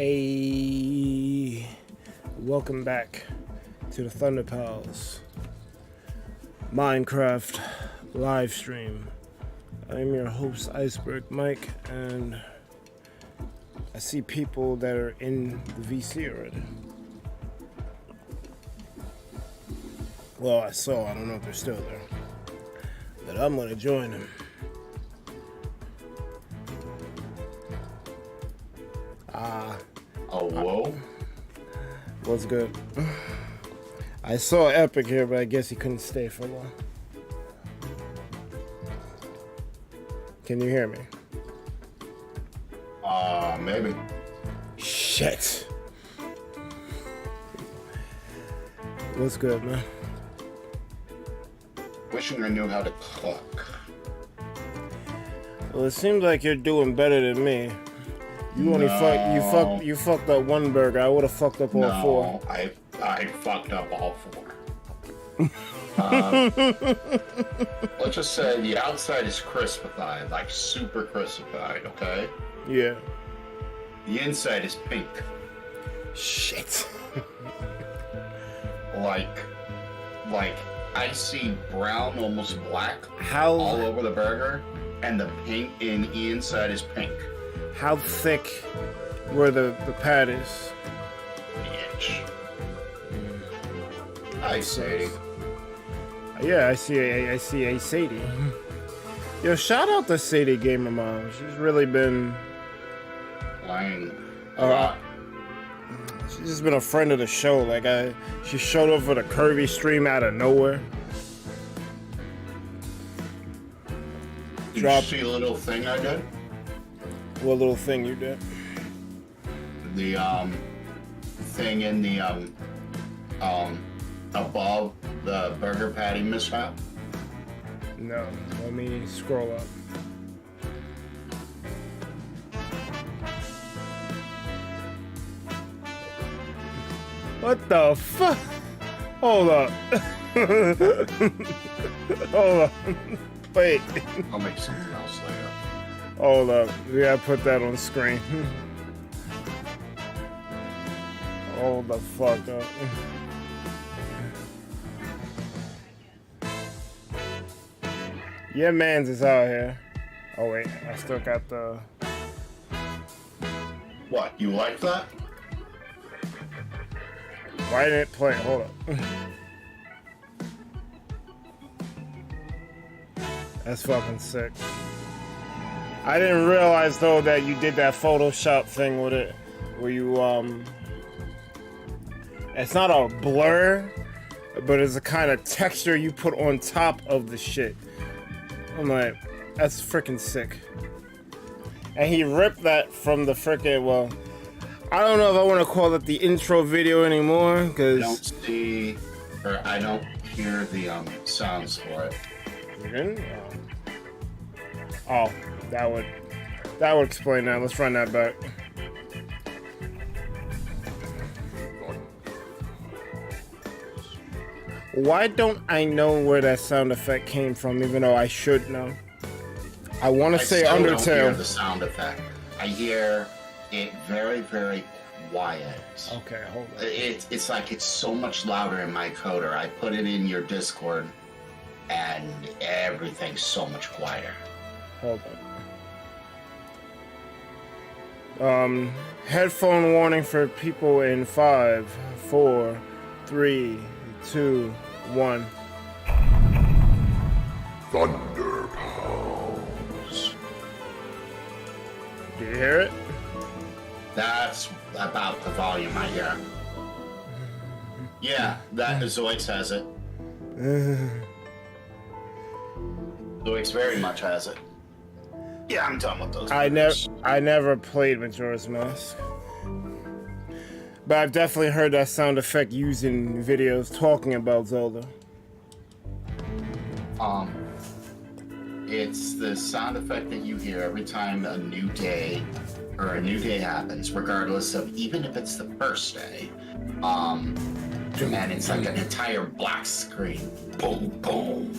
Hey, welcome back to the ThunderPals Minecraft live stream. I'm your host, IcebergMike, and I see people that are in the VC already. Well, I don't know if they're still there, but I'm gonna join them. Oh, whoa. What's good? I saw Epic here, but I guess he couldn't stay for long. Can you hear me? Maybe. Shit. What's good, man? Wishing I knew how to cook. Well, it seems like you're doing better than me. You only fucked up one burger. I would have fucked up all four. I fucked up all four. Let's just say the outside is crispified, like super crispified, okay? Yeah. The inside is pink. Shit. like icy brown, almost black. All over the burger, and the pink in the inside is pink. How thick were the patties? Inch. I see. Yeah, I see a Sadie. Yo, shout out to Sadie Gamer Mom. She's really been Lying a lot. She's just been a friend of the show. Like she showed up for the Curvy stream out of nowhere. Did you see a little thing I did? What little thing you did? The thing in the above the burger patty mishap. No, let me scroll up. What the fuck? Hold up. Hold up. Wait. I'll make something else later. Hold up. We gotta put that on screen. Hold the fuck up. Your man's is out here. Oh wait, I still got the... What, you like that? Why didn't it play? Hold up. That's fucking sick. I didn't realize though that you did that Photoshop thing with it, where you it's not a blur, but it's a kind of texture you put on top of the shit. I'm like, that's freaking sick. And he ripped that from the freaking, well, I don't know if I want to call it the intro video anymore, because I don't hear the sounds for it. You didn't? Oh, that would explain that. Let's run that back. Why don't I know where that sound effect came from, even though I should know? I want to say Undertale. I don't hear the sound effect. I hear it very, very quiet. Okay, hold on. It's like it's so much louder in my coder. I put it in your Discord, and everything's so much quieter. Hold on. Headphone warning for people in 5, 4, 3, 2, 1. ThunderPals. Do you hear it? That's about the volume I hear. Yeah, that Zoix has it. Zoix very much has it. Yeah, I'm done with those. I never played Majora's Mask, but I've definitely heard that sound effect used in videos talking about Zelda. It's the sound effect that you hear every time a new day happens, regardless of even if it's the first day. And it's like an entire black screen. Boom, boom.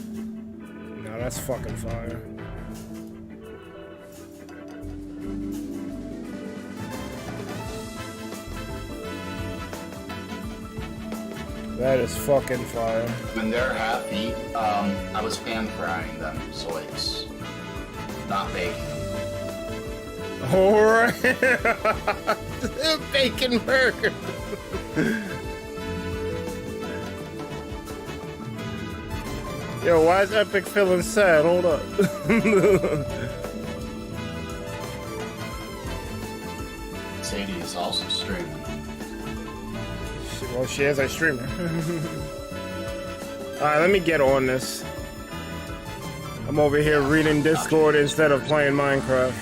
No, that's fucking fire. That is fucking fire. When they're half eat, I was pan frying them, so it's not baking. Alright. Bacon burger. Yo, why is Epic feeling sad? Hold up. Sadie is also streaming. Well, she is a streamer. Alright, let me get on this. I'm over here reading Discord instead of playing Minecraft.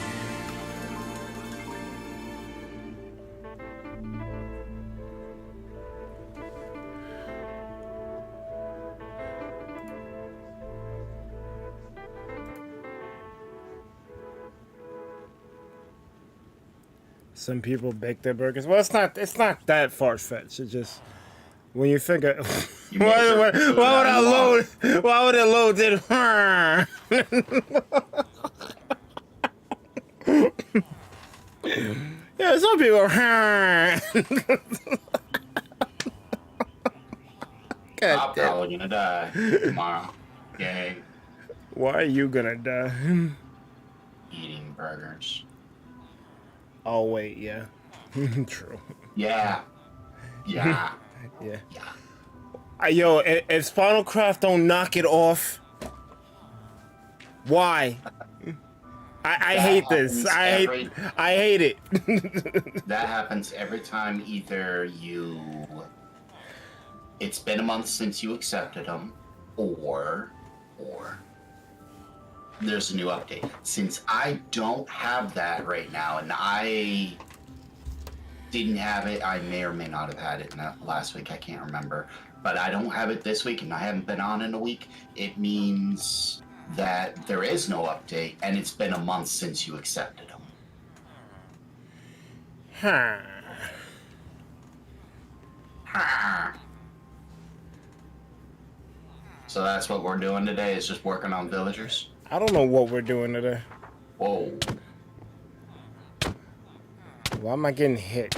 Some people bake their burgers. Well, it's not that far-fetched. It's just when you think of why would I load? Why would it load it? Yeah, some people. I'm probably gonna die tomorrow. Yay. Why are you gonna die? Eating burgers. Oh wait, yeah. True. Yeah. Yeah. Yeah. Yeah. Yo, if Spinalcraft don't knock it off, why? I hate this. I hate it. That happens every time either it's been a month since you accepted them, or there's a new update. Since I don't have that right now, and I didn't have it, I may or may not have had it last week, I can't remember, but I don't have it this week and I haven't been on in a week, it means that there is no update and it's been a month since you accepted them. Huh. So that's what we're doing today, is just working on villagers? I don't know what we're doing today. Whoa. Why am I getting hit?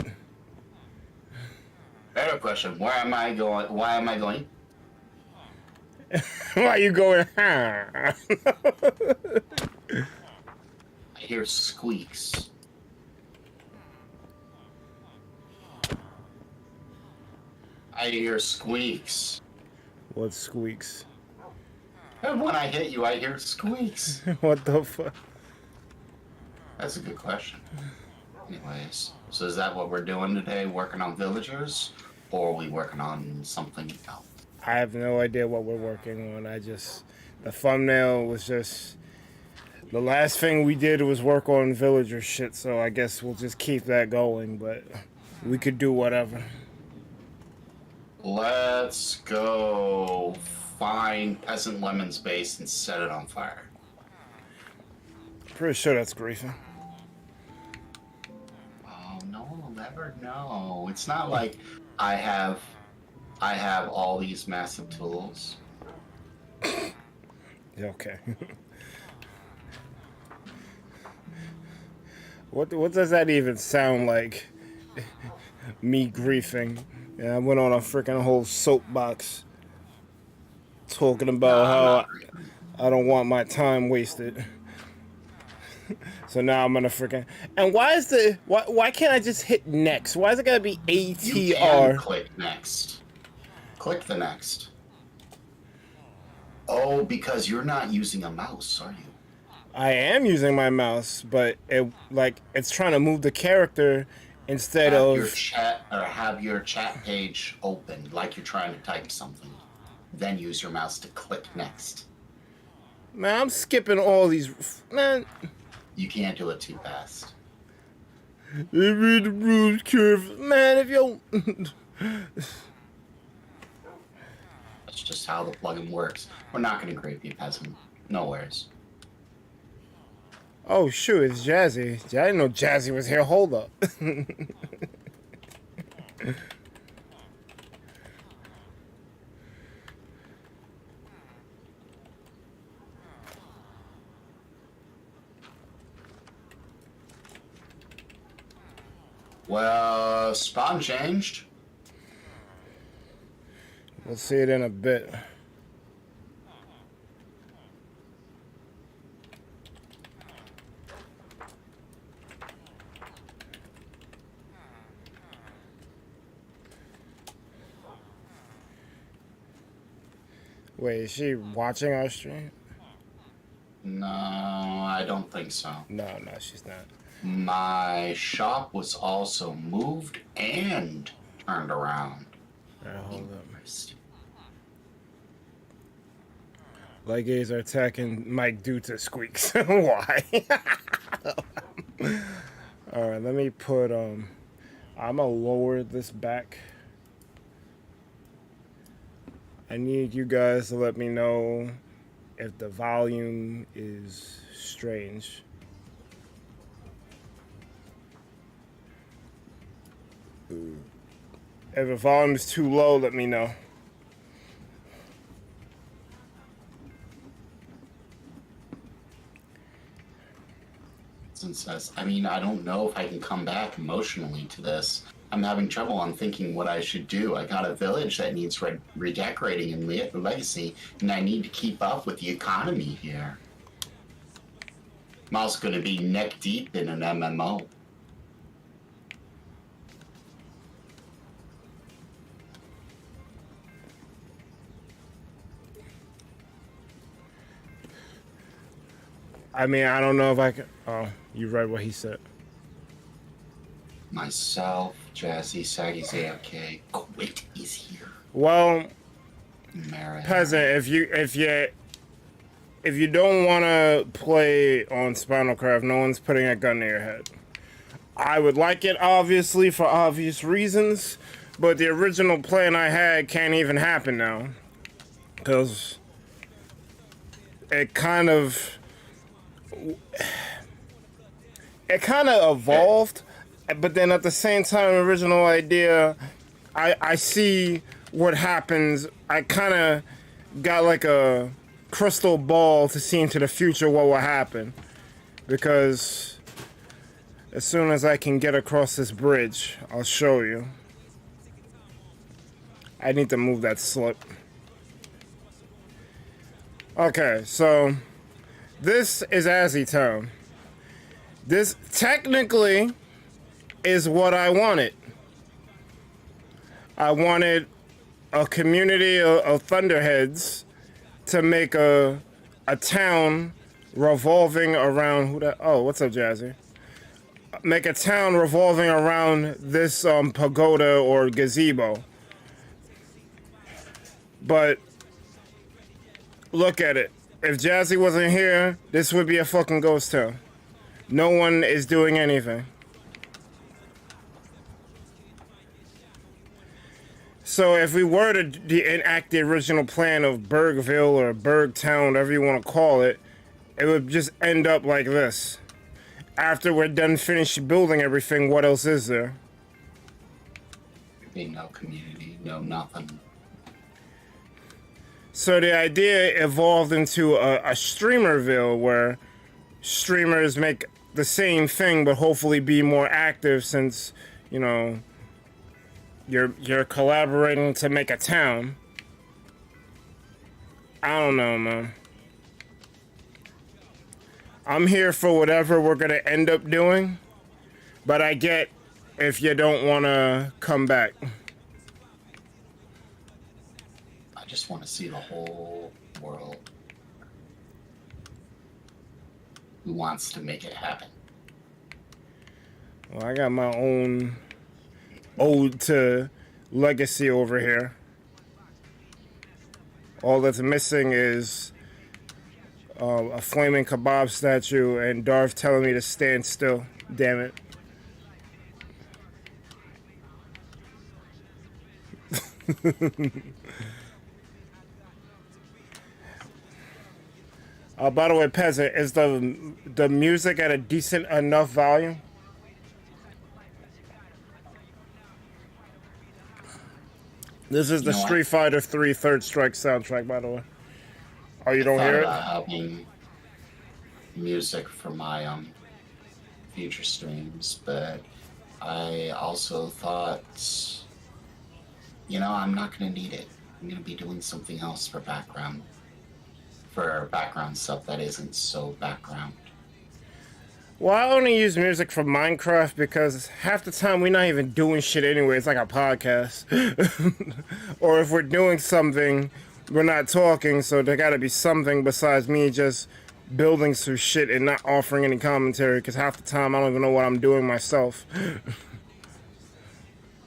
Better question, where am I going? Why am I going? Why are you going, huh? I hear squeaks. I hear squeaks. What squeaks? And when I hit you, I hear squeaks. What the fuck? That's a good question. Anyways, so is that what we're doing today? Working on villagers? Or are we working on something else? I have no idea what we're working on. The thumbnail was just, the last thing we did was work on villager shit, so I guess we'll just keep that going, but we could do whatever. Let's go find Peasant Lemon's base and set it on fire. Pretty sure that's griefing. Oh no, we'll never know. It's not like I have all these massive tools. Yeah, okay. What does that even sound like? Me griefing. Yeah, I went on a freaking whole soapbox talking about how I don't want my time wasted. So now I'm gonna freaking. And why can't I just hit next? Why is it gotta be ATR? You can click next. Click the next. Oh, because you're not using a mouse, are you? I am using my mouse, but it's trying to move the character instead have of your chat, or have your chat page open like you're trying to type something. Then use your mouse to click next. Man, I'm skipping all these. Man, you can't do it too fast. Read the rules curve, man. If you That's just how the plugin works. We're not going to grade you, peasant. No worries. Oh shoot, it's Jazzy. I didn't know Jazzy was here. Hold up. Well, spawn changed. We'll see it in a bit. Wait, is she watching our stream? No, I don't think so. No, she's not. My shop was also moved and turned around. Alright, hold up. Legays are attacking Mike due to squeaks. Why? Alright, let me put I'm gonna lower this back. I need you guys to let me know if the volume is strange. If the volume is too low, let me know. Says, I mean, I don't know if I can come back emotionally to this. I'm having trouble on thinking what I should do. I got a village that needs redecorating in Legacy, and I need to keep up with the economy here. I'm also going to be neck deep in an MMO. I mean, I don't know if I can. Oh, you read what he said. Myself, Jazzy, Saggy's AFK. Quit is here. Well, Mary. Peasant, if you don't want to play on Spinalcraft, no one's putting a gun to your head. I would like it, obviously, for obvious reasons, but the original plan I had can't even happen now. Because it kind of evolved, but then at the same time, original idea, I see what happens. I kind of got like a crystal ball to see into the future what will happen, because as soon as I can get across this bridge, I'll show you. I need to move that slip. Okay, so this is Azzy This technically is what I wanted. I wanted a community of Thunderheads to make a town revolving around who that? Oh, what's up, Jazzy? Make a town revolving around this pagoda or gazebo. But look at it. If Jazzy wasn't here, this would be a fucking ghost town. No one is doing anything. So if we were to enact the original plan of Bergville or Bergtown, whatever you want to call it, it would just end up like this. After we're done finished building everything, what else is there? Ain't no community, no nothing. So the idea evolved into a Streamerville where streamers make the same thing but hopefully be more active, since, you know, you're collaborating to make a town. I don't know, man. I'm here for whatever we're gonna end up doing, but I get if you don't want to come back. I just want to see the whole world. Who wants to make it happen? Well, I got my own ode to legacy over here. All that's missing is a flaming kebab statue and Darth telling me to stand still. Damn it. By the way, Peasant, is the music at a decent enough volume? This is the Street Fighter 3 Third Strike soundtrack, by the way. Oh, you don't hear it? I thought about having music for my future streams, but I also thought, you know, I'm not going to need it. I'm gonna be doing something else for background stuff that isn't so background. Well, I only use music for Minecraft because half the time we're not even doing shit anyway. It's like a podcast. Or if we're doing something, we're not talking, so there gotta be something besides me just building some shit and not offering any commentary, because half the time I don't even know what I'm doing myself.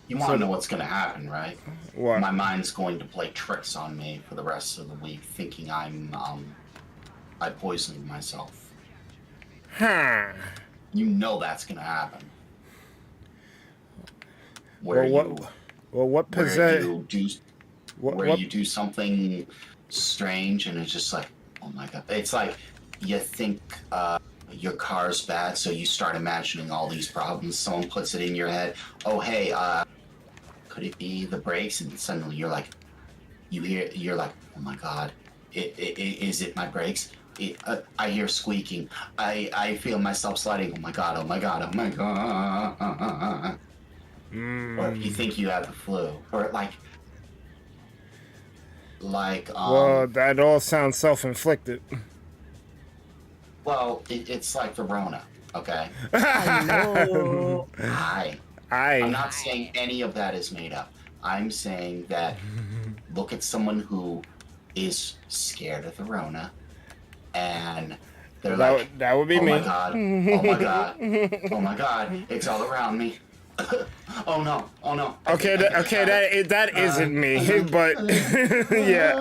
You want to know what's going to happen, right? What? My mind's going to play tricks on me for the rest of the week, thinking I poisoned myself. Huh. You know that's going to happen. Well, what possess? Where you do something strange and it's just like, oh my god. It's like you think your car's bad, so you start imagining all these problems. Someone puts it in your head. Oh, hey, could it be the brakes? And suddenly you're like, you're like, oh my god, is it my brakes? I hear squeaking. I feel myself sliding. Oh my god, oh my god, oh my god. Or you think you have the flu. Or well, that all sounds self-inflicted. Well, it's like the Rona, okay? Hello. I'm not saying any of that is made up. I'm saying that look at someone who is scared of the Rona, and they're like, that would be me. Oh my god, oh my god, oh my god, it's all around me. Oh no, oh no. That isn't me, but yeah,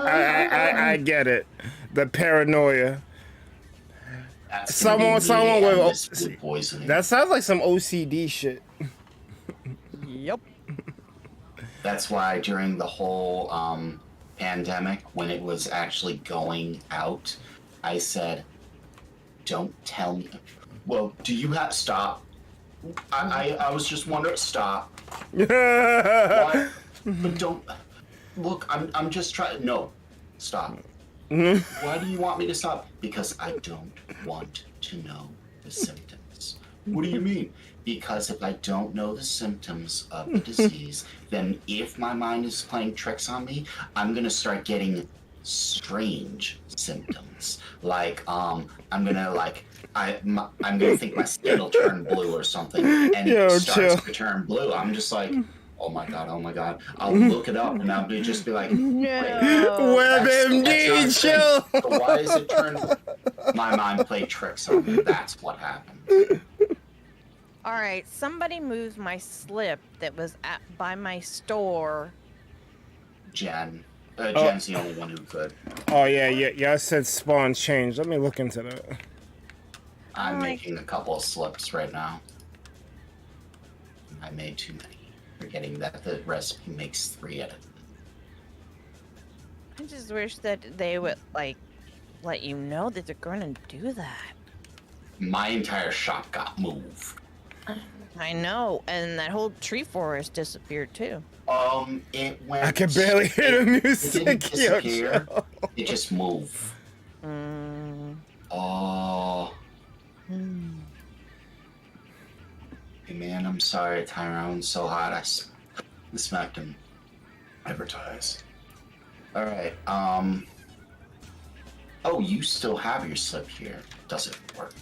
I get it. The paranoia. Someone with poisoning. That sounds like some OCD shit. Yep. That's why during the whole pandemic, when it was actually going out, I said, "Don't tell me." Well, do you have stop? I was just wondering. Stop. Why? But don't look. I'm just trying. No, stop. Why do you want me to stop? Because I don't want to know the symptoms. What do you mean? Because if I don't know the symptoms of the disease, then if my mind is playing tricks on me, I'm gonna start getting strange symptoms. Like I'm gonna think my skin will turn blue or something, and it starts to turn blue. I'm just like, oh my god. I'll look it up and I'll just be like, WebMD, chill. So why is it turned? My mind played tricks on me. That's what happened. All right, somebody moved my slip that was by my store. Jen's the only one who could. Oh yeah. I said spawn change. Let me look into that. I'm making a couple of slips right now. I made too many. Forgetting that the recipe makes 3 at a time. I just wish that they would let you know that they're gonna do that. My entire shop got moved. I know, and that whole tree forest disappeared too. It went. I can barely hear the music. It didn't disappear. It just moved. Oh. Hey man, I'm sorry, Tyrone's so hot. I smacked him. Advertise. All right. Oh, you still have your slip here. Does it work?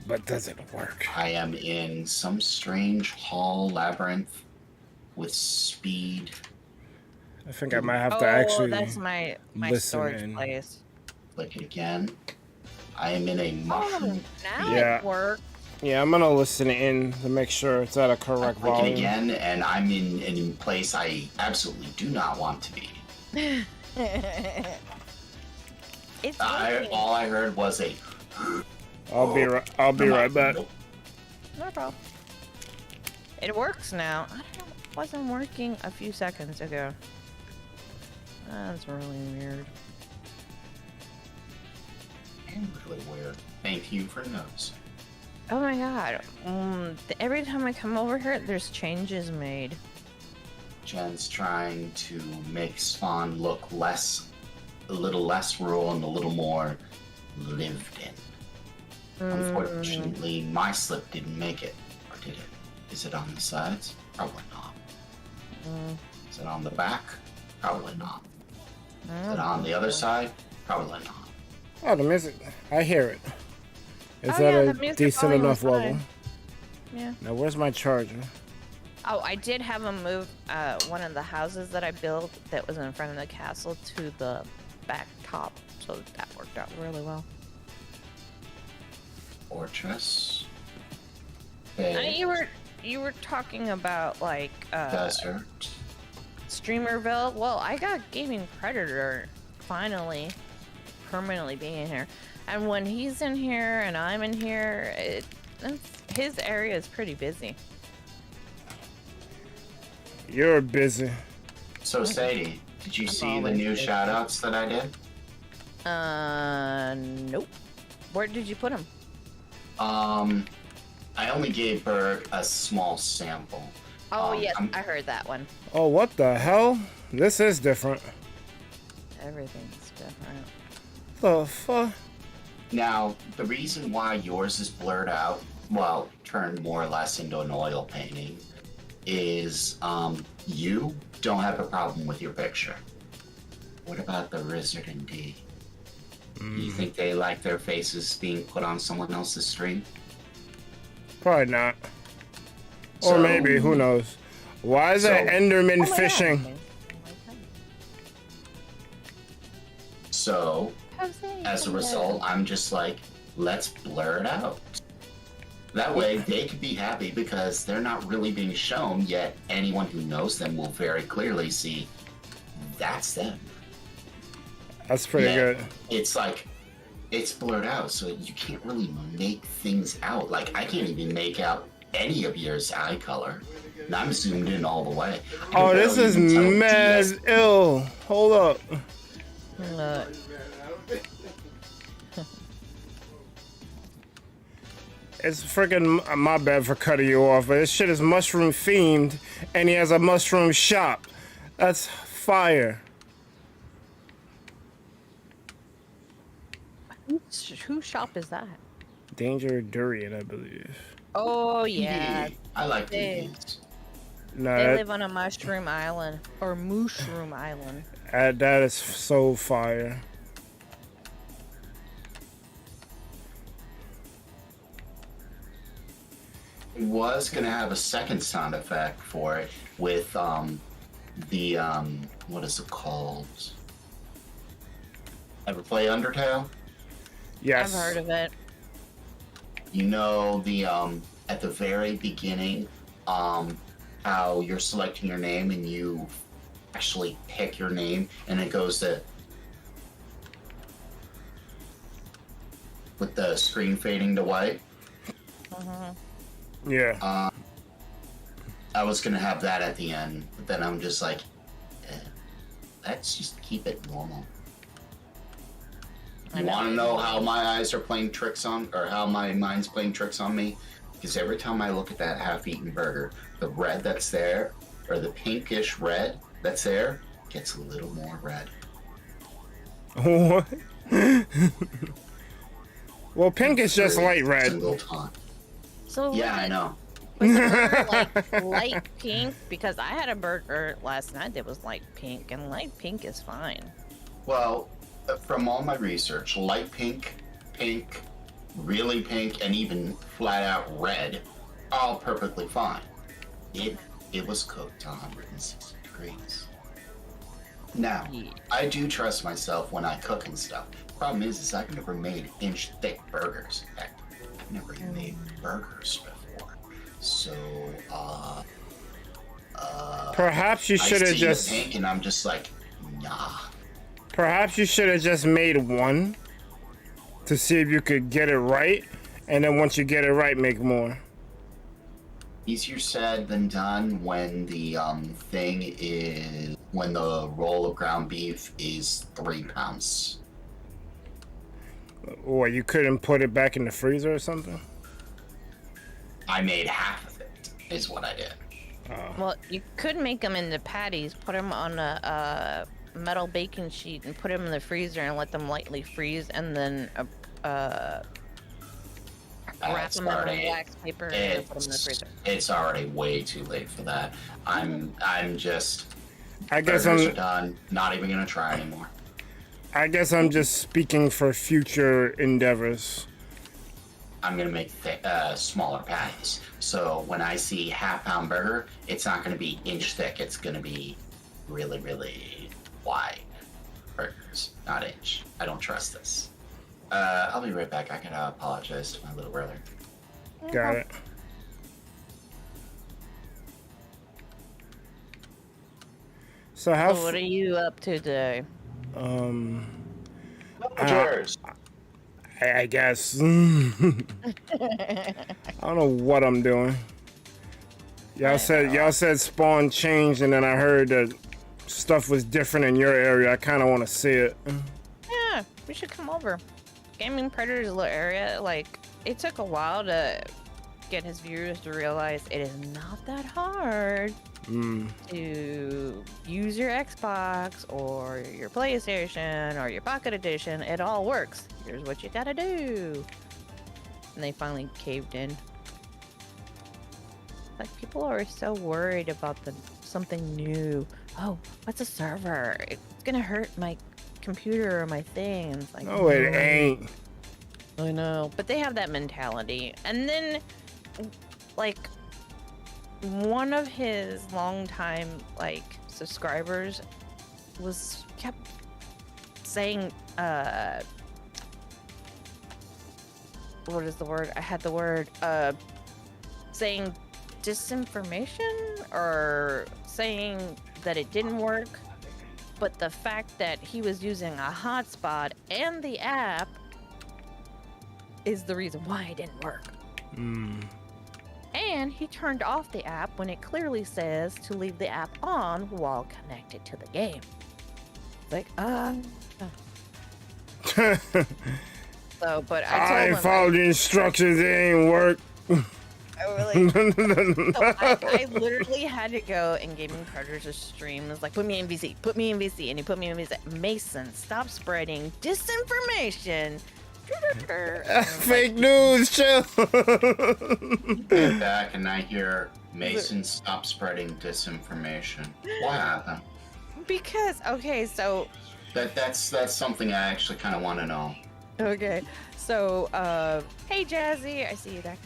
But does it work? I am in some strange hall labyrinth with speed. I think I might have to actually. That's my storage place. Click it again. I am in a mushroom. Now it worked. Yeah, I'm gonna listen in to make sure it's at a correct volume. Click it again, and I'm in a place I absolutely do not want to be. All I heard was a. I'll be right back. No problem. It works now. It wasn't working a few seconds ago. That's really weird. Really weird. Thank you for notes. Oh my god. Every time I come over here, there's changes made. Jen's trying to make Spawn look a little less rural and a little more lived in. Unfortunately, my slip didn't make it. Or did it? Is it on the sides? Probably not. Is it on the back? Probably not. But on the other side, probably not. Oh, the music. I hear it. It's Oh, at yeah, the a music decent volume enough was level. fine. Yeah. Now, where's my charger? Oh, I did have him move one of the houses that I built that was in front of the castle to the back top, so that worked out really well. Fortress. You were talking about like Desert. Streamerville. Well, I got Gaming Predator finally permanently being here, and when he's in here and I'm in here, his area is pretty busy. You're busy. So Sadie, did you I'm see the always new busy. shoutouts that I did? Nope. Where did you put him? I only gave Berg a small sample. Oh, yes, I'm- I heard that one. Oh, what the hell? This is different. Everything's different. The fuck? Now, the reason why yours is blurred out, well, turned more or less into an oil painting, is you don't have a problem with your picture. What about the Wizard and D? Do you think they like their faces being put on someone else's stream? Probably not. Or So- maybe, who knows? Why is that So- Enderman Oh my God. fishing? So, Jose, as a come result, back. I'm just like, let's blur it out. That way, they can be happy because they're not really being shown, yet anyone who knows them will very clearly see that's them. That's pretty Yeah. good. It's like, it's blurred out, so you can't really make things out. Like, I can't even make out any of yours eye color. And I'm zoomed in all the way. I can Oh, this barely is even tell mad DS. ill. Hold up. Look. It's freaking my bad for cutting you off, but this shit is mushroom themed, and he has a mushroom shop. That's fire. Whose shop is that? Danger Durian, I believe. Oh, yeah. I like They- these. No, They that, live on a mushroom island. Or mushroom island. that is so fire. Was gonna have a second sound effect for it with the what is it called? Ever play Undertale? Yes. I've heard of it. You know the at the very beginning, how you're selecting your name and you actually pick your name and it goes to with the screen fading to white. Yeah. I was gonna have that at the end, but then I'm just like, let's just keep it normal. I You know. want to know how my eyes are playing tricks on, or how my mind's playing tricks on me? Because every time I look at that half-eaten burger, the red that's there, or the pinkish red that's there, gets a little more red. What? Well, pink is just Every light red. Single time. So Yeah, was I it- know. Was the burger like light pink? Because I had a burger last night that was light pink, and light pink is fine. Well, from all my research, light pink, pink, really pink, and even flat out red, all perfectly fine. It was cooked to 160 degrees. Now, Yeah. I do trust myself when I cook and stuff. Problem is I've never made inch thick burgers. In fact, I've never even made burgers before. So, Perhaps you I should have see the just. pink and I'm just like, nah. Perhaps you should have just made one to see if you could get it right, and then once you get it right, make more. Easier said than done when the when the roll of ground beef is 3 pounds. Or you couldn't put it back in the freezer or something? I made half of it, is what I did. Well, you could make them into patties, put them on a metal baking sheet, and put them in the freezer and let them lightly freeze, and then wrap It's them in already- wax paper and put them in the freezer. It's already way too late for that. I'm just I guess burgers are I'm. done. Not even gonna try anymore. I guess I'm just speaking for future endeavors. I'm gonna make smaller patties. So when I see half-pound burger, it's not gonna be inch thick. It's gonna be really, really wide burgers, not inch. I don't trust this. I'll be right back. I gotta apologize to my little brother. Got it. So how? So what are you up to today? Cheers. I guess. I don't know what I'm doing. Y'all said spawn changed, and then I heard that stuff was different in your area. I kind of want to see it. Yeah, we should come over. Gaming Predator's little area, like, it took a while to get his viewers to realize it is not that hard to use your Xbox or your PlayStation or your Pocket Edition. It all works. Here's what you gotta do. And they finally caved in. Like, people are so worried about something new. Oh, what's a server? It's gonna hurt my computer or my things. Like, No, it ain't. I know, but they have that mentality. And then, like, one of his longtime, like, subscribers kept saying, what is the word? I had the word, saying disinformation or saying that it didn't work. But the fact that he was using a hotspot and the app is the reason why it didn't work. And he turned off the app when it clearly says to leave the app on while connected to the game. It's like, So, but I told him, followed the instructions, it ain't work. I literally had to go and Gaming Predator's stream. It was like, put me in VC, and he put me in VC. Mason, stop spreading disinformation. Fake news, chill. Get back and I hear Mason stop spreading disinformation. What happened? Because so That's something I actually kind of want to know. okay, so hey Jazzy, I see you there.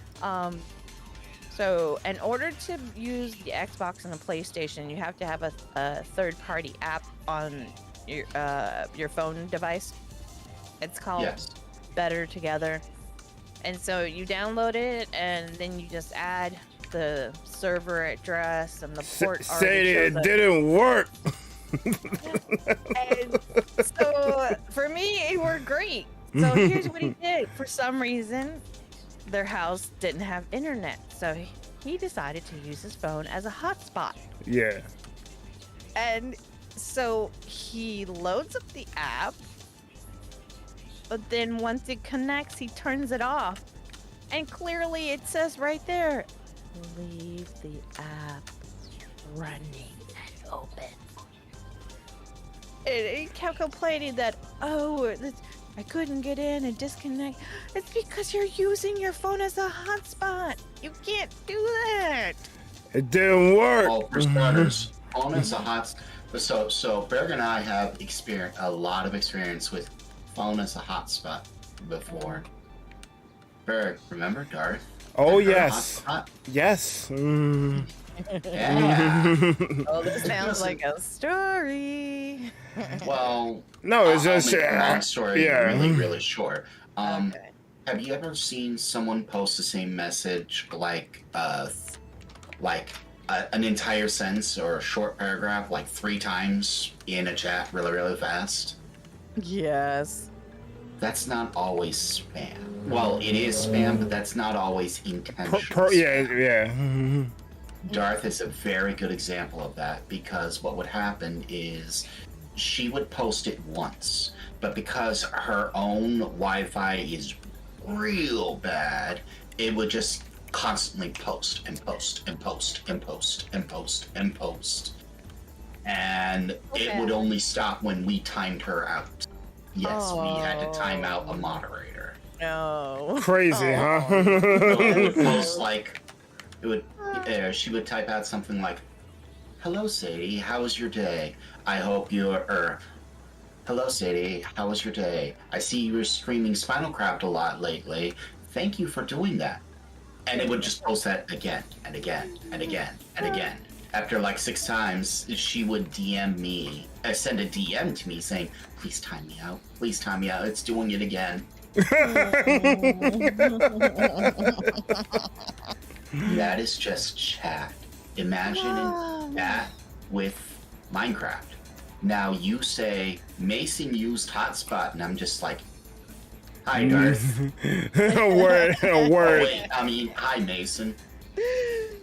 So in order to use the Xbox and the PlayStation, you have to have a third-party app on your phone device. It's called Better Together. And so you download it, and then you just add the server address and the port. Say it didn't work. And so for me, it worked great. So here's what he did. For some reason, their house didn't have internet, so he decided to use his phone as a hotspot. Yeah. And so he loads up the app, but then once it connects, he turns it off. And clearly it says right there, leave the app running and open. And he kept complaining that, I couldn't get in and disconnect. It's because you're using your phone as a hotspot. You can't do that. It didn't work. Oh, for starters, phone is a hot. So Berg and I have a lot of experience with phone as a hotspot before. Berg, remember Darth? Oh yes, yes. Yeah. Oh, this sounds like a story. Well, No, it's I'll just make a long story really, really short. Okay. Have you ever seen someone post the same message like an entire sentence or a short paragraph like 3 times in a chat really, really fast? Yes. That's not always spam. Well, it is spam, but that's not always intentional. Yeah. Darth is a very good example of that, because what would happen is she would post it once, but because her own Wi-Fi is real bad, it would just constantly post and post and post and post and post and post. And it would only stop when we timed her out. Yes, we had to time out a moderator. No. Crazy, huh? So it would post she would type out something like, "Hello Sadie, how was your day? I hope you're Hello, Sadie. How was your day? I see you were streaming Spinalcraft a lot lately. Thank you for doing that. And it would just post that again and again and again and again. After like 6 times, she would DM me, send a DM to me saying, please time me out. Please time me out. It's doing it again. That is just chat. Imagine that with Minecraft. Now you say, Mason used hotspot, and I'm just like, hi, Darth. A word. Oh, wait, I mean, hi, Mason.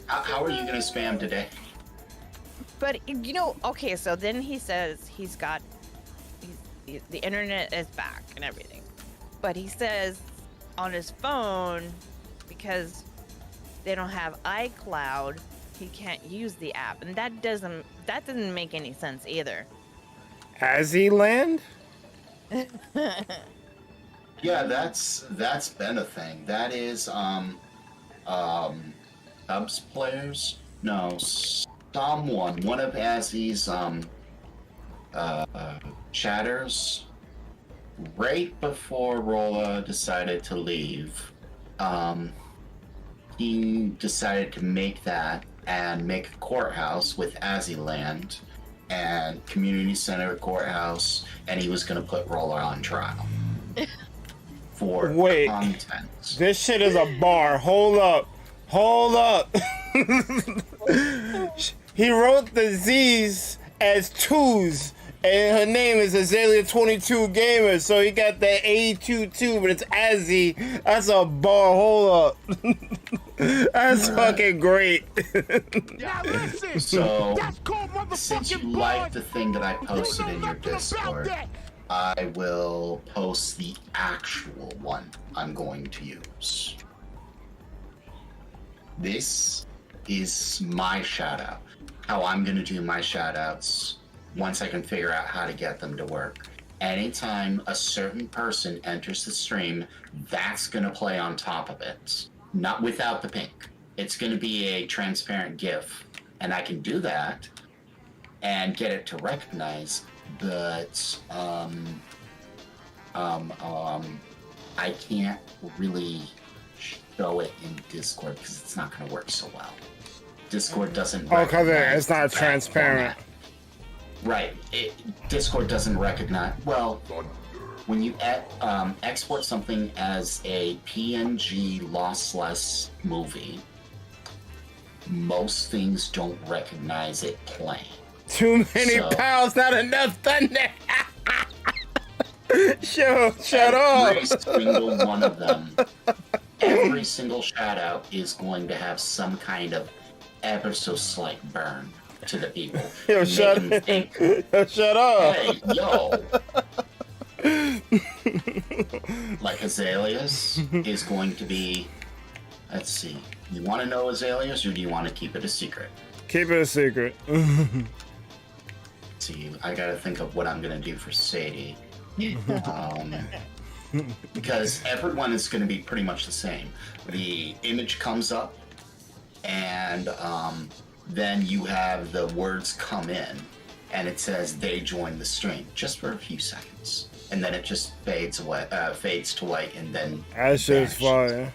How are you going to spam today? But, you know, okay, so then he says the internet is back and everything. But he says on his phone, because they don't have iCloud, he can't use the app. And that doesn't make any sense either. Has he land? Yeah, that's been a thing. That is Cubs players? No, one of Azzy's chatters, right before Rolla decided to leave, he decided to make that and make a courthouse with Azzyland and community center courthouse, and he was going to put Rolla on trial for content. This shit is a bar. Hold up. He wrote the Z's as 2s, and her name is Azalea22 Gamer, so he got that A22, but it's Azzy. That's a bar. Hold up. That's fucking great. So, since you like the thing that I posted in your Discord, I will post the actual one I'm going to use. This is my shoutout. How I'm going to do my shoutouts once I can figure out how to get them to work. Anytime a certain person enters the stream, that's going to play on top of it. Not without the pink. It's going to be a transparent GIF. And I can do that and get it to recognize, but I can't really show it in Discord because it's not going to work so well. Discord doesn't because it's not transparent. Right. Discord doesn't recognize... Well, when you export something as a PNG lossless movie, most things don't recognize it playing. Too many pals, not enough thunder. Shut up. Every single one of them, every single shout out is going to have some kind of ever so slight burn to the people. Yo, shut up. Shut up. Hey, yo. Like Azalea's is going to be, let's see. You want to know Azalea's, or do you want to keep it a secret? Keep it a secret. See, I gotta think of what I'm gonna do for Sadie. Because everyone is gonna be pretty much the same. The image comes up, and then you have the words come in, and it says they joined the stream just for a few seconds, and then it just fades to white, and then that shit's fire.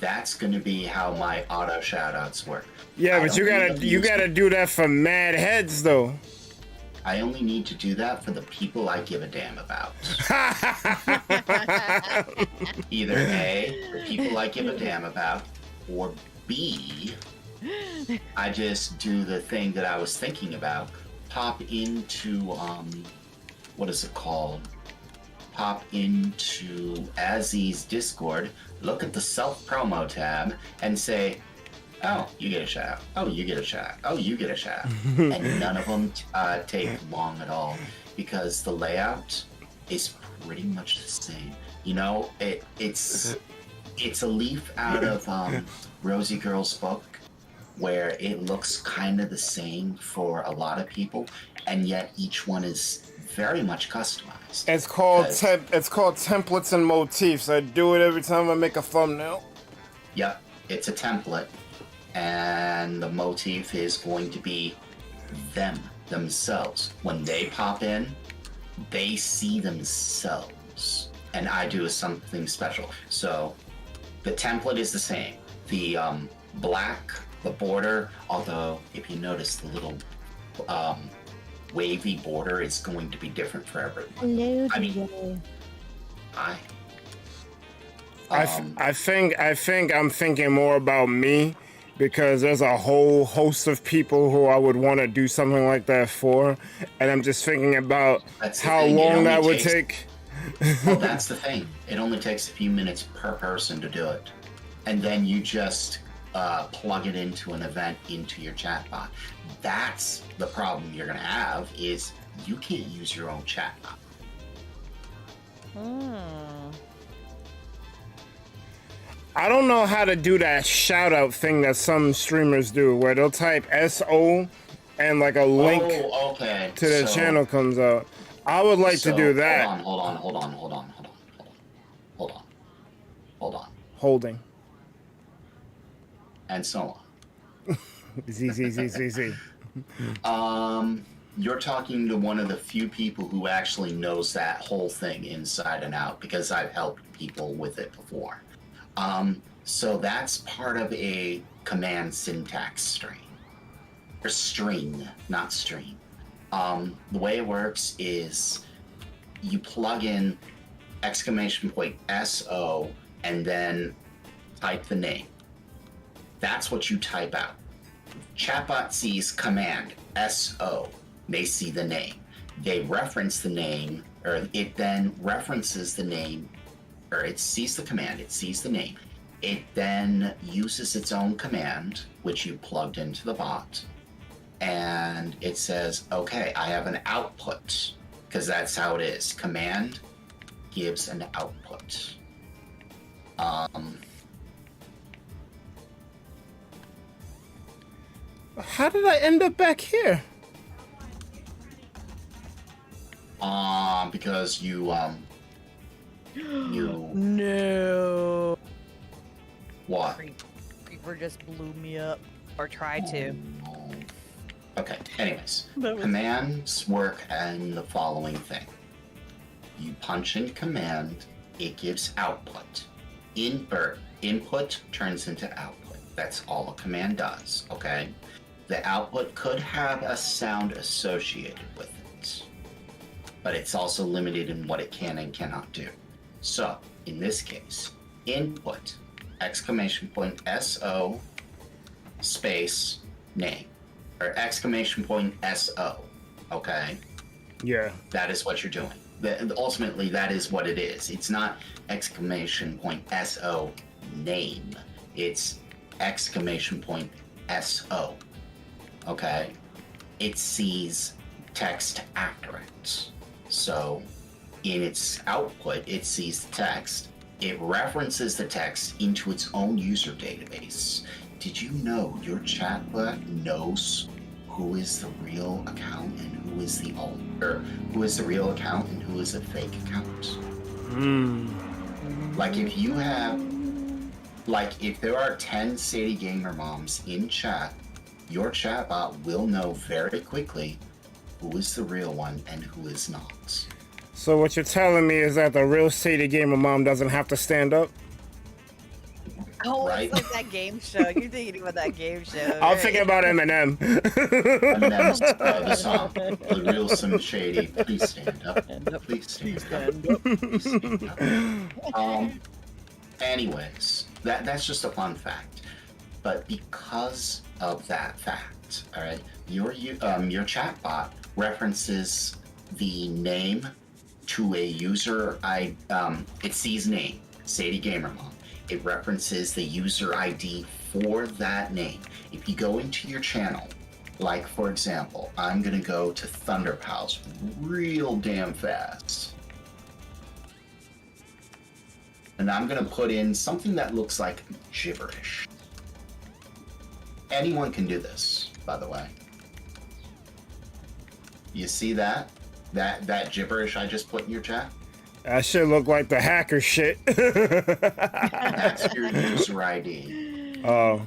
That's gonna be how my auto shoutouts work. Yeah, but you gotta do that for mad heads though. I only need to do that for the people I give a damn about. Either A, the people I give a damn about, or B, I just do the thing that I was thinking about. Pop into, what is it called? Pop into Azzy's Discord, look at the self-promo tab, and say, oh, you get a shout out. Oh, you get a shout out. Oh, you get a shout out. And none of them take long at all because the layout is pretty much the same. You know, it's a leaf out of Rosie Girl's book where it looks kind of the same for a lot of people, and yet each one is very much customized. It's called templates and motifs. I do it every time I make a thumbnail. Yep, it's a template. And the motif is going to be themselves. When they pop in, they see themselves, and I do something special. So the template is the same. The black, the border, although if you notice the little wavy border is going to be different for everyone. Hello, I mean, I think I'm thinking more about me, because there's a whole host of people who I would want to do something like that for, and I'm just thinking about how long that would take. Well, that's the thing. It only takes a few minutes per person to do it, and then you just plug it into an event into your chatbot. That's the problem you're gonna have, is you can't use your own chatbot. I don't know how to do that shout out thing that some streamers do, where they'll type SO and like a link to their channel comes out. I would like to do that. Hold on. Holding. And so on. Z. You're talking to one of the few people who actually knows that whole thing inside and out, because I've helped people with it before. So that's part of a command syntax string. Or string, not stream. The way it works is you plug in !SO and then type the name. That's what you type out. Chatbot sees command SO. They see the name. They reference the name, or it then references the name, or it sees the command, it sees the name. It then uses its own command, which you plugged into the bot, and it says, okay, I have an output, because that's how it is. Command gives an output. How did I end up back here? Because you No. What? Creeper just blew me up. Or tried to. No. Okay, anyways. Commands work in the following thing. You punch in command, it gives output. Input turns into output. That's all a command does, okay? The output could have a sound associated with it, but it's also limited in what it can and cannot do. So, in this case, input, !SO, space, name, or !SO, okay? Yeah. That is what you're doing. Ultimately, that is what it is. It's not !SO, name. It's !SO, okay? It sees text accurate. So, in its output, it sees the text. It references the text into its own user database. Did you know your chatbot knows who is the real account and who is the who is the real account and who is a fake account? Like if you have, if there are 10 Sadie Gamer moms in chat, your chatbot will know very quickly who is the real one and who is not. So what you're telling me is that the real Sadie Gamer mom doesn't have to stand up? Oh, Right? it's like that game show. You're thinking about that game show. I'm thinking about Eminem. Eminem's the song. The real Slim Shady, please stand up. Please stand up. Please stand up. Anyways, that's just a fun fact. But because of that fact, all right, your chatbot references the name to a user. It sees name, Sadie Gamer Mom. It references the user ID for that name. If you go into your channel, like for example, I'm gonna go to ThunderPals real damn fast. And I'm gonna put in something that looks like gibberish. Anyone can do this, by the way. You see that? That gibberish I just put in your chat? That shit look like the hacker shit. That's your user ID. Oh.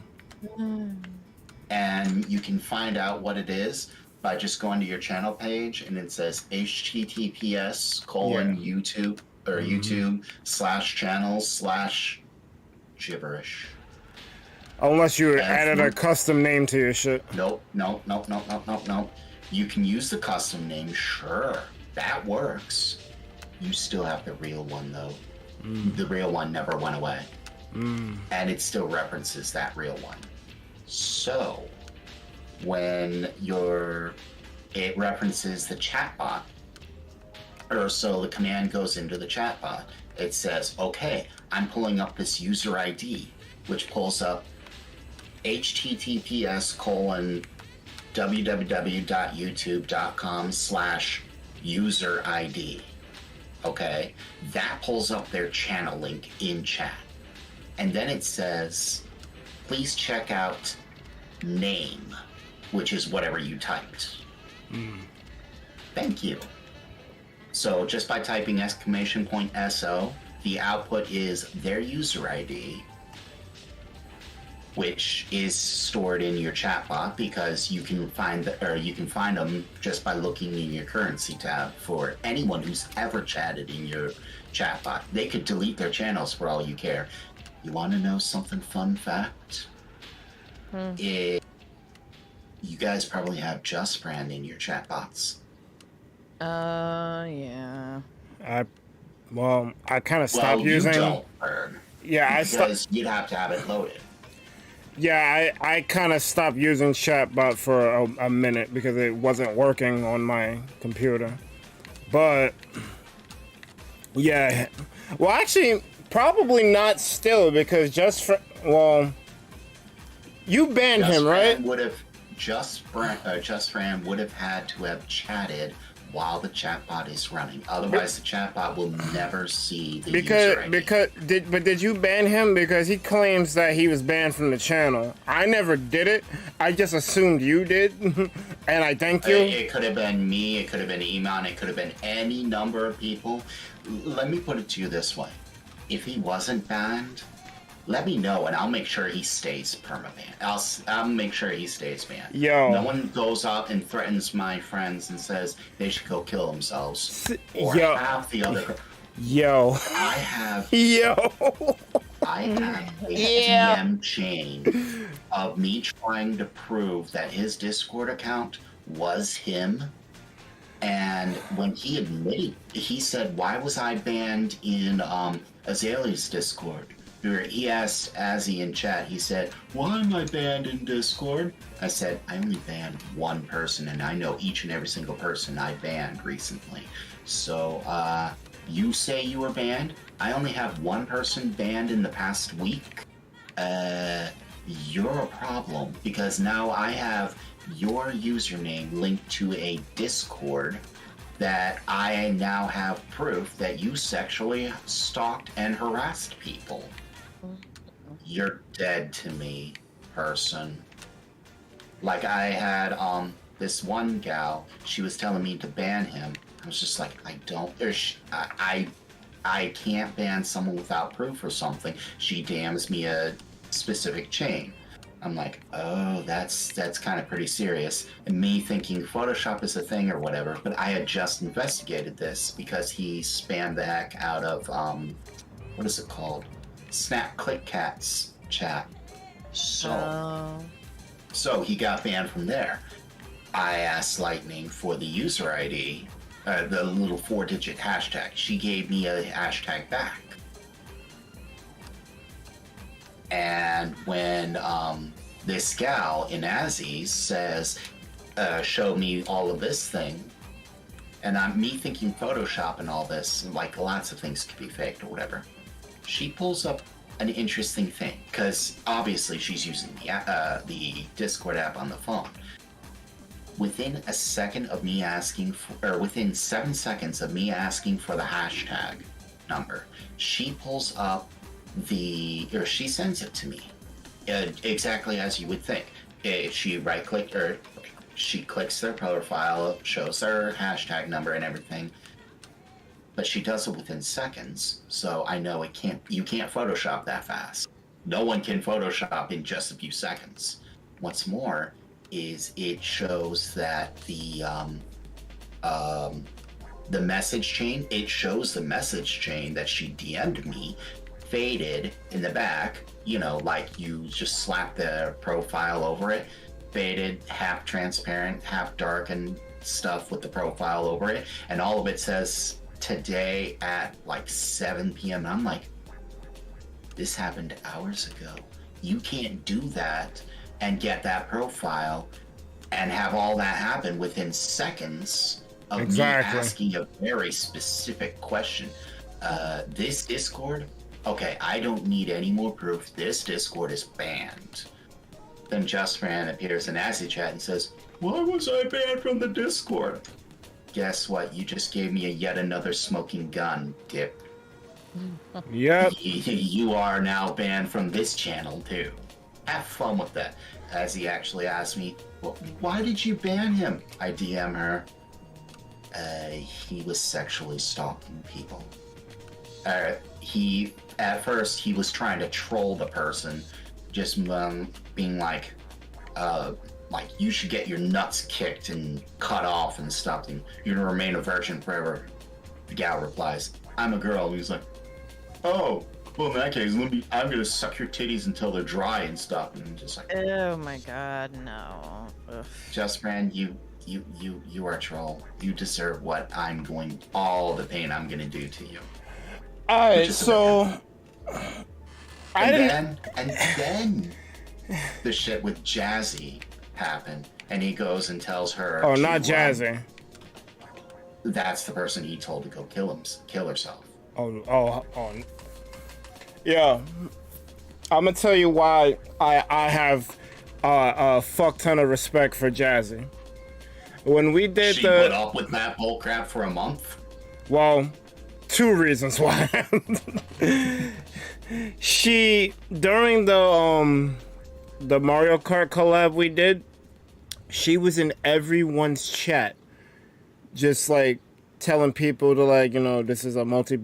And you can find out what it is, by just going to your channel page, and it says https:/YouTube or YouTube/channels/gibberish. Unless you added a custom name to your shit. Nope. You can use the custom name, sure. That works. You still have the real one, though. The real one never went away. And it still references that real one. So, when it references the chatbot, or so the command goes into the chatbot, it says, okay, I'm pulling up this user ID, which pulls up https://www.youtube.com/user ID. Okay, that pulls up their channel link in chat. And then it says, please check out name, which is whatever you typed. Thank you. So just by typing !SO, the output is their user ID, which is stored in your chatbot because you can find them just by looking in your currency tab for anyone who's ever chatted in your chatbot. They could delete their channels for all you care. You want to know something fun fact? You guys probably have Just Brand in your chatbots. Yeah. I kind of stopped using. You don't, Bird. Yeah, because you'd have to have it loaded. Yeah, I kind of stopped using chatbot for a minute because it wasn't working on my computer. But yeah, well, actually, probably not still because you banned him, right? Just Fran would have had to have chatted while the chatbot is running. Otherwise, the chatbot will never see the user ID. Did you ban him? Because he claims that he was banned from the channel. I never did it. I just assumed you did, and I thank you. It could have been me. It could have been Iman. It could have been any number of people. Let me put it to you this way: if he wasn't banned, let me know, and I'll make sure he stays permabanned. I'll make sure he stays banned. Yo. No one goes out and threatens my friends and says they should go kill themselves. Or Yo. half the other. Yo. I have a DM chain of me trying to prove that his Discord account was him. And when he admitted, he said, why was I banned in Azalea's Discord? He asked Azzy in chat, he said, why am I banned in Discord? I said, I only banned one person, and I know each and every single person I banned recently. So, you say you were banned? I only have one person banned in the past week? You're a problem, because now I have your username linked to a Discord that I now have proof that you sexually stalked and harassed people. You're dead to me, person. Like I had this one gal, she was telling me to ban him. I was just like, I can't ban someone without proof or something. She damns me a specific chain. I'm like, oh, that's kind of pretty serious. And me thinking Photoshop is a thing or whatever, but I had just investigated this because he spammed the heck out of what is it called? Snap Click Cats chat. So he got banned from there. I asked Lightning for the user ID, the little 4-digit hashtag. She gave me a hashtag back. And when this gal in Azzy says, show me all of this thing, and me thinking Photoshop and all this, like lots of things could be faked or whatever, she pulls up an interesting thing, because obviously she's using the Discord app on the phone. Within a second of me asking within 7 seconds of me asking for the hashtag number, she pulls up she sends it to me, exactly as you would think. She right-clicked, or she clicks their profile, shows their hashtag number and everything, but she does it within seconds, so I know you can't Photoshop that fast. No one can Photoshop in just a few seconds. What's more, is it shows that the message chain, it shows the message chain that she DM'd me faded in the back, you know, like you just slap the profile over it, faded, half transparent, half dark and stuff with the profile over it, and all of it says today at like 7 p.m. And I'm like, this happened hours ago. You can't do that and get that profile and have all that happen within seconds of me asking a very specific question. This Discord, okay, I don't need any more proof. This Discord is banned. Then Justfran appears in Azzy chat and says, why was I banned from the Discord? Guess what? You just gave me yet another smoking gun, dip. Yep. You are now banned from this channel too. Have fun with that. As he actually asked me, well, why did you ban him? I DM her. He was sexually stalking people. At first he was trying to troll the person, just being like you should get your nuts kicked and cut off and stuff, and you're gonna remain a virgin forever. The gal replies, I'm a girl. And he's like, oh, well, in that case, I'm gonna suck your titties until they're dry and stuff. And I'm just like, oh my god, no. Ugh. Justfran, you are a troll. You deserve all the pain I'm gonna do to you. Alright, so and then the shit with Jazzy happened, and he goes and tells her. Oh, not Jazzy. That's the person he told to go kill herself. Oh. Yeah. I'm gonna tell you why I have a fuck ton of respect for Jazzy. When we did she put up with that bullcrap for a month? Well, two reasons why. She, during the Mario Kart collab we did, she was in everyone's chat, just like telling people to, like, you know, this is a multi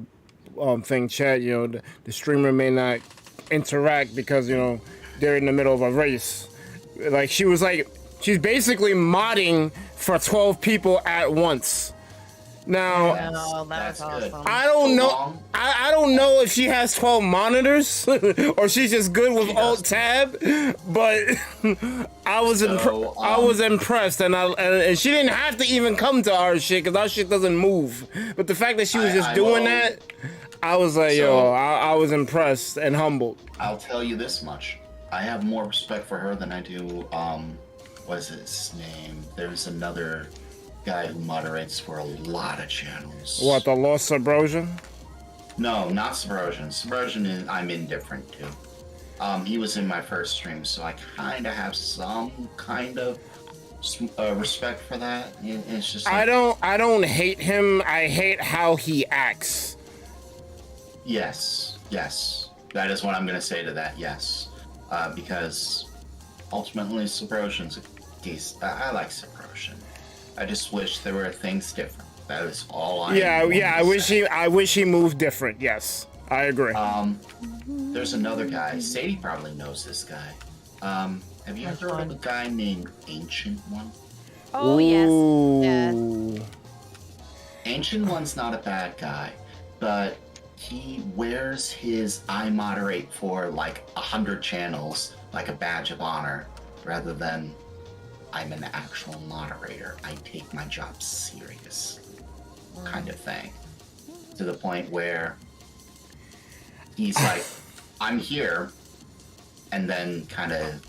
thing chat, you know, the streamer may not interact because, you know, they're in the middle of a race. Like, she's basically modding for 12 people at once. Now, that's awesome. I don't know. I don't know if she has 12 monitors or she's just good with Alt Tab, but I was impressed, and she didn't have to even come to our shit because our shit doesn't move. But the fact that she was just doing that, I was like, I was impressed and humbled. I'll tell you this much: I have more respect for her than I do. What is his name? There's another guy who moderates for a lot of channels. What, the Lost Subrosion? No, not Subrosion. Subrosion I'm indifferent to. He was in my first stream, so I kind of have some kind of respect for that. It's just like, I don't hate him. I hate how he acts. Yes. That is what I'm going to say to that, yes. Because ultimately, Subrosion's a decent. I like Subrosion. I just wish there were things different. That is all I. Yeah. I wish he moved different. Yes, I agree. There's another guy. Sadie probably knows this guy. Have you ever heard of a guy named Ancient One? Oh, Ooh. yes. Ancient One's not a bad guy, but he wears his I moderate for like 100 channels like a badge of honor, rather than I'm an actual moderator. I take my job serious, kind of thing. To the point where he's like, I'm here, and then kind of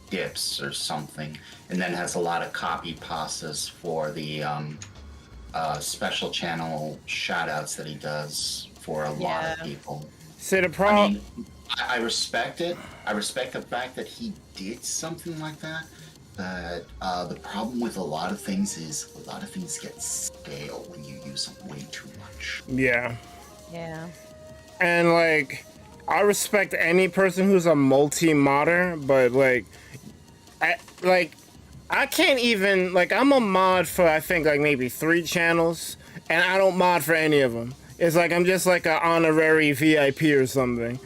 dips or something, and then has a lot of copy pastas for the special channel shoutouts that he does for a lot of people. See, the problem. I mean, I respect it. I respect the fact that he did something like that. But the problem with a lot of things is a lot of things get stale when you use them way too much. Yeah. And like, I respect any person who's a multi-modder, but I can't even, like, I'm a mod for, I think, like, maybe 3 channels, and I don't mod for any of them. It's like I'm just like an honorary VIP or something.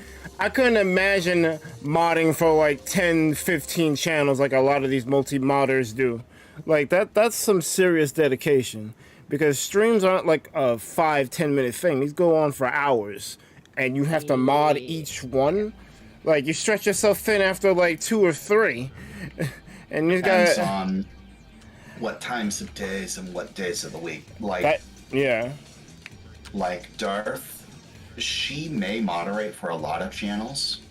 I couldn't imagine modding for like 10, 15 channels like a lot of these multi-modders do. Like that's some serious dedication, because streams aren't like a 5-10 minute thing. These go on for hours, and you have to mod each one. Like, you stretch yourself thin after like 2 or 3, and you Depends got on what times of days and what days of the week. Like that, yeah. Like Darth, she may moderate for a lot of channels.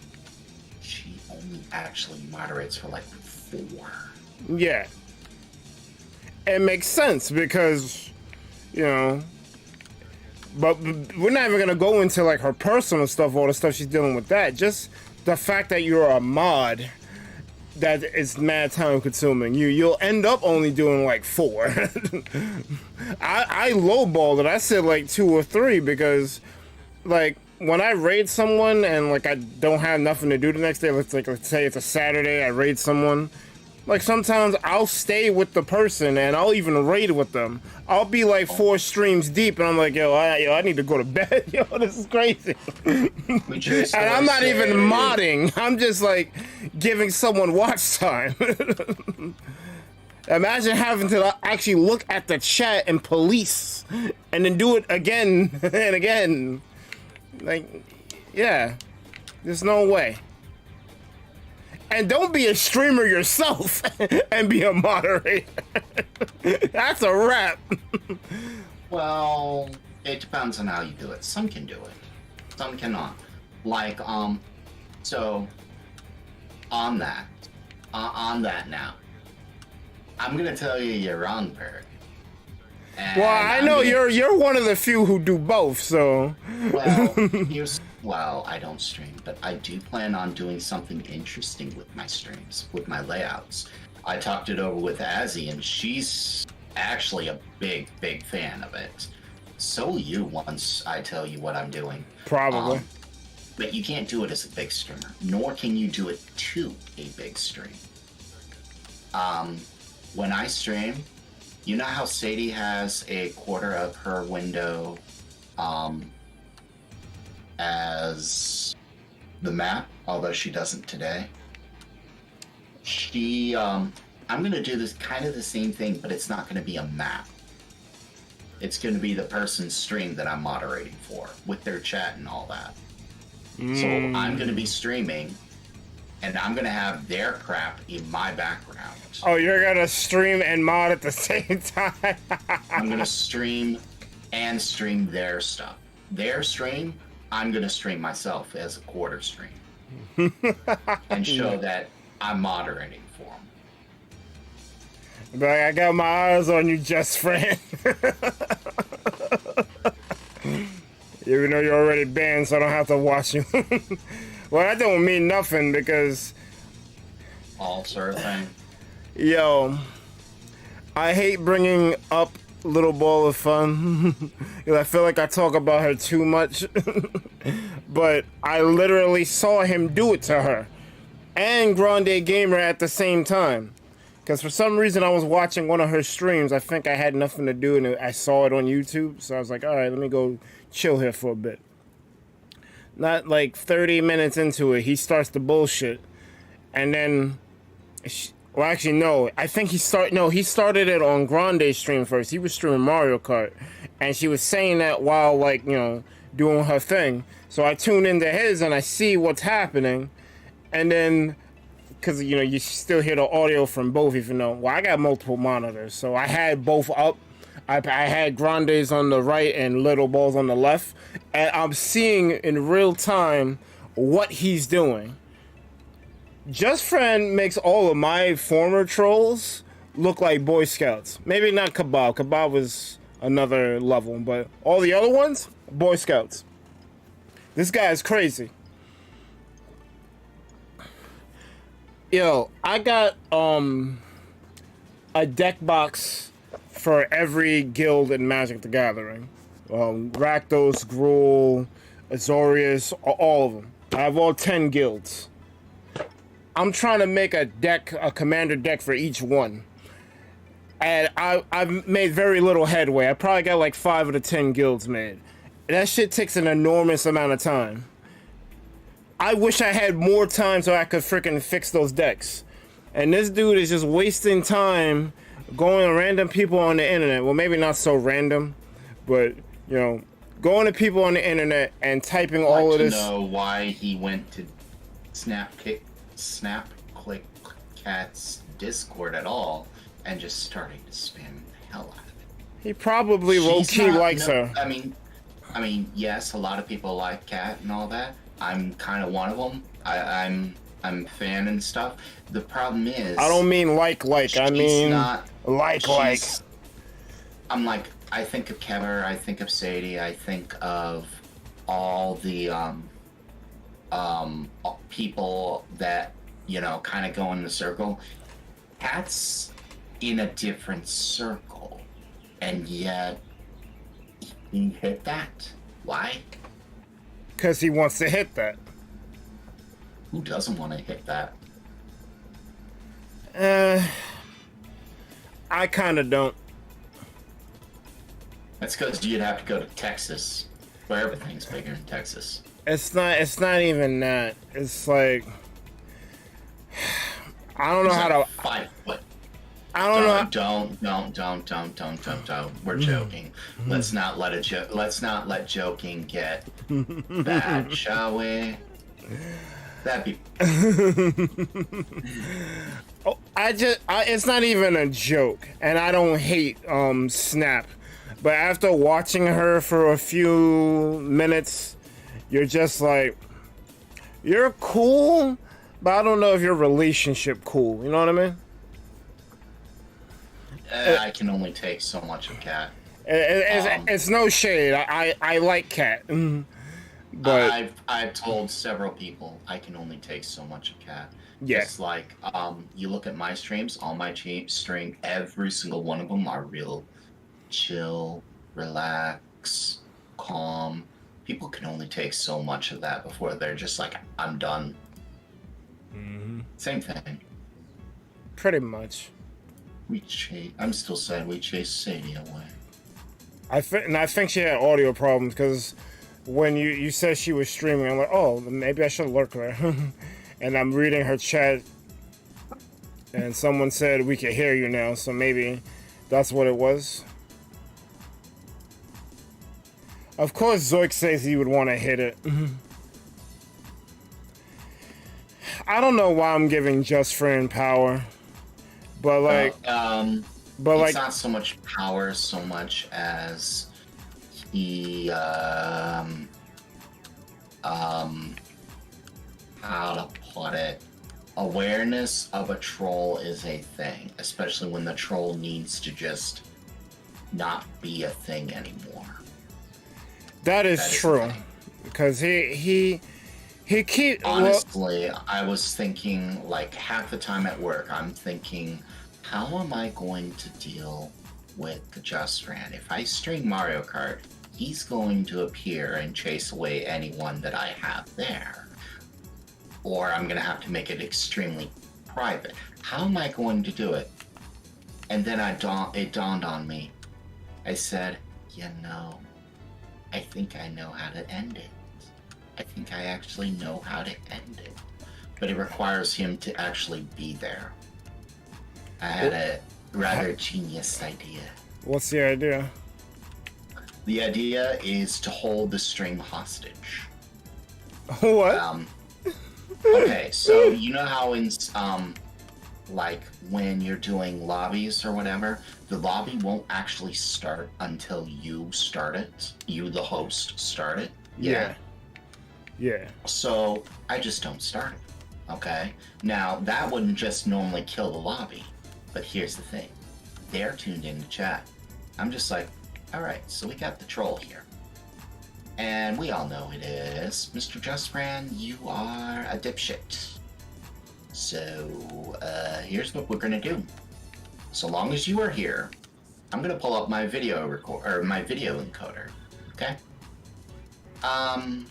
She only actually moderates for like 4. Yeah. It makes sense because, you know, but we're not even gonna go into like her personal stuff, all the stuff she's dealing with that. Just the fact that you're a mod, that is mad time consuming. You'll end up only doing like 4. I lowballed it. I said like 2 or 3 because, like, when I raid someone and like I don't have nothing to do the next day, let's say it's a Saturday, I raid someone. Like, sometimes I'll stay with the person and I'll even raid with them. I'll be like 4 streams deep and I'm like, yo, I need to go to bed. Yo, this is crazy. And I'm not even modding. I'm just like giving someone watch time. Imagine having to actually look at the chat and police and then do it again and again. Like, yeah, there's no way. And don't be a streamer yourself and be a moderator. That's a wrap. Well, it depends on how you do it. Some can do it, some cannot. Like, so on that now, I'm gonna tell you you're wrong, Perk. Well, I know you're one of the few who do both, so. Well, I don't stream, but I do plan on doing something interesting with my streams, with my layouts. I talked it over with Azzy, and she's actually a big fan of it. So will you once I tell you what I'm doing. Probably. But you can't do it as a big streamer, nor can you do it to a big stream. When I stream, you know how Sadie has a quarter of her window as the map, although she doesn't today. I'm gonna do this kind of the same thing, but it's not gonna be a map. It's gonna be the person's stream that I'm moderating for, with their chat and all that. So I'm gonna be streaming, and I'm gonna have their crap in my background. Oh, you're gonna stream and mod at the same time? I'm gonna stream and stream their stuff. Their stream, I'm gonna stream myself as a quarter stream. And show that I'm moderating for them. But I got my eyes on you, just friend. Even though you're already banned, so I don't have to watch you. Well, that don't mean nothing because... All sort of thing. Yo, I hate bringing up Little Ball of Fun. I feel like I talk about her too much. But I literally saw him do it to her and Grande Gamer at the same time. Because for some reason I was watching one of her streams. I think I had nothing to do and I saw it on YouTube. So I was like, all right, let me go chill here for a bit. Not like 30 minutes into it, he starts the bullshit. And then... Well, actually, no. I think he started it on Grande's stream first. He was streaming Mario Kart, and she was saying that while, like, you know, doing her thing. So I tune into his, and I see what's happening, and then, because, you know, you still hear the audio from both, even though, well, I got multiple monitors, so I had both up. I had Grande's on the right and Little Balls on the left, and I'm seeing in real time what he's doing. Just Friend makes all of my former trolls look like Boy Scouts. Maybe not Kebab. Kebab was another level, but all the other ones, Boy Scouts. This guy is crazy. Yo, I got a deck box for every guild in Magic the Gathering. Rakdos, Gruul, Azorius, all of them. I have all 10 guilds. I'm trying to make a commander deck for each one. And I've made very little headway. I probably got like 5 of the 10 guilds made. That shit takes an enormous amount of time. I wish I had more time so I could freaking fix those decks. And this dude is just wasting time going to random people on the internet. Well, maybe not so random, but you know, going to people on the internet and typing all of this. Know why he went to Snap Click Cat's Discord at all and just starting to spam the hell out of it. He probably low-key likes her. I mean, yes, a lot of people like Cat and all that. I'm kind of one of them. I'm a fan and stuff. The problem is, I don't mean like. I mean not, like. I'm like, I think of Kever, I think of Sadie, I think of all the people that, you know, kind of go in the circle. Cat's in a different circle, and yet he hit that. Why? Because he wants to hit that. Who doesn't want to hit that? I kind of don't. That's because you'd have to go to Texas, where everything's bigger in Texas. It's not even that. It's like, I don't know how to. 5 foot. I don't know. Don't. We're joking. Let's not let joking get bad, shall we? That'd be. Oh, it's not even a joke, and I don't hate Snap, but after watching her for a few minutes, you're just like, you're cool, but I don't know if your relationship cool. You know what I mean? I can only take so much of Cat. It's no shade. I like Cat, but I've told several people I can only take so much of Cat. Yeah. Just like you look at my streams, all my stream, every single one of them are real chill, relax, calm. People can only take so much of that before they're just like, I'm done. Mm-hmm. Same thing. Pretty much. I'm still sad we chased Sadie away. I think she had audio problems because when you said she was streaming, I'm like, oh, maybe I should lurk there. And I'm reading her chat, and someone said we can hear you now, so maybe that's what it was. Of course, Zoik says he would want to hit it. I don't know why I'm giving Just Friend power, but like, it's not so much power so much as he how to put it, awareness of a troll is a thing, especially when the troll needs to just not be a thing anymore. That is true, because he keep honestly, I was thinking, like, half the time at work, I'm thinking, how am I going to deal with the Just Friend? If I stream Mario Kart, he's going to appear and chase away anyone that I have there. Or I'm going to have to make it extremely private. How am I going to do it? And then it dawned on me. I said, you know, I think I know how to end it. I think I actually know how to end it. But it requires him to actually be there. I had a rather genius idea. What's the idea? The idea is to hold the stream hostage. What? Okay, so you know how in like when you're doing lobbies or whatever, the lobby won't actually start until you start it. You, the host, start it. Yeah. So I just don't start it. Okay. Now that wouldn't just normally kill the lobby, but here's the thing: they're tuned into chat. I'm just like, all right, so we got the troll here. And we all know it is. Mr. Just Friend, you are a dipshit. So, here's what we're gonna do. So long as you are here, I'm gonna pull up my video my video encoder. Okay? I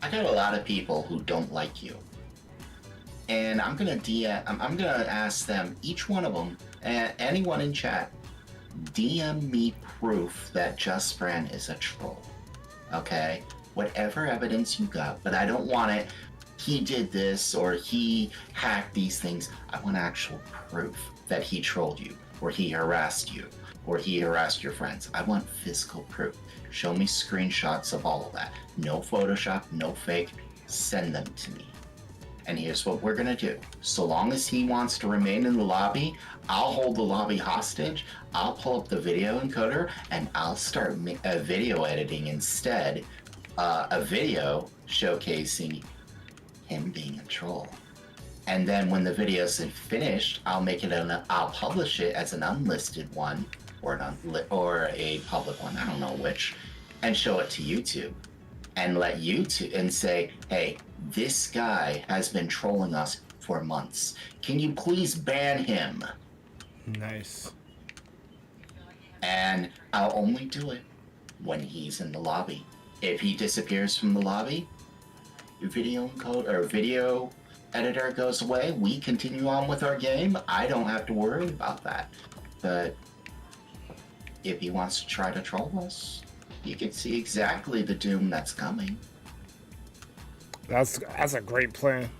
got a lot of people who don't like you. And I'm gonna ask them, each one of them, anyone in chat, DM me proof that Just Friend is a troll. Okay, whatever evidence you got, but I don't want it he did this or he hacked these things. I want actual proof that he trolled you or he harassed you or he harassed your friends. I want physical proof. Show me screenshots of all of that. No Photoshop, no fake. Send them to me. And here's what we're gonna do. So long as he wants to remain in the lobby, I'll hold the lobby hostage. I'll pull up the video encoder and I'll start video editing instead. A video showcasing him being a troll. And then when the video's finished, I'll make it I'll publish it as an unlisted one or a public one, I don't know which, and show it to YouTube and let YouTube and say, hey, this guy has been trolling us for months. Can you please ban him? Nice. And I'll only do it when he's in the lobby. If he disappears from the lobby, video editor goes away, we continue on with our game. I don't have to worry about that. But if he wants to try to troll us, you can see exactly the doom that's coming. That's a great plan.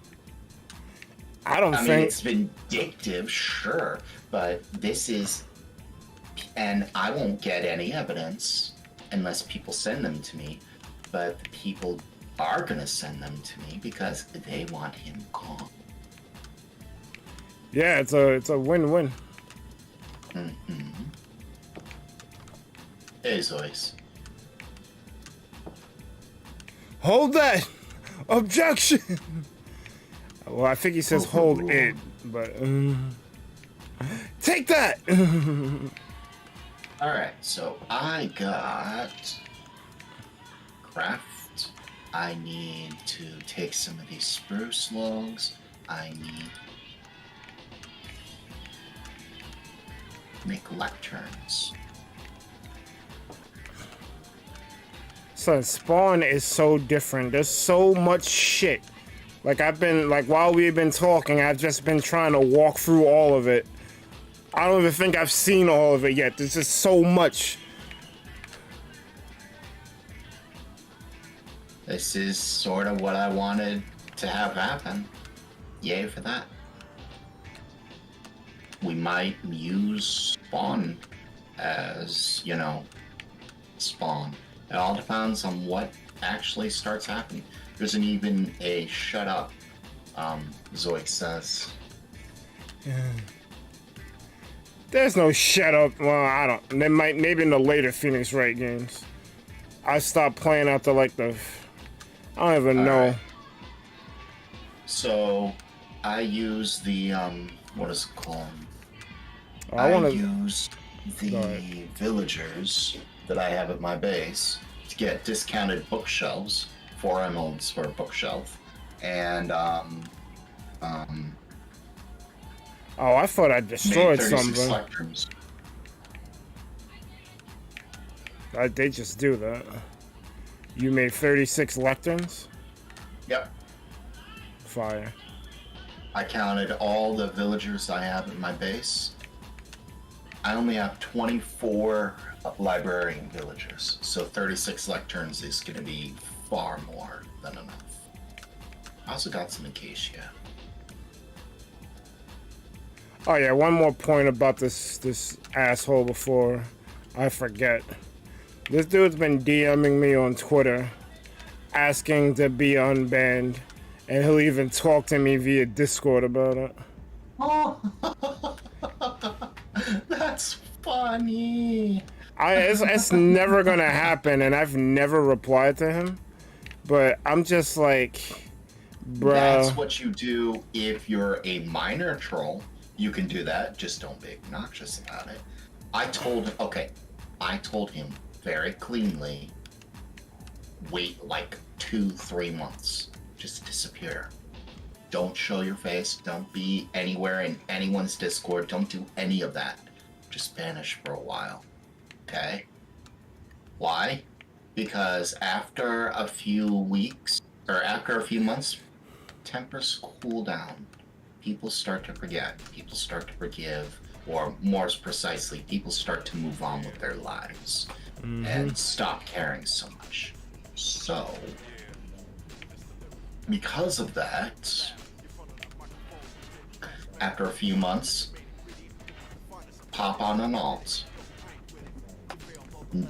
I mean, it's vindictive, sure, but this is, and I won't get any evidence unless people send them to me, but the people are gonna send them to me because they want him gone. Yeah, it's a win-win. Mm-hmm. Hey, Zois. Hold that! Objection! Well, I think he says hold it, but take that! Alright, so I got craft. I need to take some of these spruce logs. I need make lecterns. Son, spawn is so different. There's so much shit. While we've been talking, I've just been trying to walk through all of it. I don't even think I've seen all of it yet. There's just so much. This is sort of what I wanted to have happen. Yay for that. We might use spawn as, spawn. It all depends on what actually starts happening. There isn't even a shut up, Zoic says. There's no shut up. Well, I don't. There maybe in the later Phoenix Wright games. I stopped playing after I don't even know. Right. So, I use the, what is it called? I use the villagers that I have at my base to get discounted bookshelves, 4 emeralds for a bookshelf, and oh, I thought I destroyed something. They just do that. You made 36 lecterns? Yep. Fire. I counted all the villagers I have at my base. I only have 24 librarian villagers, so 36 lecterns is going to be far more than enough. I also got some acacia. Oh yeah, one more point about this asshole before I forget. This dude's been DMing me on Twitter, asking to be unbanned, and he'll even talk to me via Discord about it. Oh, that's funny. It's never gonna happen, and I've never replied to him. But I'm just like, bruh. That's what you do if you're a minor troll. You can do that. Just don't be obnoxious about it. I told him very cleanly, wait 2-3 months. Just disappear. Don't show your face. Don't be anywhere in anyone's Discord. Don't do any of that. Just vanish for a while. Okay? Why? Because after a few weeks, or after a few months, tempers cool down. People start to forget. People start to forgive. Or more precisely, people start to move on with their lives. And stop caring so much. So, because of that, after a few months, pop on an alt.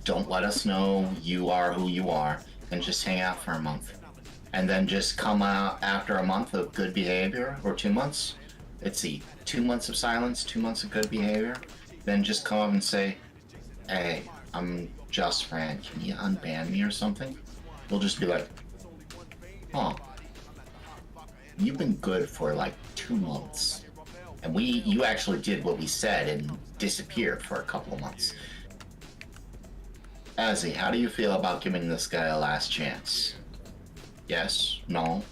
Don't let us know you are who you are, and just hang out for a month. And then just come out after a month of good behavior, or 2 months. Let's see, 2 months of silence, 2 months of good behavior. Then just come up and say, hey, I'm Just Fran, can you unban me or something? We'll just be like, huh, you've been good for like 2 months. And you actually did what we said and disappeared for a couple of months. Azzy, how do you feel about giving this guy a last chance? Yes? No?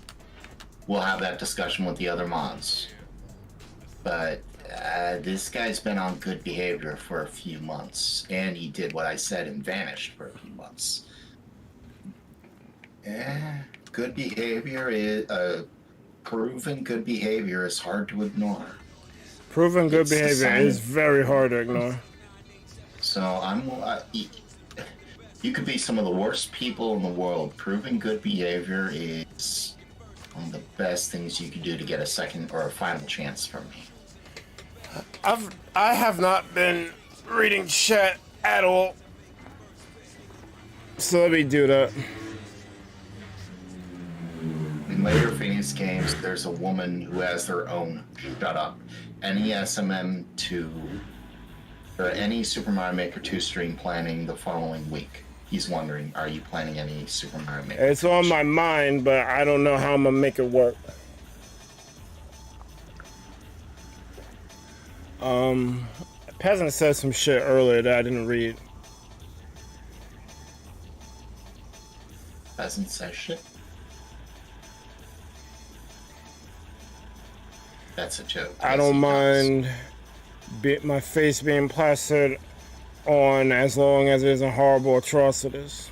We'll have that discussion with the other mods. But this guy's been on good behavior for a few months, and he did what I said and vanished for a few months. Good behavior is proven good behavior is hard to ignore. Proven good behavior is very hard to ignore. So you could be some of the worst people in the world. Proven good behavior is one of the best things you can do to get a second or a final chance from me. I have not been reading chat at all. So let me do that. In later Phoenix games, there's a woman who has their own shut up. Any SMM 2 or any Super Mario Maker 2 stream planning the following week. He's wondering, are you planning any Super Mario Maker? It's on my mind, but I don't know how I'm gonna make it work. Peasant said some shit earlier that I didn't read. Peasant says shit? That's a joke. I don't mind my face being plastered on as long as it isn't horrible atrocities.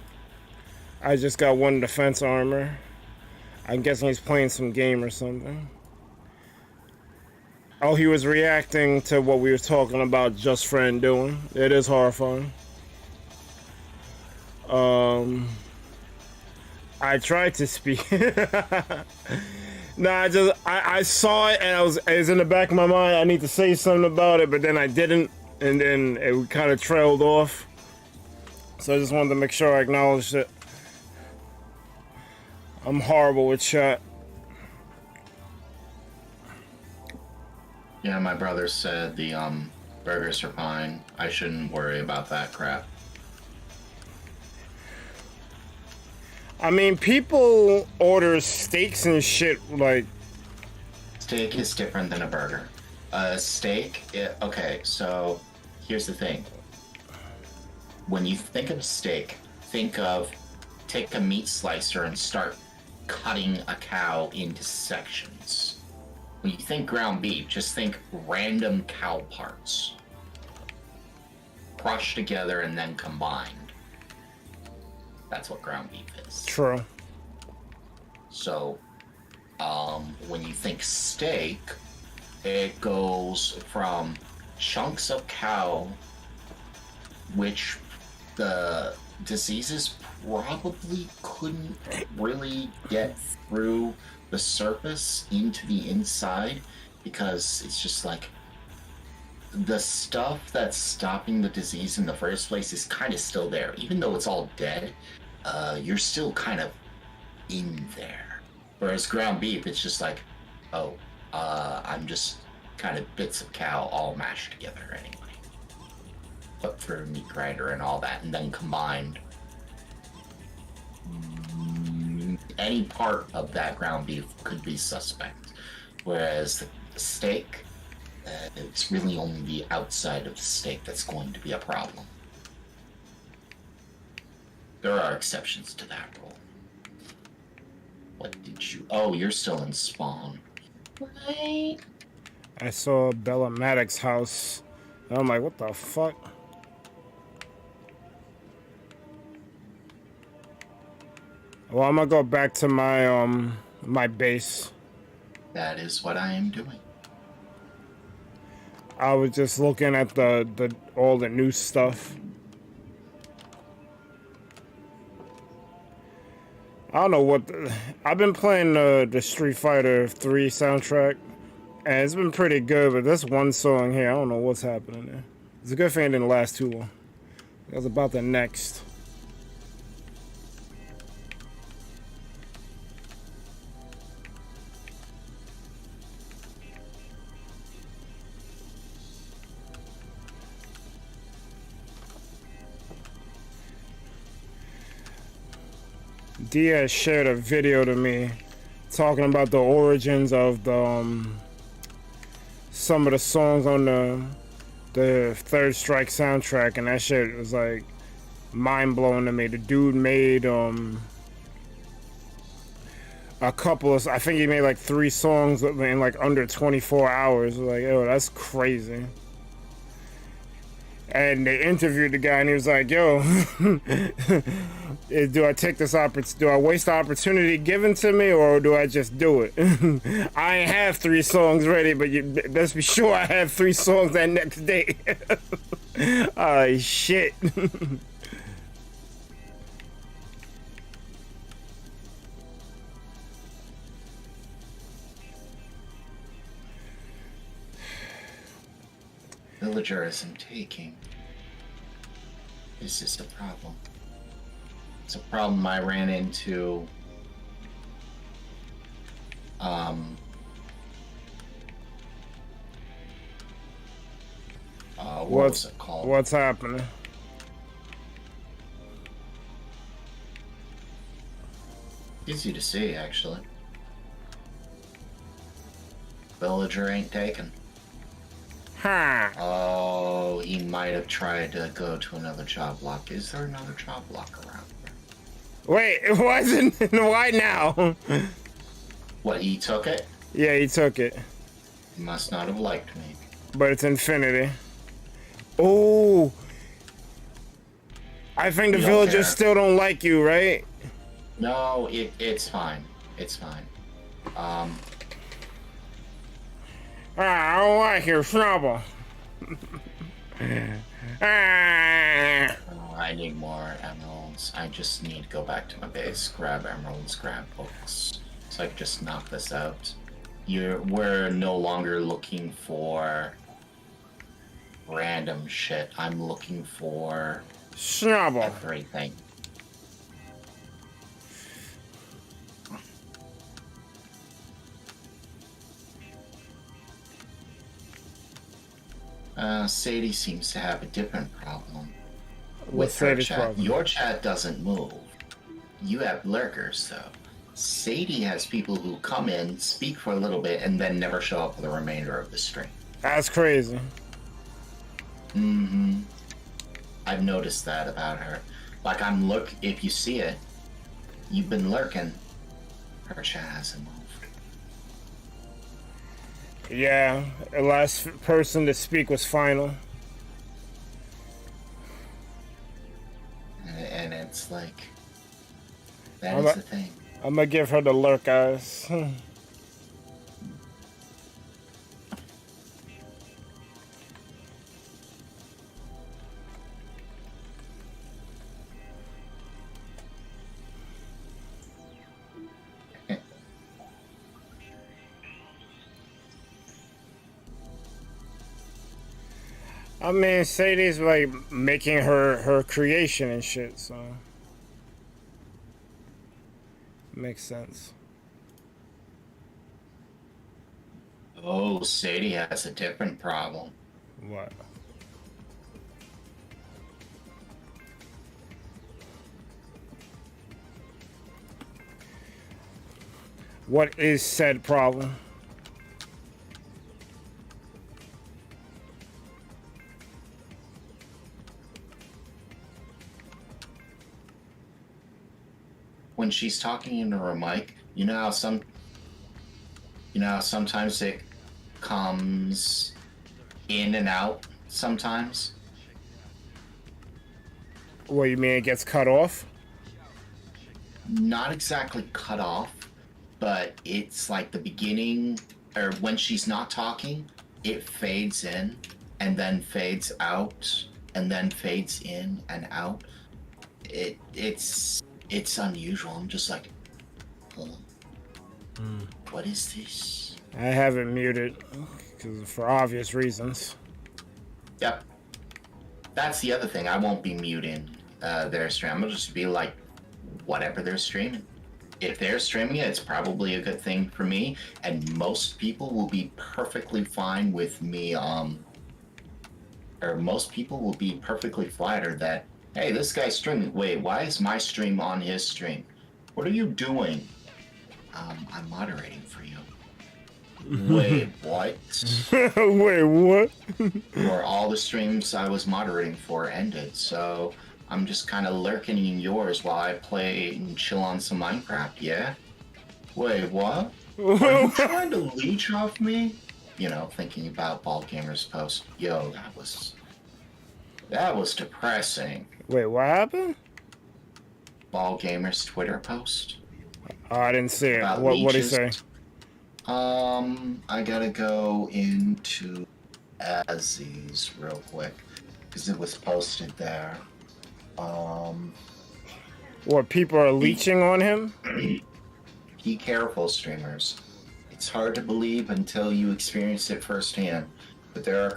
I just got 1 defense armor. I'm guessing he's playing some game or something. Oh, he was reacting to what we were talking about Just Friend doing. It is horrifying. I tried to speak. No, I saw it and it was in the back of my mind. I need to say something about it, but then I didn't, and then it kind of trailed off. So I just wanted to make sure I acknowledged it. I'm horrible with chat. Yeah, my brother said the burgers are fine. I shouldn't worry about that crap. I mean, people order steaks and shit like... Steak is different than a burger. Okay, so here's the thing. When you think of steak, take a meat slicer and start cutting a cow into sections. When you think ground beef, just think random cow parts. Crushed together and then combined. That's what ground beef is. True. So, when you think steak, it goes from chunks of cow, which the diseases probably couldn't really get through the surface into the inside, because it's just like the stuff that's stopping the disease in the first place is kind of still there. Even though it's all dead, you're still kind of in there. Whereas ground beef, it's just like, I'm just kind of bits of cow all mashed together anyway. Put through a meat grinder and all that, and then combined. Any part of that ground beef could be suspect. Whereas the steak, it's really only the outside of the steak that's going to be a problem. There are exceptions to that rule. What did you... Oh, you're still in spawn. Right. I saw Bella Maddox's house. And I'm like, what the fuck? Well, I'm gonna go back to my my base. That is what I am doing. I was just looking at the all the new stuff. I don't know what I've been playing the Street Fighter 3 soundtrack, and it's been pretty good. But this one song here, I don't know what's happening there. It's a good thing it didn't last too long. It was about the next. Dia shared a video to me talking about the origins of the some of the songs on the Third Strike soundtrack, and that shit was like mind blowing to me. The dude made a couple of, I think he made like 3 songs in like under 24 hours. Like, yo, that's crazy. And they interviewed the guy, and he was like, "Yo, do I take this do I waste the opportunity given to me, or do I just do it? I ain't have 3 songs ready, but you best be sure I have 3 songs that next day." Oh shit. Villager isn't taking. This is the problem. It's a problem I ran into. What was it called? What's happening? Easy to see, actually. Villager ain't taken. Huh. Oh, he might have tried to go to another job block. Is there another job block around here? Wait, it wasn't. Why now? What, he took it? Yeah, he took it. He must not have liked me. But it's infinity. Oh, I think the villagers still don't like you, right? No, it's fine. It's fine. I don't like your trouble. I need more emeralds. I just need to go back to my base, grab emeralds, grab books, so I can just knock this out. We're no longer looking for random shit. I'm looking for Snubble. everything. Sadie seems to have a different problem with her Sadie's chat. problem? Your chat doesn't move. You have lurkers, though. Sadie has people who come in, speak for a little bit, and then never show up for the remainder of the stream. That's crazy. Mm-hmm. I've noticed that about her. Like, if you see it, you've been lurking. Her chat hasn't moved. Yeah, the last person to speak was final. And it's like, that is the thing. I'm gonna give her the lurk eyes. I mean, Sadie's like making her creation and shit, so makes sense. Oh, Sadie has a different problem. What? What is said problem? When she's talking into her mic, you know how sometimes it comes in and out sometimes? What, you mean it gets cut off? Not exactly cut off, but it's like the beginning, or when she's not talking, it fades in and then fades out and then fades in and out. It's unusual. I'm just like, people. What is this? I have it muted for obvious reasons. Yep. That's the other thing. I won't be muting their stream. I'm gonna just be like, whatever they're streaming. If they're streaming it, it's probably a good thing for me, and most people will be perfectly fine with me. Or most people will be perfectly flattered that, hey, this guy's streaming. Wait, why is my stream on his stream? What are you doing? I'm moderating for you. Wait, what? Wait, what? Or all the streams I was moderating for ended, so I'm just kind of lurking in yours while I play and chill on some Minecraft, yeah? Wait, what? Are you trying to leech off me? You know, thinking about BaldGamer's post. Yo, that was depressing. Wait, what happened? BaldGamer's Twitter post. Oh, I didn't see it. About What did he say? leeches. I gotta go into Azzy's real quick because it was posted there. What, people are leeching on him? Be careful, streamers. It's hard to believe until you experience it firsthand. But there are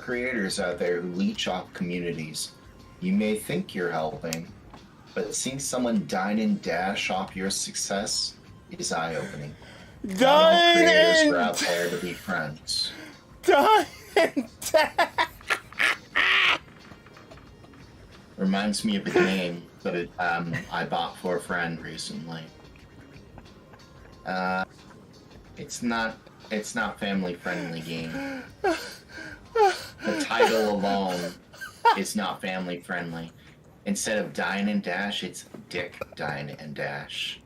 creators out there who leech off communities. You may think you're helping, but seeing someone dine and dash off your success is eye-opening. Not all creators are out there to be friends. Dine and dash! Reminds me of a game that I bought for a friend recently. It's not family friendly game. The title alone is not family friendly. Instead of dine and dash, it's dick dine and dash.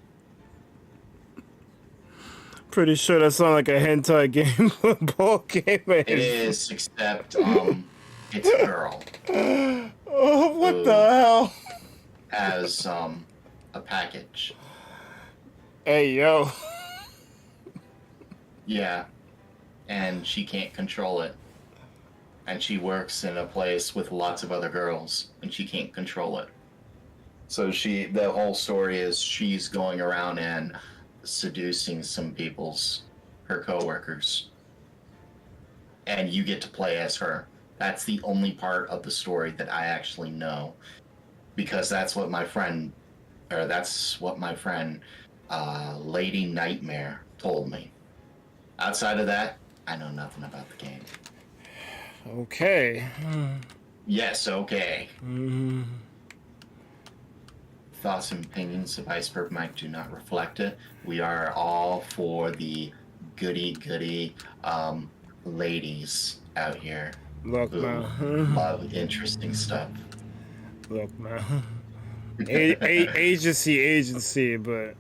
Pretty sure that sounds like a hentai game. Ball game. It is, except it's a girl. Oh, what the hell? Has a package. Hey, yo. Yeah. And she can't control it. And she works in a place with lots of other girls, and she can't control it. So the whole story is she's going around and seducing her coworkers. And you get to play as her. That's the only part of the story that I actually know. Because that's what my friend, Lady Nightmare told me. Outside of that, I know nothing about the game. Okay. Yes, okay. Thoughts and opinions of IcebergMike do not reflect it. We are all for the goody ladies out here. Look, who man. love interesting stuff. Look, man. Agency, but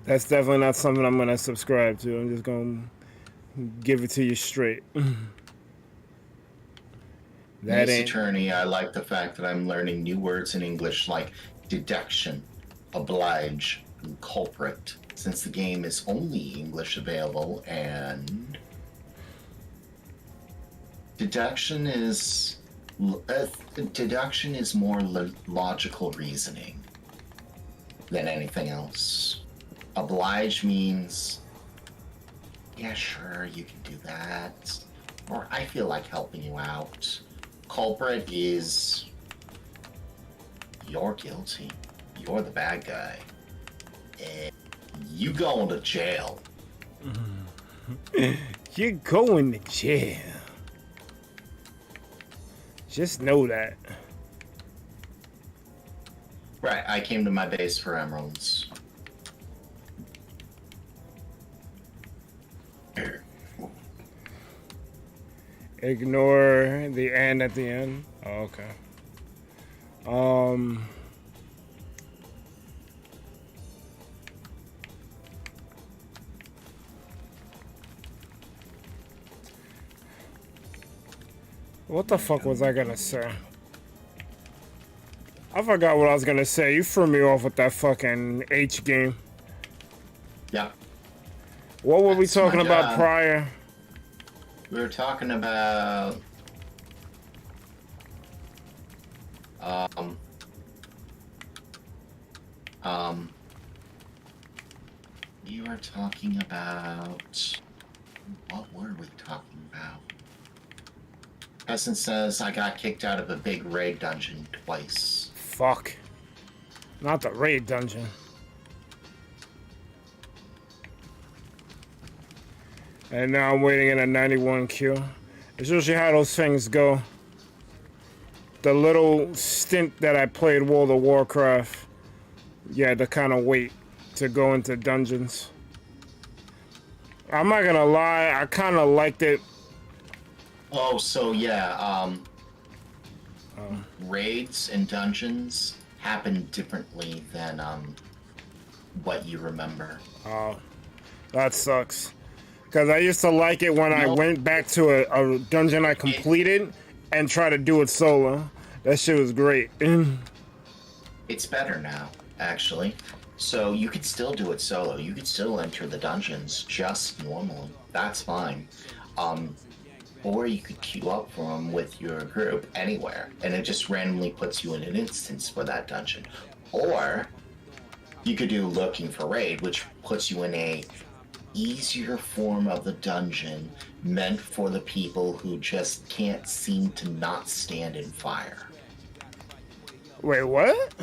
that's definitely not something I'm gonna subscribe to. I'm just gonna give it to you straight. That Ace ain't. Attorney, I like the fact that I'm learning new words in English like deduction, oblige, and culprit, since the game is only English available, and deduction is more logical reasoning than anything else. Oblige means, yeah, sure, you can do that, or I feel like helping you out. Culprit is, you're guilty. You're the bad guy. And you going to jail. You're going to jail. Just know that. Right, I came to my base for emeralds. Ignore the and at the end. Oh, okay. What the fuck was I gonna say? I forgot what I was gonna say. You threw me off with that fucking H game. Yeah. What were we That's my talking about job. prior? We were talking about We were talking about... What were we talking about? Peasant says, I got kicked out of a big raid dungeon twice. Fuck. Not the raid dungeon. And now I'm waiting in a 91 queue. It's usually how those things go. The little stint that I played World of Warcraft, yeah, to kind of wait to go into dungeons. I'm not gonna lie, I kind of liked it. Oh, so yeah, raids and dungeons happen differently than what you remember. Oh, that sucks. Because I used to like it when I went back to a dungeon I completed and try to do it solo. That shit was great. It's better now, actually. So you could still do it solo. You could still enter the dungeons just normally. That's fine. Or you could queue up for them with your group anywhere, and it just randomly puts you in an instance for that dungeon. Or you could do looking for raid, which puts you in a easier form of the dungeon meant for the people who just can't seem to not stand in fire. Wait, what?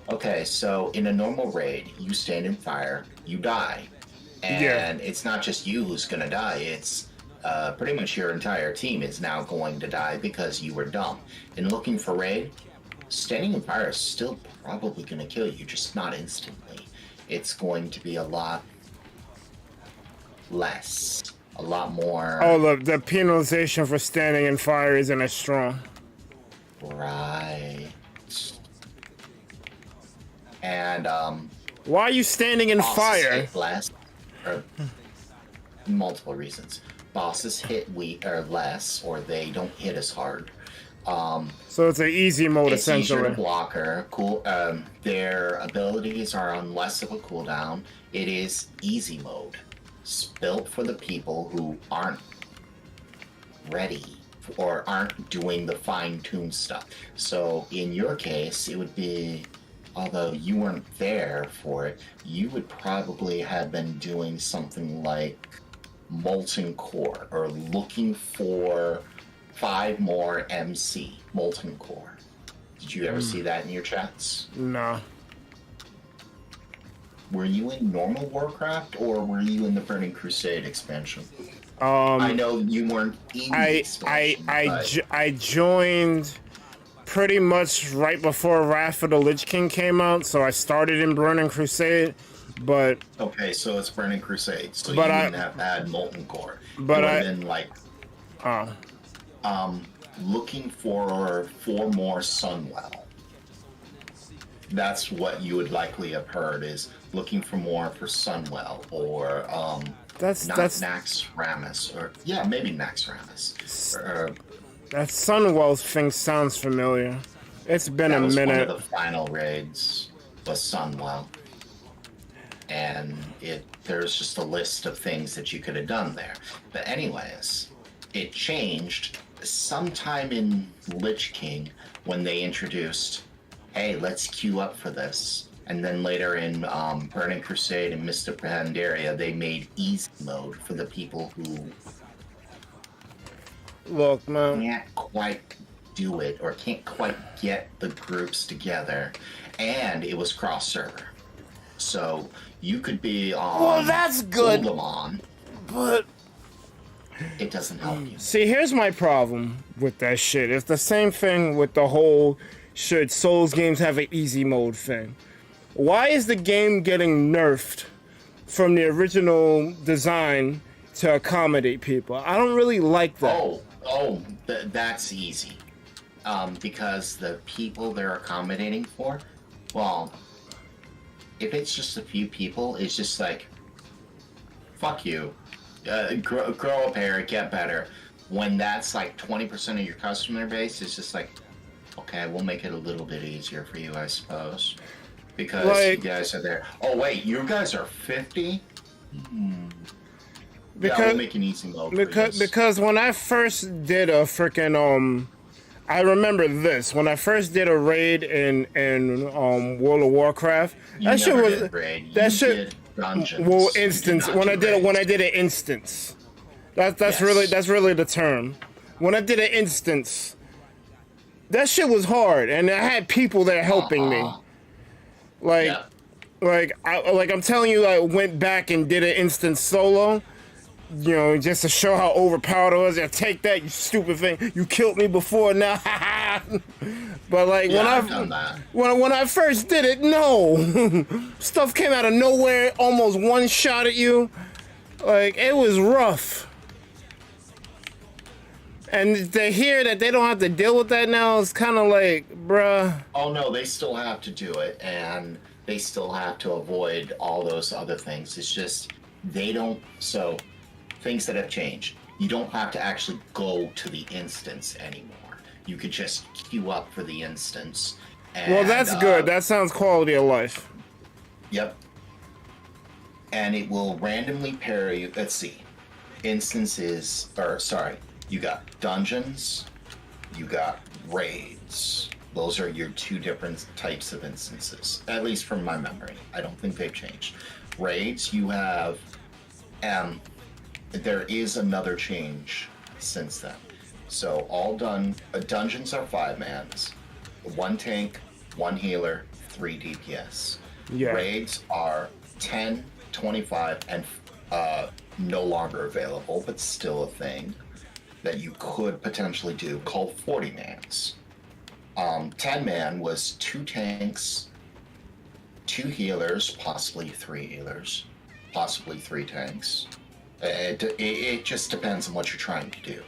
Okay, so in a normal raid, you stand in fire, you die. And it's not just you who's gonna die, it's pretty much your entire team is now going to die because you were dumb. In looking for raid, standing in fire is still probably gonna kill you, just not instantly. It's going to be a lot less, a lot more... Oh, the penalization for standing in fire isn't as strong. Right. And, why are you standing in fire? Hit less, or multiple reasons. Bosses hit less, or they don't hit as hard. So it's an easy mode, it's essentially. Easier to blocker. Their abilities are on less of a cooldown. It is easy mode. It's built for the people who aren't ready or aren't doing the fine-tuned stuff. So in your case, it would be, although you weren't there for it, you would probably have been doing something like Molten Core or looking for 5 more MC, Molten Core. Did you ever see that in your chats? No. Were you in normal Warcraft or were you in the Burning Crusade expansion? I know you weren't in the expansion, I joined pretty much right before Wrath of the Lich King came out, so I started in Burning Crusade, but... Okay, so it's Burning Crusade, so you wouldn't have had Molten Core. But you would have been like... looking for 4 more Sunwell. That's what you would likely have heard, is looking for more for Sunwell, or that's Nax Ramus, or yeah, maybe Nax Ramus. That Sunwell thing sounds familiar. It's been a minute. One of the final raids was Sunwell, and there's just a list of things that you could have done there. But anyways, it changed sometime in Lich King when they introduced, hey, let's queue up for this. And then later in Burning Crusade and Mist of Pandaria, they made easy mode for the people who can't quite do it or can't quite get the groups together. And it was cross-server. So you could be on... Well, that's good. Pokemon, but... it doesn't help you. See, here's my problem with that shit. It's the same thing with the whole should Souls games have an easy mode thing. Why is the game getting nerfed from the original design to accommodate people? I don't really like that. That's easy. Because the people they're accommodating for, well, if it's just a few people, it's just like, fuck you. Grow a pair, get better. When that's like 20% of your customer base, it's just like, okay, we'll make it a little bit easier for you, I suppose. Because you guys are there. Oh, wait, you guys are 50? Because, yeah, we'll make an easy mode because when I first did a freaking I remember this when I first did a raid in World of Warcraft. You That shit never was did raid. that You shit. did dungeons. Well, You did instance not when do I did it when I raids. did an instance. That's Yes. really the term. When I did an instance, that shit was hard, and I had people there helping me. Like, Yeah. I'm telling you, I went back and did an instance solo. You know, just to show how overpowered I was. Yeah, take that, you stupid thing. You killed me before now. But like Yeah, I've done that. when I first did it, no. Stuff came out of nowhere, almost one shot at you. Like, it was rough. And to hear that they don't have to deal with that now is kind of like, bruh. Oh no, they still have to do it, and they still have to avoid all those other things. It's just they don't. So things that have changed. You don't have to actually go to the instance anymore. You could just queue up for the instance. And, Well, that's good. That sounds quality of life. Yep. And it will randomly pair you. Let's see. Instances, or sorry, you got dungeons, you got raids. Those are your two different types of instances, at least from my memory. I don't think they've changed. Raids, you have, there is another change since then. So all done, dungeons are 5-mans, 1 tank, 1 healer, 3 DPS. Yeah. Raids are 10, 25, and no longer available, but still a thing that you could potentially do, called 40-mans. 10-man was 2 tanks, 2 healers, possibly 3 healers, possibly 3 tanks. It just depends on what you're trying to do.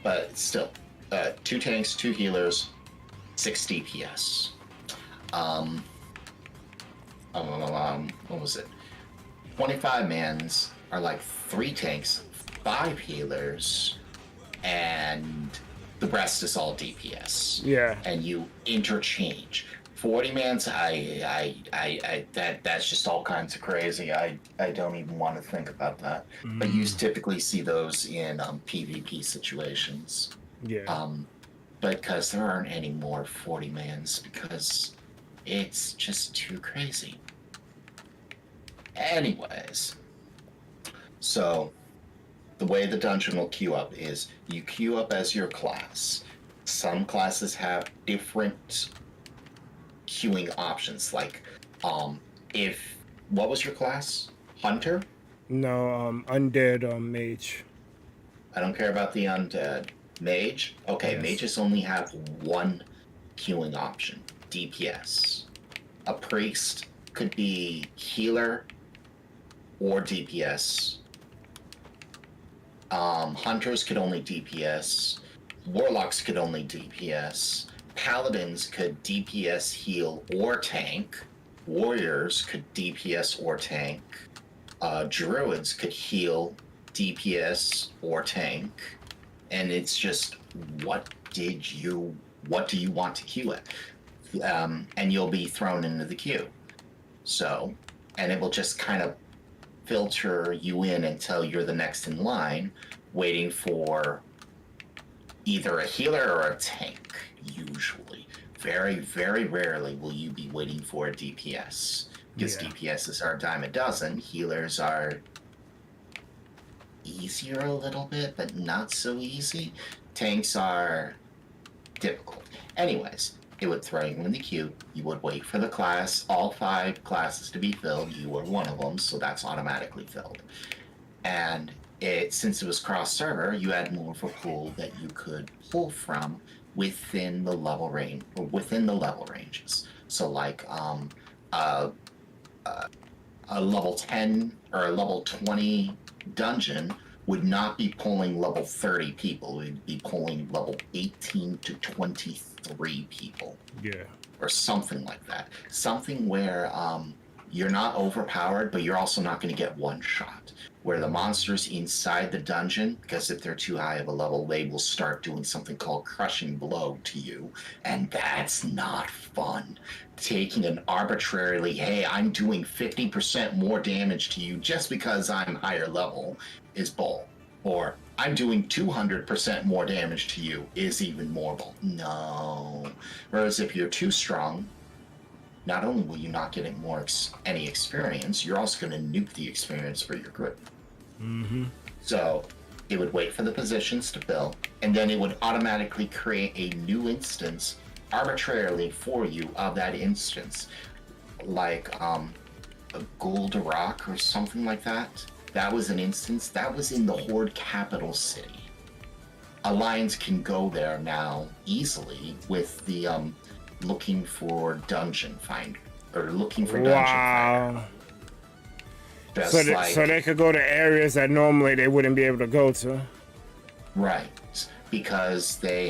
But still, 2 tanks, 2 healers, 6 DPS. What was it? 25-mans are like 3 tanks, 5 healers, and the rest is all DPS. Yeah. And you interchange. 40-mans, that's just all kinds of crazy. I don't even want to think about that. But you typically see those in PvP situations. Yeah. But because there aren't any more 40-mans, because it's just too crazy. Anyways, so the way the dungeon will queue up is you queue up as your class. Some classes have different queuing options, like what was your class? Hunter? No, undead mage. I don't care about the undead. Mage? Okay, Yes. mages only have 1 queuing option, DPS. A priest could be healer or DPS. Hunters could only DPS. Warlocks could only DPS. Paladins could DPS, heal, or tank. Warriors could DPS or tank. Druids could heal, DPS, or tank. And it's just, what do you want to queue at? And you'll be thrown into the queue. So, and it will just kind of filter you in until you're the next in line, waiting for either a healer or a tank, usually. Very, very rarely will you be waiting for a DPS, because DPSs are a dime a dozen. Healers are easier a little bit, but not so easy. Tanks are difficult. Anyways, it would throw you in the queue. You would wait for the class, all 5 classes to be filled. You were one of them, so that's automatically filled. And since it was cross-server, you had more of a pool that you could pull from within the level range, or within the level ranges. So like a level 10 or a level 20 dungeon would not be pulling level 30 people. It would be pulling level 18 to 23 people. Yeah. Or something like that. Something where you're not overpowered, but you're also not going to get one shot. Where the monsters inside the dungeon, because if they're too high of a level, they will start doing something called crushing blow to you. And that's not fun. Taking an arbitrarily, hey, I'm doing 50% more damage to you just because I'm higher level is bull. Or I'm doing 200% more damage to you is even more. No. Whereas if you're too strong, not only will you not get any experience, you're also going to nuke the experience for your group. Mm-hmm. So it would wait for the positions to fill, and then it would automatically create a new instance arbitrarily for you of that instance. Like a Gold Rock or something like that. That was an instance that was in the Horde capital city. Alliance can go there now easily with the looking for dungeon find or looking for dungeon finder. So they could go to areas that normally they wouldn't be able to go to. Right, because they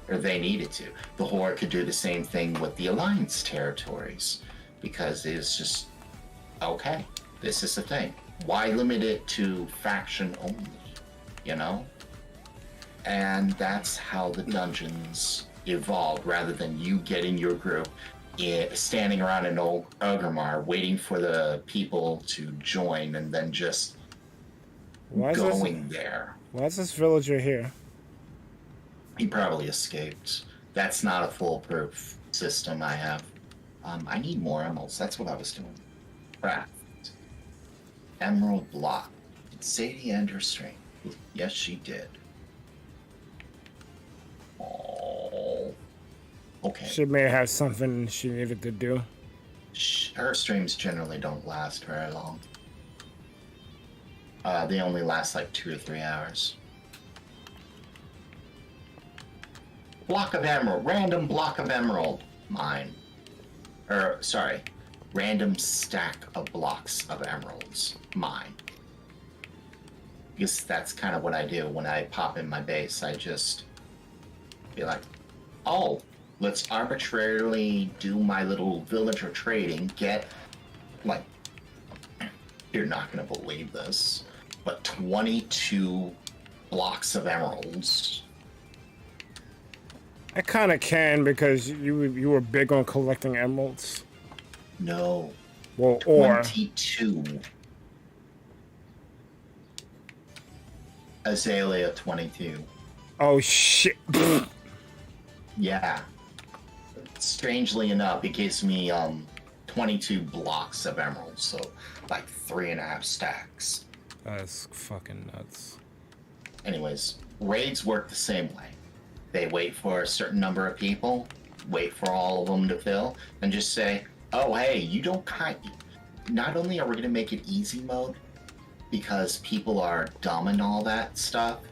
needed to. The Horde could do the same thing with the Alliance territories, because it's just, okay, this is the thing. Why limit it to faction only, you know? And that's how the dungeons evolved, rather than you getting your group standing around in old Urgrimar waiting for the people to join and then just going there. Why is this villager here? He probably escaped. That's not a foolproof system I have. I need more emeralds. That's what I was doing. Craft. Emerald block. Did Sadie end her stream? Yes, she did. Oh. Okay. She may have something she needed to do. Her streams generally don't last very long. They only last like 2 or 3 hours. Block of emerald. Random block of emerald. Mine. Random stack of blocks of emeralds. Mine. Because that's kind of what I do when I pop in my base. I just be like, oh, let's arbitrarily do my little villager trading. Get, like, you're not going to believe this, but 22 blocks of emeralds. I kind of can, because you were big on collecting emeralds. No. Well, or 22. Azalea 22. Oh shit. Yeah. Strangely enough, it gives me 22 blocks of emeralds, so like 3.5 stacks. That's fucking nuts. Anyways, raids work the same way. They wait for a certain number of people, wait for all of them to fill, and just say, oh, hey, you don't not only are we going to make it easy mode, because people are dumb and all that stuff,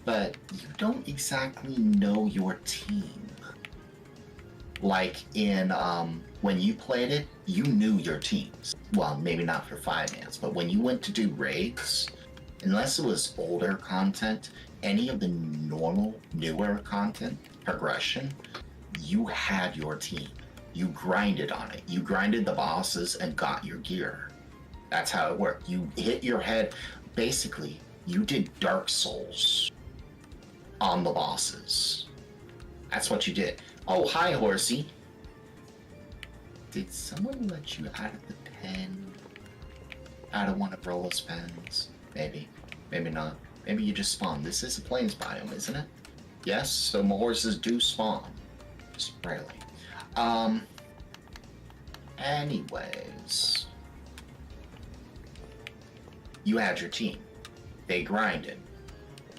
but you don't exactly know your team. Like in, when you played it, you knew your teams. Well, maybe not for 5 mans, but when you went to do raids, unless it was older content, any of the normal, newer content, progression, you had your team. You grinded on it. You grinded the bosses and got your gear. That's how it worked. You hit your head. Basically, you did Dark Souls on the bosses. That's what you did. Oh, hi, Horsey. Did someone let you out of the pen? Out of one of Rolla's pens? Maybe. Maybe not. Maybe you just spawned. This is a plains biome, isn't it? Yes, so more horses do spawn. Just rarely. Anyways. You had your team. They grinded.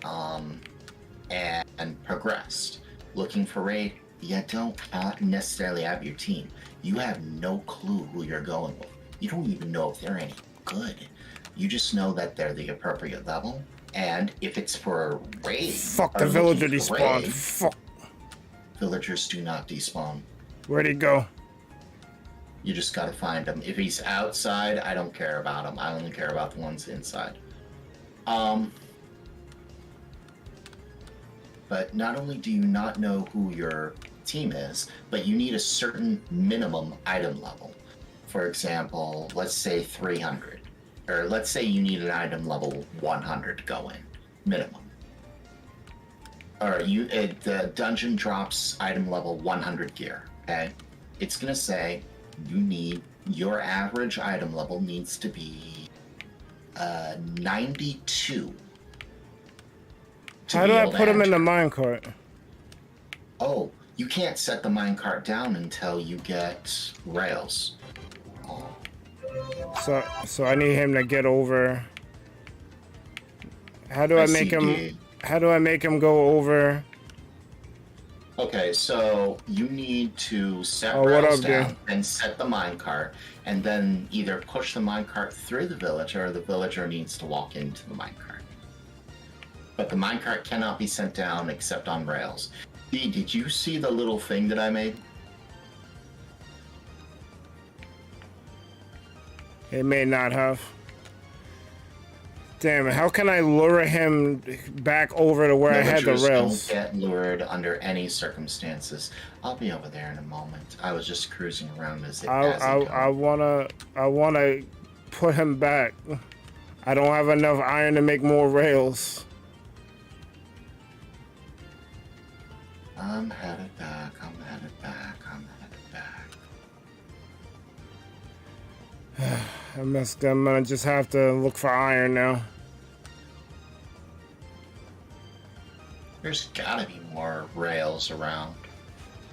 And progressed. Looking for raid, you don't necessarily have your team. You have no clue who you're going with. You don't even know if they're any good. You just know that they're the appropriate level. And if it's for a raid... Fuck, the villager despawned. Fuck. Villagers do not despawn. Where'd he go? You just gotta find him. If he's outside, I don't care about him. I only care about the ones inside. But not only do you not know who your team is, but you need a certain minimum item level. For example, let's say 300. Or let's say you need an item level 100 to go in. Minimum. Or the dungeon drops item level 100 gear, okay? It's gonna say your average item level needs to be 92 How do I put him in the minecart? Oh, you can't set the minecart down until you get rails. Oh. So I need him to get over. How do I make him? How do I make him go over? Okay, so you need to set rails down and set the minecart, and then either push the minecart through the villager, or the villager needs to walk into the minecart. But the minecart cannot be sent down except on rails. D, did you see the little thing that I made? It may not have. Damn it, how can I lure him back over to where I had the rails? Don't get lured under any circumstances. I'll be over there in a moment. I was just cruising around as it I wanna put him back. I don't have enough iron to make more rails. I'm headed back, I'm headed back, I'm headed back. I'm gonna just have to look for iron now. There's gotta be more rails around.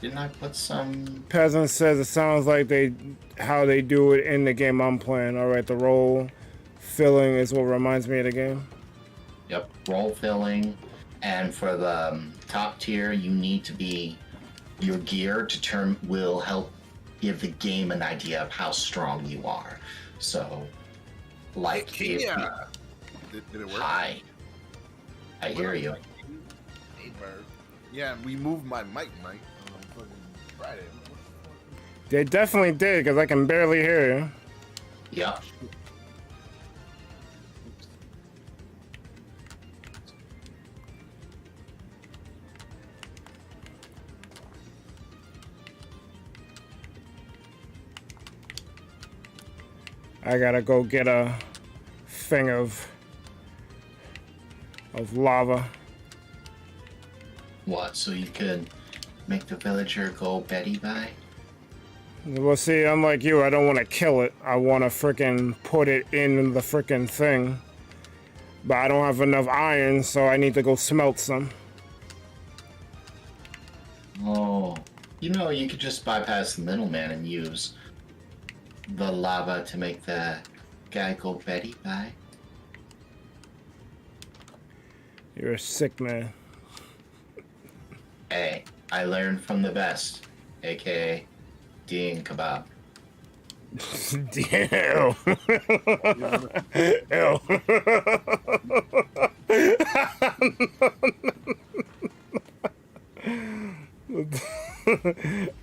Didn't I put some? Peasant says it sounds like how they do it in the game I'm playing. Alright, the roll filling is what reminds me of the game. Yep, roll filling. And for the top tier, you need to be, your gear will help give the game an idea of how strong you are. So, like, did it work? Hi. I hear you. Hey, bird. Yeah, we moved my mic, Mike. Fucking Friday. They definitely did, because I can barely hear you. Yep. I gotta go get a thing of lava. What, so you could make the villager go Betty by? Well, see, I'm like you. I don't want to kill it. I want to frickin' put it in the frickin' thing. But I don't have enough iron, so I need to go smelt some. Oh, you know, you could just bypass the middleman and use the lava to make the guy go Betty by. You're a sick man. Hey, I learned from the best, aka D and Kebab. Ew. Ew.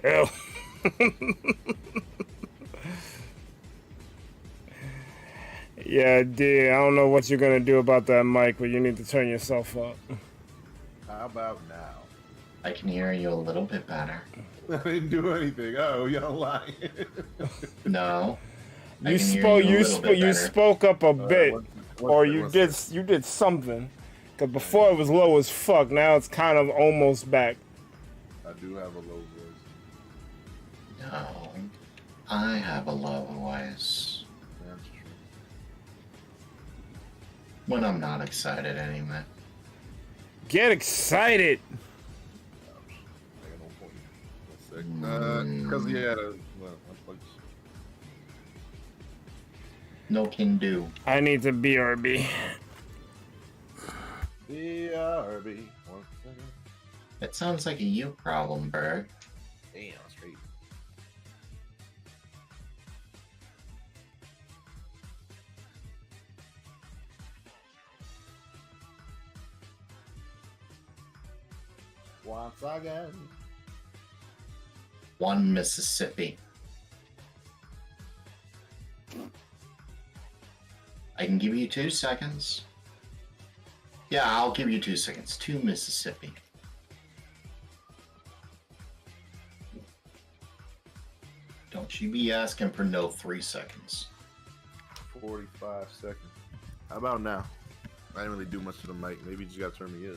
Ew. Yeah, D, I don't know what you're gonna do about that mic, but you need to turn yourself up. How about now? I can hear you a little bit better. I didn't do anything. Oh, you're lying. No. You spoke up a bit, or you did something. Cause before it was low as fuck. Now it's kind of almost back. I do have a low voice. No, I have a low voice. That's true. When I'm not excited, anyway. Get excited. Because he had a No can do. I need to BRB. BRB. 1 second. That sounds like a you problem, Berg. Damn, straight. Once again. One Mississippi. I can give you 2 seconds. Yeah, I'll give you 2 seconds. 2 Mississippi. Don't you be asking for no 3 seconds. 45 seconds. How about now? I didn't really do much to the mic. Maybe you just gotta turn me up.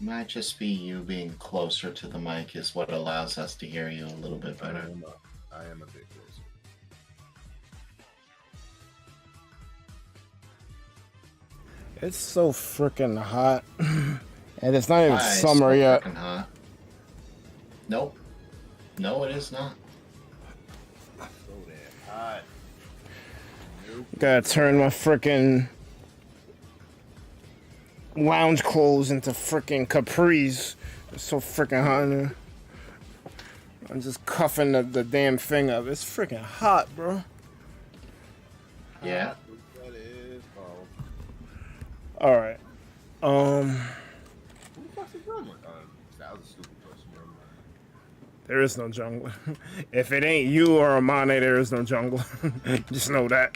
Might just be you being closer to the mic is what allows us to hear you a little bit better. I am a bit closer. It's so freaking hot. And it's not even Why? It's summer so yet. frickin' hot. Nope. No, it is not. So damn hot. Nope. Gotta turn my freaking lounge clothes into freaking capris. It's so freaking hot in here. I'm just cuffing the damn thing up. It's freaking hot, bro. Yeah. That is All right. Who the fuck's the drummer? That was a stupid question. Never mind. There is no jungler. If it ain't you or Amane, there is no jungler. Just know that.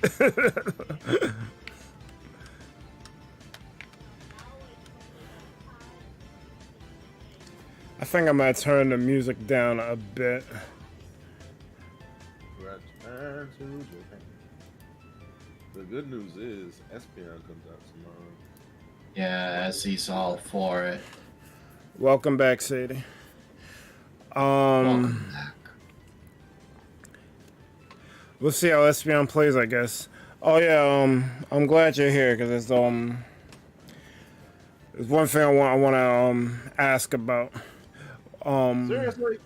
I think I'm gonna turn the music down a bit. Return to Japan. The good news is Espion comes out tomorrow. Yeah, SC's all for it. Welcome back, Sadie. Welcome back. We'll see how Espion plays, I guess. Oh yeah, I'm glad you're here because there's one thing I want to ask about. Seriously?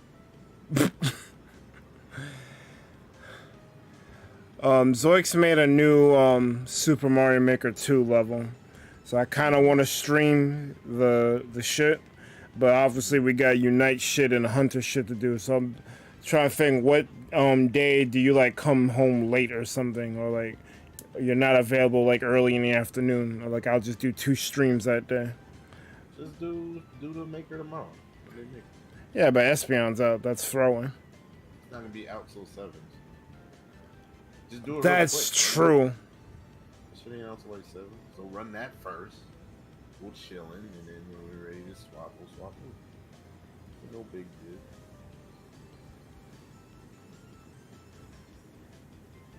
Zoiks made a new Super Mario Maker 2 level, so I kind of want to stream the shit, but obviously we got Unite shit and Hunter shit to do. So I'm trying to think, what day do you like come home late or something, or like you're not available like early in the afternoon, or like I'll just do 2 streams that day. Just do the Maker tomorrow. What they make? Yeah, but Espion's out. That's throwing. It's not gonna be out till 7. Just do it. That's real quick. true. Shit ain't out till like 7. So run that first. We'll chill in, and then when we're ready to swap, we'll swap in. No big deal.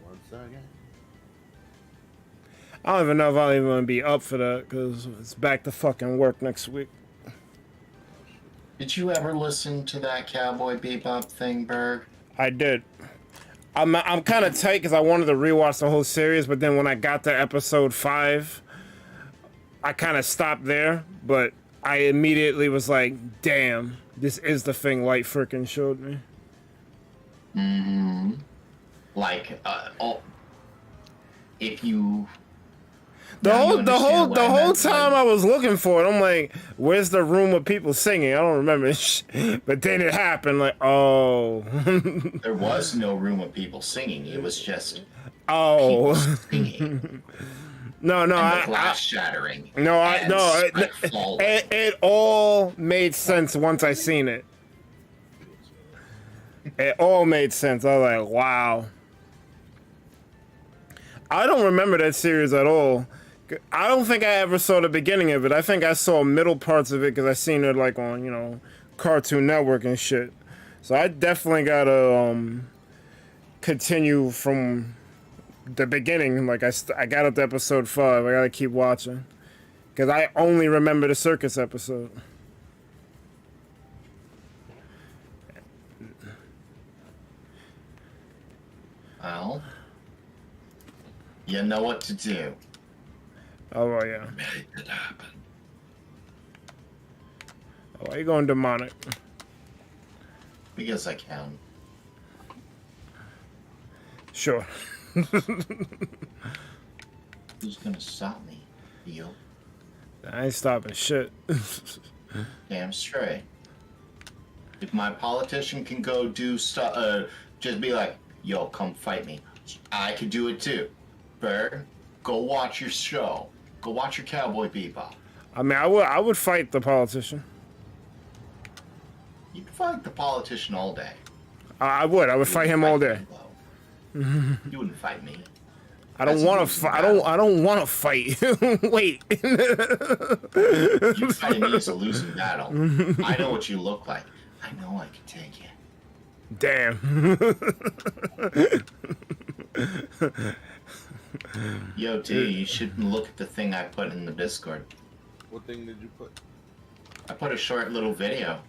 Once again. I don't even know if I'll even want to be up for that because it's back to fucking work next week. Did you ever listen to that Cowboy Bebop thing, Berg? I did. I'm kind of tight because I wanted to rewatch the whole series, but then when I got to episode 5, I kind of stopped there. But I immediately was like, "Damn, this is the thing Light freaking showed me." Mm-hmm. Like, if you The Now you whole understand what I meant, time like- I was looking for it, I'm like, "Where's the room of people singing?" I don't remember. But then it happened. Like, oh, there was no room of people singing, it was just oh, people singing no, and the I glass shattering. no, and Spike falling. it all made sense once I seen it. It all made sense. I was like, wow. I don't remember that series at all. I don't think I ever saw the beginning of it. I think I saw middle parts of it because I seen it like on, Cartoon Network and shit. So I definitely gotta continue from the beginning. Like I got up to episode 5. I gotta keep watching because I only remember the circus episode. Well, you know what to do. Oh well, yeah. Make it happen. Oh, why you going demonic? Because I can. Sure. Who's gonna stop me? You? I ain't stopping shit. Damn straight. If my politician can go do stuff, just be like, yo, come fight me. I could do it too. Bird, go watch your show. Go watch your Cowboy Bebop. I mean, I would fight the politician. You can fight the politician all day. I would fight him all day. You wouldn't fight me. I don't want to fight. I don't want to fight. Wait. You fighting me is a losing battle. I know what you look like. I know I can take you. Damn. Yo, D, you should look at the thing I put in the Discord. What thing did you put? I put a short little video.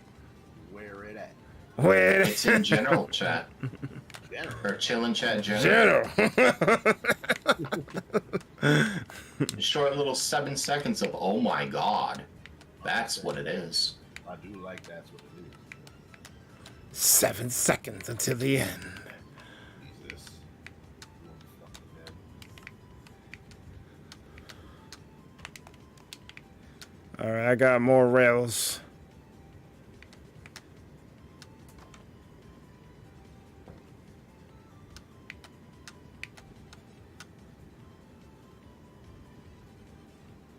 Where it at? Wait. It's in general chat. General. Or chillin' chat general. General. Short little 7 seconds of oh my god. That's what it is. I do like that's what it is. 7 seconds until the end. Jesus. You want fucking dead. All right, I got more rails.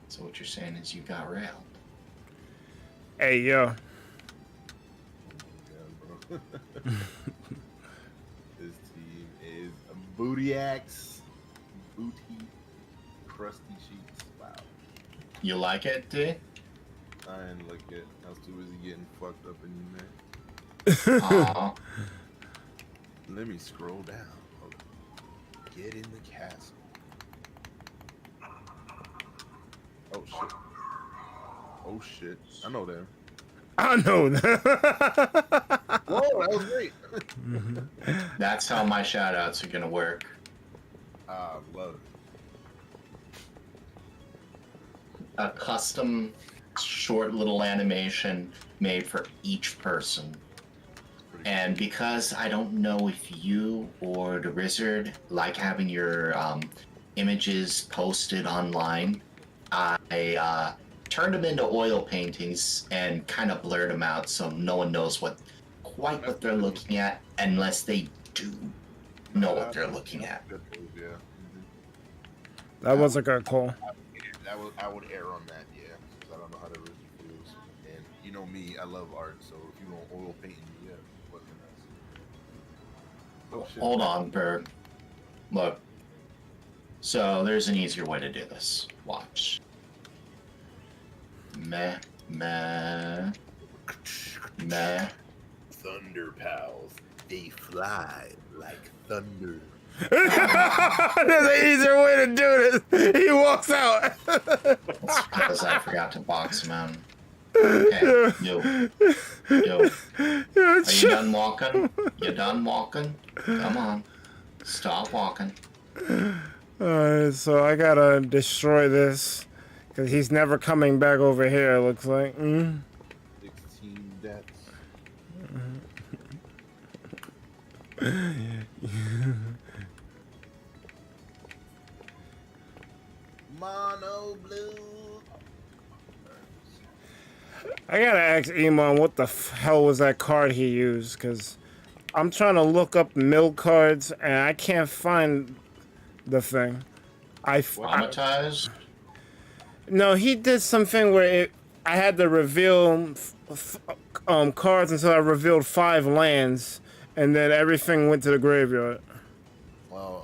So what you're saying is you got railed. Hey, yo. Yeah, bro. This team is a booty axe, booty, crusty sheets. Wow. You like it, D? I ain't like it. I was too busy getting fucked up in you, man. Aw. Let me scroll down. Hold on. Get in the castle. Oh shit. Oh shit. I know them. I know that. Whoa, that was great. That's how my shoutouts are gonna work. Love it. A custom short little animation made for each person. And because I don't know if you or the wizard like having your images posted online, I turned them into oil paintings and kind of blurred them out so no one knows quite what they're looking at unless they do know what they're looking at. Good move, yeah. That was a good call. I would err on that, yeah, because I don't know how the wizard feels. And you know me, I love art, so if you want oil painting, yeah, what the mess. Hold on, Berg. Look. So there's an easier way to do this. Watch. Meh. ThunderPals, they fly like thunder. There's an easier way to do this. He walks out. That's because I forgot to box him out. Okay, yo. Are you done walking? You done walking? Come on. Stop walking. Alright, so I gotta destroy this. Because he's never coming back over here, it looks like. 16 deaths. Mono blue. I gotta ask Iman what the hell was that card he used, because I'm trying to look up mill cards and I can't find the thing. Traumatized? No, he did something where I had to reveal cards until I revealed 5 lands, and then everything went to the graveyard. Well,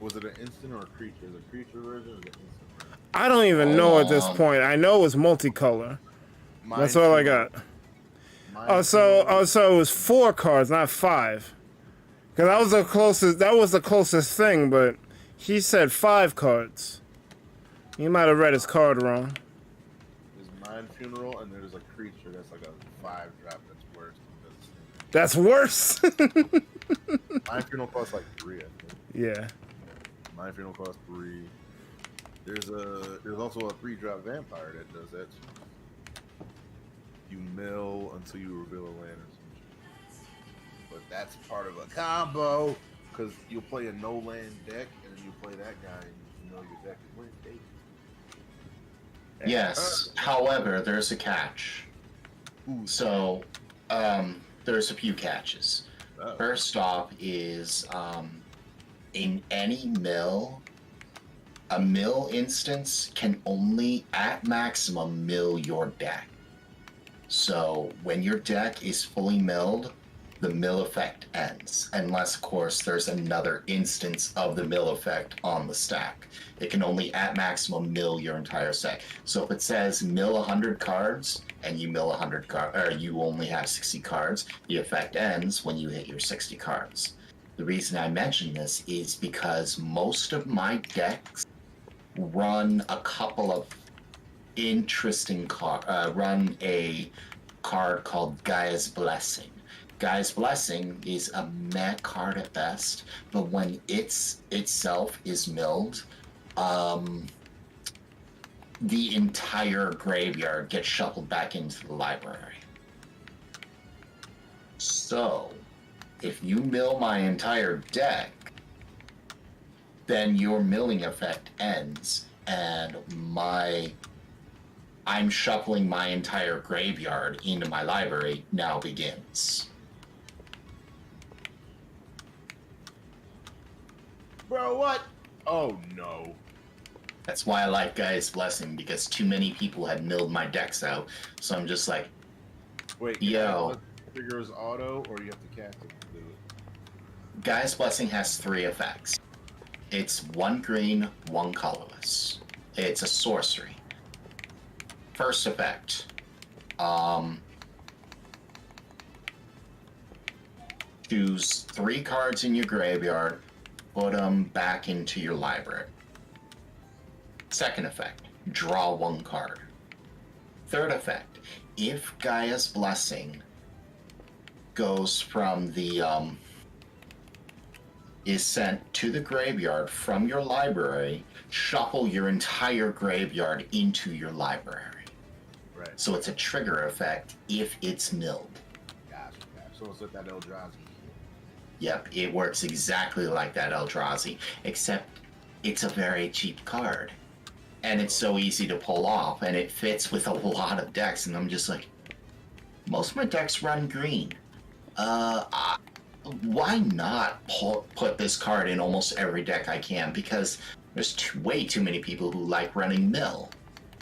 was it an instant or a creature? The creature version or the instant version? I don't even know at this point. I know it was multicolor. That's all I got. So it was 4 cards, not 5. Because that was the closest. That was the closest thing, but he said 5 cards. He might have read his card wrong. There's Mind Funeral, and there's a creature that's like a 5 drop That's that's worse. worse. Mind Funeral costs like 3, I think. Yeah. Mind Funeral costs 3. There's also a 3-drop vampire that does that too. You mill until you reveal a land or some shit. But that's part of a combo, because you'll play a no land deck, and then you play that guy, and you know your deck is winning. Yes. However, there's a catch. So, there's a few catches. First off is, in any mill, a mill instance can only, at maximum, mill your deck. So, when your deck is fully milled, the mill effect ends. Unless, of course, there's another instance of the mill effect on the stack. It can only, at maximum, mill your entire set. So if it says mill 100 cards, and you mill 100 cards, or you only have 60 cards, the effect ends when you hit your 60 cards. The reason I mention this is because most of my decks run a couple of interesting cards. Run a card called Gaia's Blessing. Gaia's Blessing is a meh card at best, but when itself is milled, the entire graveyard gets shuffled back into the library. So, if you mill my entire deck, then your milling effect ends, and I'm shuffling my entire graveyard into my library now begins. Bro, what? Oh no. That's why I like Gaia's Blessing, because too many people had milled my decks out. So I'm just like, Wait, yo. Triggers auto, or you have to cast it to do it? Gaia's Blessing has 3 effects. It's 1 green, 1 colorless. It's a sorcery. First effect. Choose 3 cards in your graveyard, put them back into your library. Second effect, draw 1 card. Third effect, if Gaia's Blessing goes from the, is sent to the graveyard from your library, shuffle your entire graveyard into your library. Right. So it's a trigger effect if it's milled. Gotcha. So it's like that Eldrazi. Yep, it works exactly like that Eldrazi, except it's a very cheap card. And it's so easy to pull off, and it fits with a lot of decks, and I'm just like, most of my decks run green. Why not put this card in almost every deck I can? Because there's way too many people who like running mill.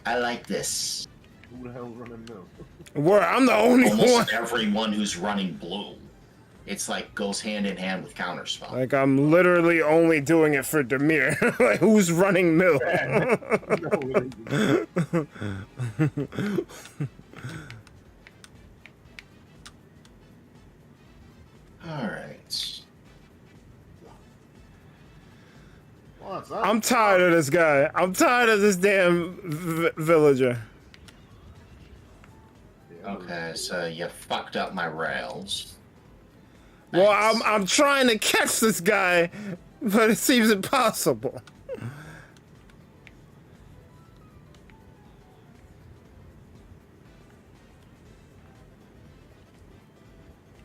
I like this. Who the hell running mill? Where I'm the only one. Almost everyone who's running blue. It's like goes hand in hand with counterspell. Like I'm literally only doing it for Demir. Like who's running mill? Alright. What's up? I'm tired of this guy. I'm tired of this damn villager. Okay, so you fucked up my rails. Well, Nice. I'm trying to catch this guy, but it seems impossible.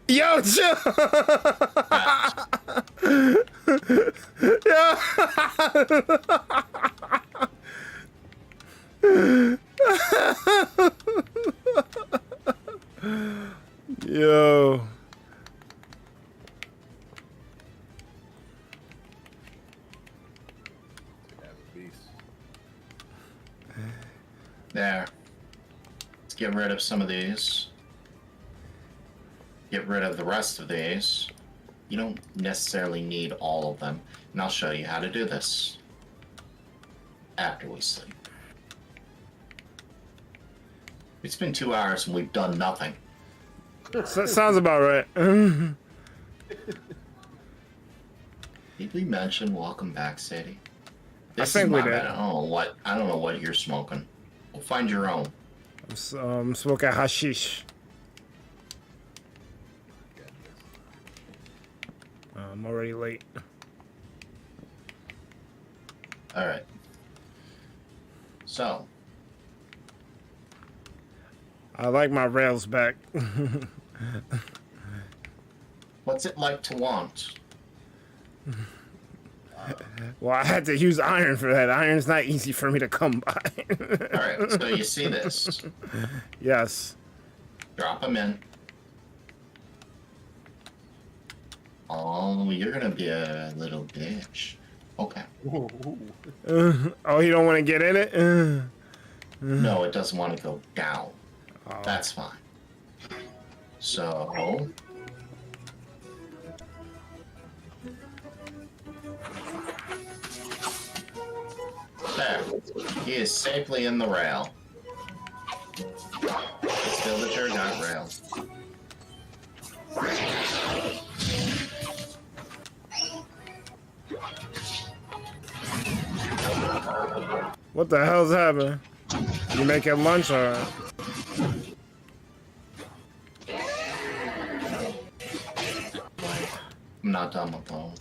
Yo, chill. Yo. There. Let's get rid of some of these. Get rid of the rest of these. You don't necessarily need all of them. And I'll show you how to do this after we sleep. It's been 2 hours and we've done nothing. Sounds about right. Did we mention welcome back, Sadie? This think is we my did. bed. I don't know what you're smoking. We'll find your own. I'm smoking hashish. I'm already late. Alright. So, I like my rails back. what's it like to want? Well, I had to use iron for that. Iron's not easy for me to come by. Alright, so you see this. Yes. Drop them in. Oh, you're gonna be a little bitch. Okay. Oh, you don't want to get in it? No, it doesn't want to go down. Oh. That's fine. So... there. He is safely in the rail. This villager got railed. What the hell's happening? You making lunch or? I'm not done with them.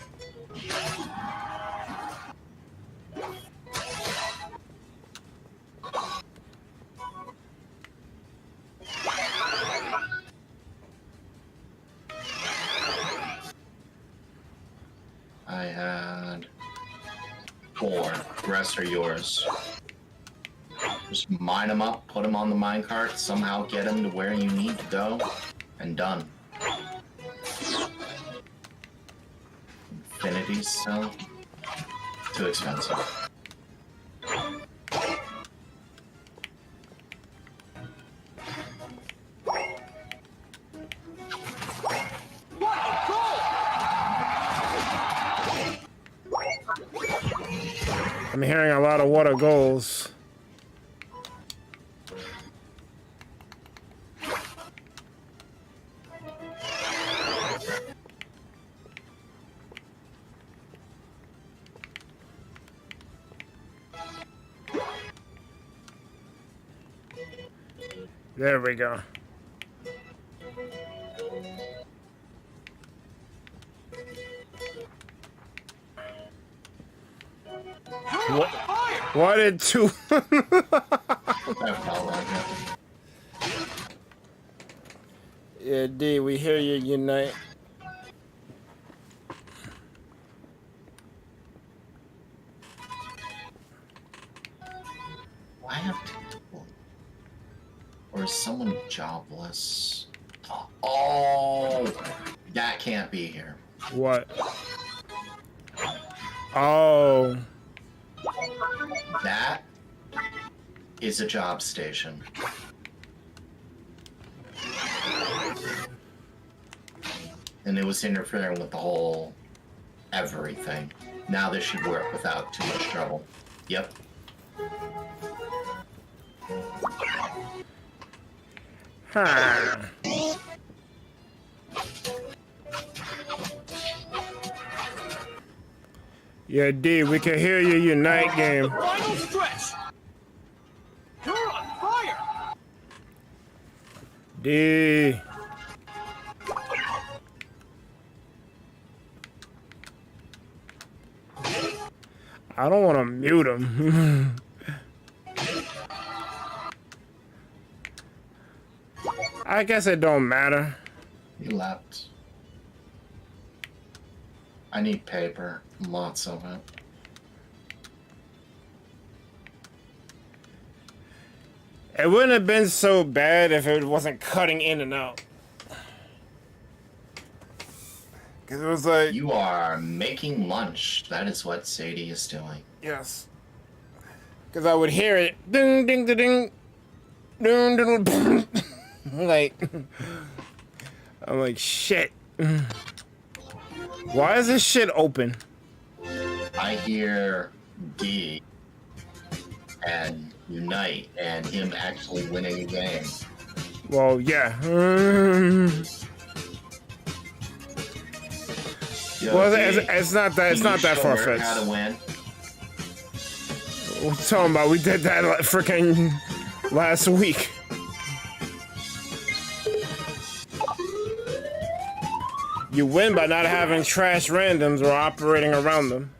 I had 4. The rest are yours. Just mine them up, put them on the minecart, somehow get them to where you need to go, and done. Infinity Cell? Too expensive. I'm hearing a lot of water goals. There we go. What did 2? Yeah, D, we hear you unite. Why have to? Or is someone jobless? Oh, that can't be here. What? Oh. That is a job station. And it was interfering with the whole everything. Now this should work without too much trouble. Yep. Huh. Yeah, D, we can hear you unite game. Final stretch. You're on fire. D. I don't want to mute him. I guess it don't matter. You left. I need paper. Lots of it. It wouldn't have been so bad if it wasn't cutting in and out. Because it was like... You are making lunch. That is what Sadie is doing. Yes. Because I would hear it. Ding, ding, ding, ding. Ding, ding, ding. Like... I'm like, shit. Why is this shit open? I hear D and Unite and him actually winning a game. Well, yeah. Yo, Well, D, it's not that. It's can not you that show far her how to fetched. win? What you talking about? We did that like freaking last week. You win by not having trash randoms or operating around them.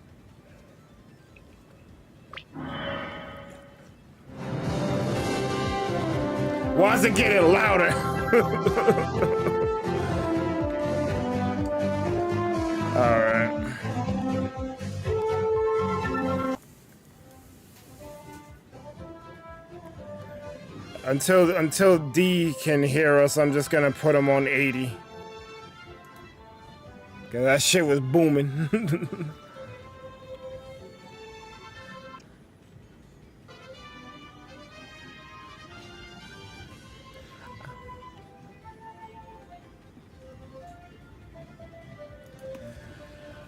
Why is it getting louder? All right. Until D can hear us, I'm just gonna put him on 80. Cause that shit was booming.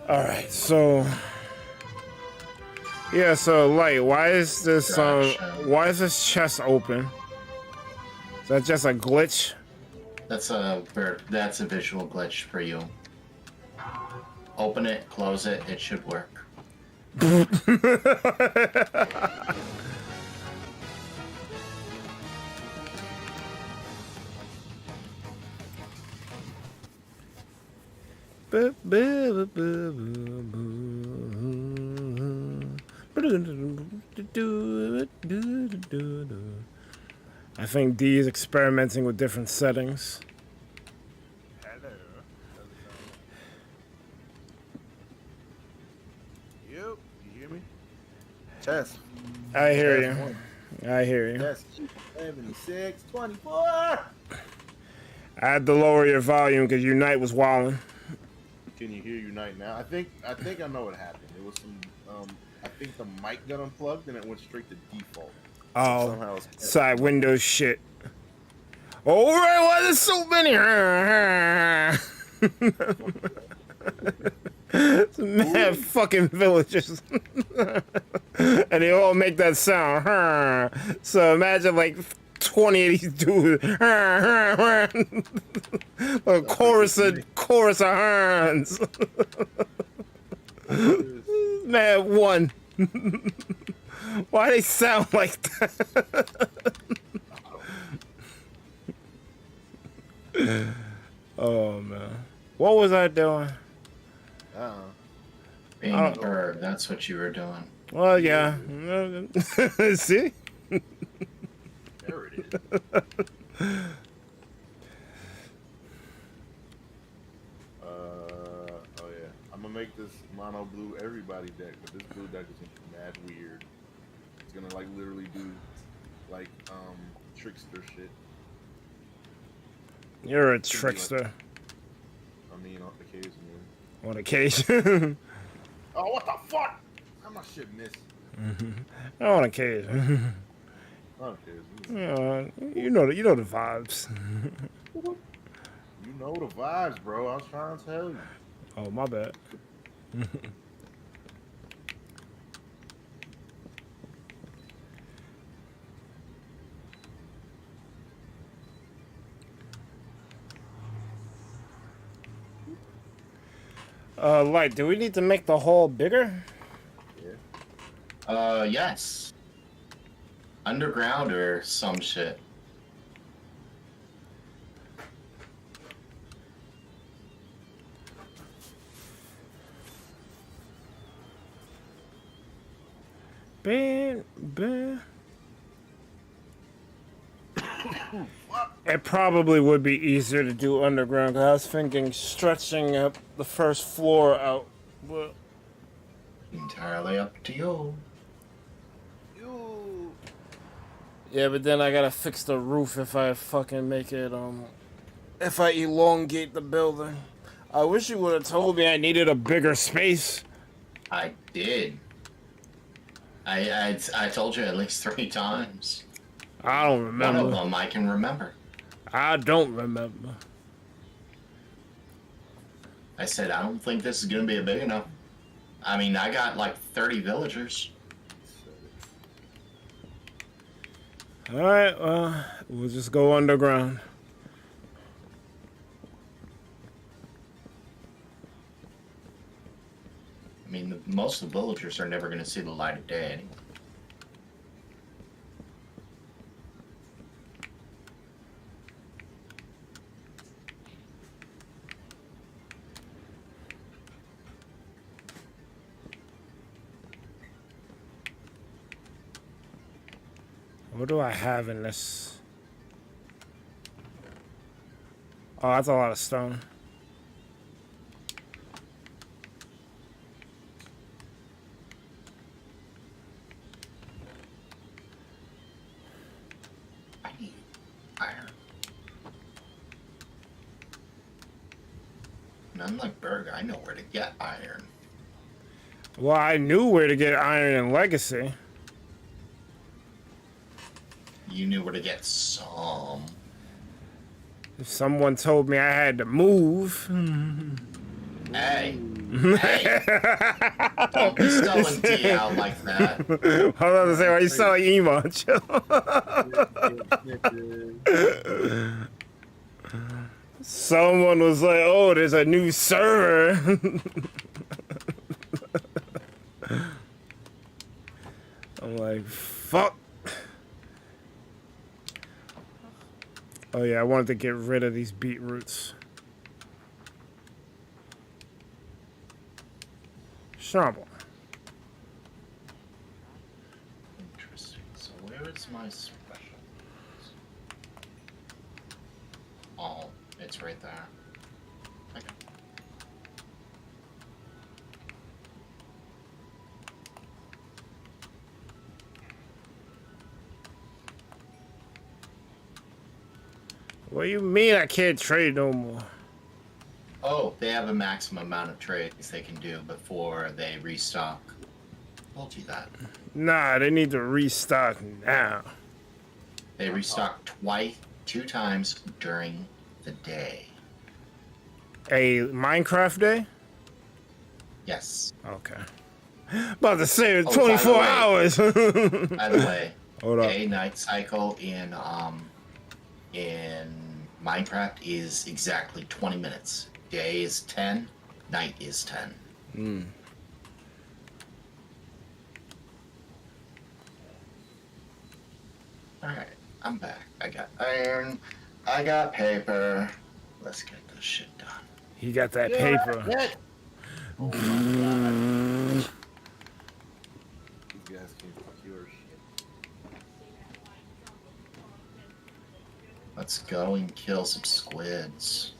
All right, so yeah, so Light, why is this chest open? Is that just a glitch? That's a visual glitch for you. Open it, close it, it should work. I think D is experimenting with different settings. Test. I hear Test you. one. I hear you. Test 76, 24. I had to lower your volume because Unite was wilding. Can you hear Unite now? I think I know what happened. It was some I think the mic got unplugged and it went straight to default. Oh, Somehow it's side Windows shit. All right, why there's so many? Mad fucking villagers, and they all make that sound. So imagine like 20 of these dudes, a chorus of hands. Man, one. Why they sound like that? Oh man, what was I doing? Being a bird, that's what you were doing. Well, yeah. See? There it is. Oh yeah. I'm gonna make this mono blue everybody deck, but this blue deck is gonna be mad weird. It's gonna like literally do like trickster shit. You're a trickster. I mean, on occasion. On occasion. Oh, what the fuck? How my shit miss? On occasion. On occasion. You know the vibes. You know the vibes, bro. I was trying to tell you. Oh, my bad. Light, do we need to make the hall bigger? Yes. Underground or some shit. It probably would be easier to do underground, because I was thinking stretching up the first floor out. But Entirely up to you. yeah, but then I gotta fix the roof if I fucking make it, if I elongate the building. I wish you would have told me I needed a bigger space. I did. I told you at least 3 times. I don't One remember. of them I can remember. I don't remember. I said, I don't think this is going to be big enough. I mean, I got like 30 villagers. Alright, well, we'll just go underground. I mean, most of the villagers are never going to see the light of day anyway. What do I have in this? Oh, that's a lot of stone. I need iron. And unlike Berg, I know where to get iron. Well, I knew where to get iron in Legacy. You knew where to get some. If someone told me I had to move. Hey. Hey. Don't be selling tea out like that. I was about to say, why you selling emo? Someone was like, oh, there's a new server. I'm like, fuck. Oh yeah, I wanted to get rid of these beetroots. Shamble. Interesting. So where is my special? Oh, it's right there. Okay. What do you mean I can't trade no more? Oh, they have a maximum amount of trades they can do before they restock. Told you that. Nah, they need to restock now. They restock two times during the day. A Minecraft day? Yes. Okay. About to say Oh, 24 hours. By the way, Hold up. day-night cycle in Minecraft is exactly 20 minutes. Day is 10, night is 10. Mm. Alright, I'm back. I got iron. I got paper. Let's get this shit done. He got that paper. Oh my god. These guys can't procure shit. Let's go and kill some squids.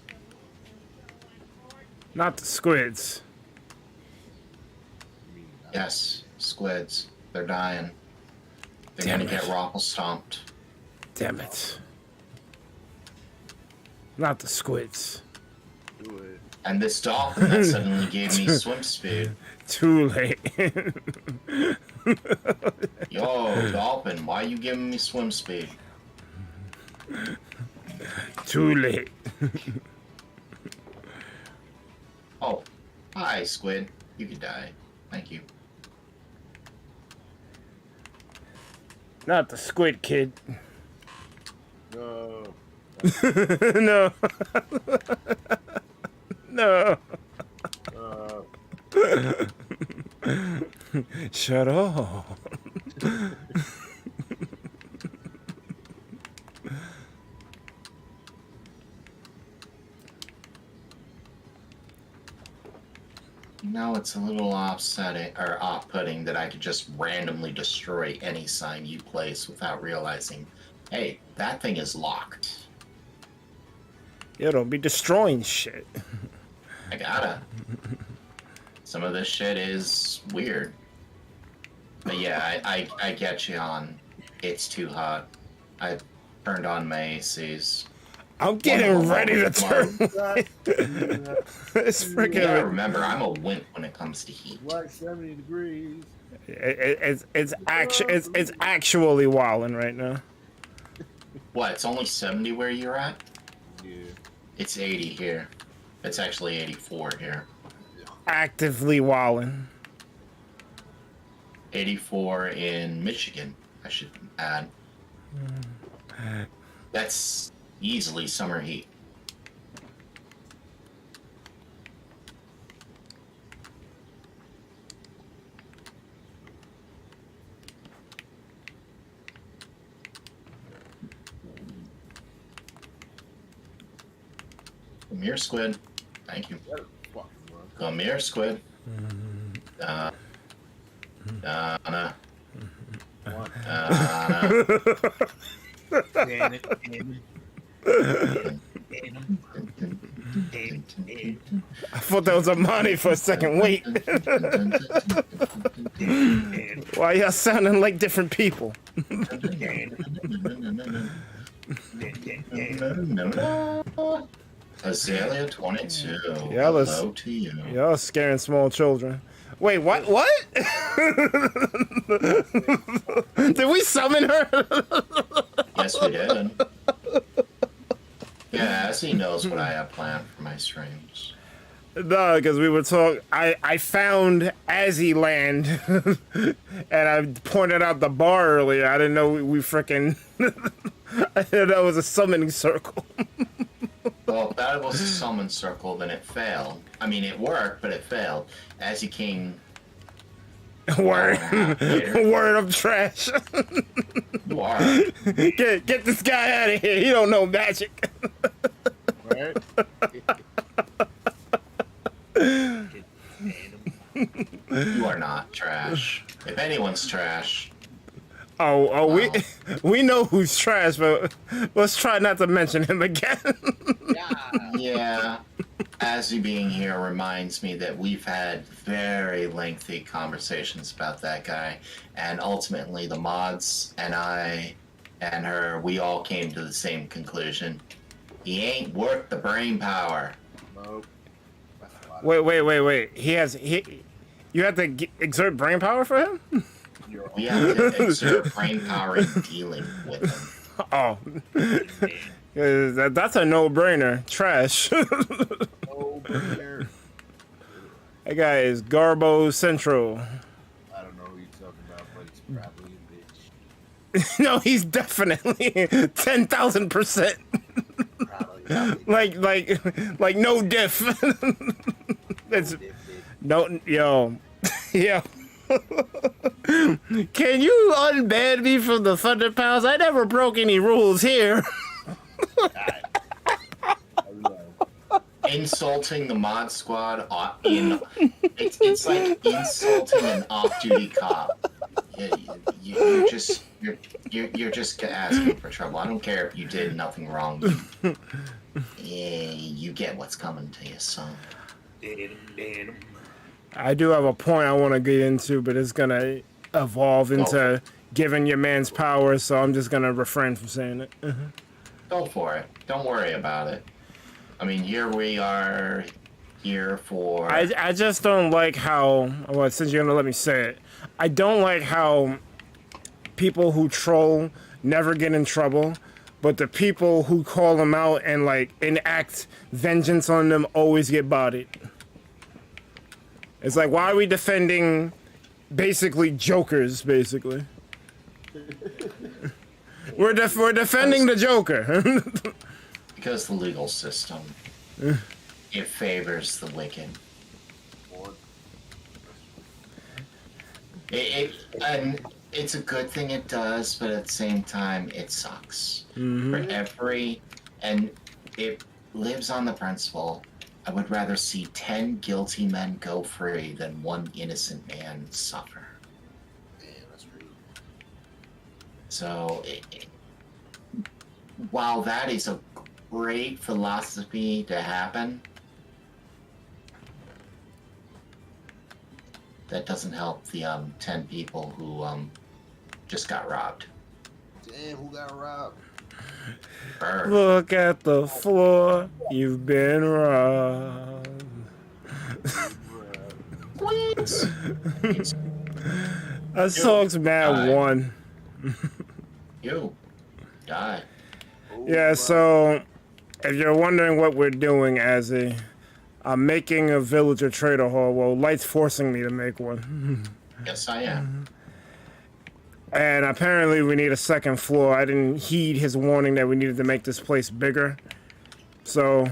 Not the squids. You mean, Yes, squids. They're dying. They're Damn gonna it. get rockle stomped. Damn it. Not the squids. do it. And this dolphin that suddenly gave me swim speed. Too late. Yo, dolphin, why you giving me swim speed? Too late. Oh, hi, squid. You can die. Thank you. Not the squid kid. No. No. No. Shut up. No, it's a little offsetting or off-putting that I could just randomly destroy any sign you place without realizing, hey, that thing is locked. Yo, don't be destroying shit. I gotta. Some of this shit is weird. But yeah, I get you on. It's too hot. I turned on my ACs. I'm getting ready to turn. It's Yeah, freaking. remember, I'm a wimp when it comes to heat. Like 70 degrees. It's actually wilding right now. What, it's only 70 where you're at? Yeah. It's 80 here. It's actually 84 here. Actively wilding. 84 in Michigan, I should add. That's easily summer heat. Come here, squid. Thank you. That is fucking wrong. Come here, squid. Donna. Damn it. I thought that was Amani for a second. Wait. Why y'all sounding like different people? Azalea 22. Yeah, let's- Hello to you. Y'all scaring small children. Wait, what? What? Did we summon her? Yes, we did. Yeah, as he knows what I have planned for my streams. No, because we were talking. I found Azzy Land, and I pointed out the bar earlier. I didn't know we freaking. I didn't know it was a summoning circle. Well, if that was a summon circle, then it failed. I mean, it worked, but it failed. As he came. Word, Later. word of trash. You are. Get this guy out of here. He don't know magic. Right? You are not trash. If anyone's trash, Oh, Wow. we know who's trash, but let's try not to mention him again. yeah. As you being here reminds me that we've had very lengthy conversations about that guy, and ultimately the mods and I and her, we all came to the same conclusion. He ain't worth the brain power. Nope. That's a lot of- Wait. You have to exert brain power for him? We have to exert brain power in dealing with him. Oh. That's a no-brainer. Trash. Oh, brainer. That guy is Garbo Central. I don't know who you're talking about, but he's probably a bitch. No, he's definitely 10,000%. Probably. like no diff. It's no yo. Yo. Can you unban me from the ThunderPals? I never broke any rules here. Insulting the mod squad it's like insulting an off-duty cop. You're just asking for trouble. I don't care if you did nothing wrong. You get what's coming to you, son. I do have a point I want to get into, but it's gonna evolve into giving your man's power, so I'm just gonna refrain from saying it. Go for it. Don't worry about it. I mean, here we are, here for... I just don't like how, well, since you're gonna let me say it, I don't like how people who troll never get in trouble, but the people who call them out and like enact vengeance on them always get bodied. It's like, why are we defending basically jokers, basically? We're defending the Joker. Because the legal system, it favors the wicked. And it's a good thing it does, but at the same time, it sucks. And it lives on the principle, I would rather see 10 guilty men go free than one innocent man suffer. Damn, that's true. So, while that is a great philosophy to happen, that doesn't help the 10 people who just got robbed. Damn, who got robbed? Bird. Look at the floor, you've been robbed. That song's mad one. You die. Yeah, so if you're wondering what we're doing, I'm making a villager trader hall. Well, Light's forcing me to make one. Yes, I am. And apparently we need a second floor. I didn't heed his warning that we needed to make this place bigger. So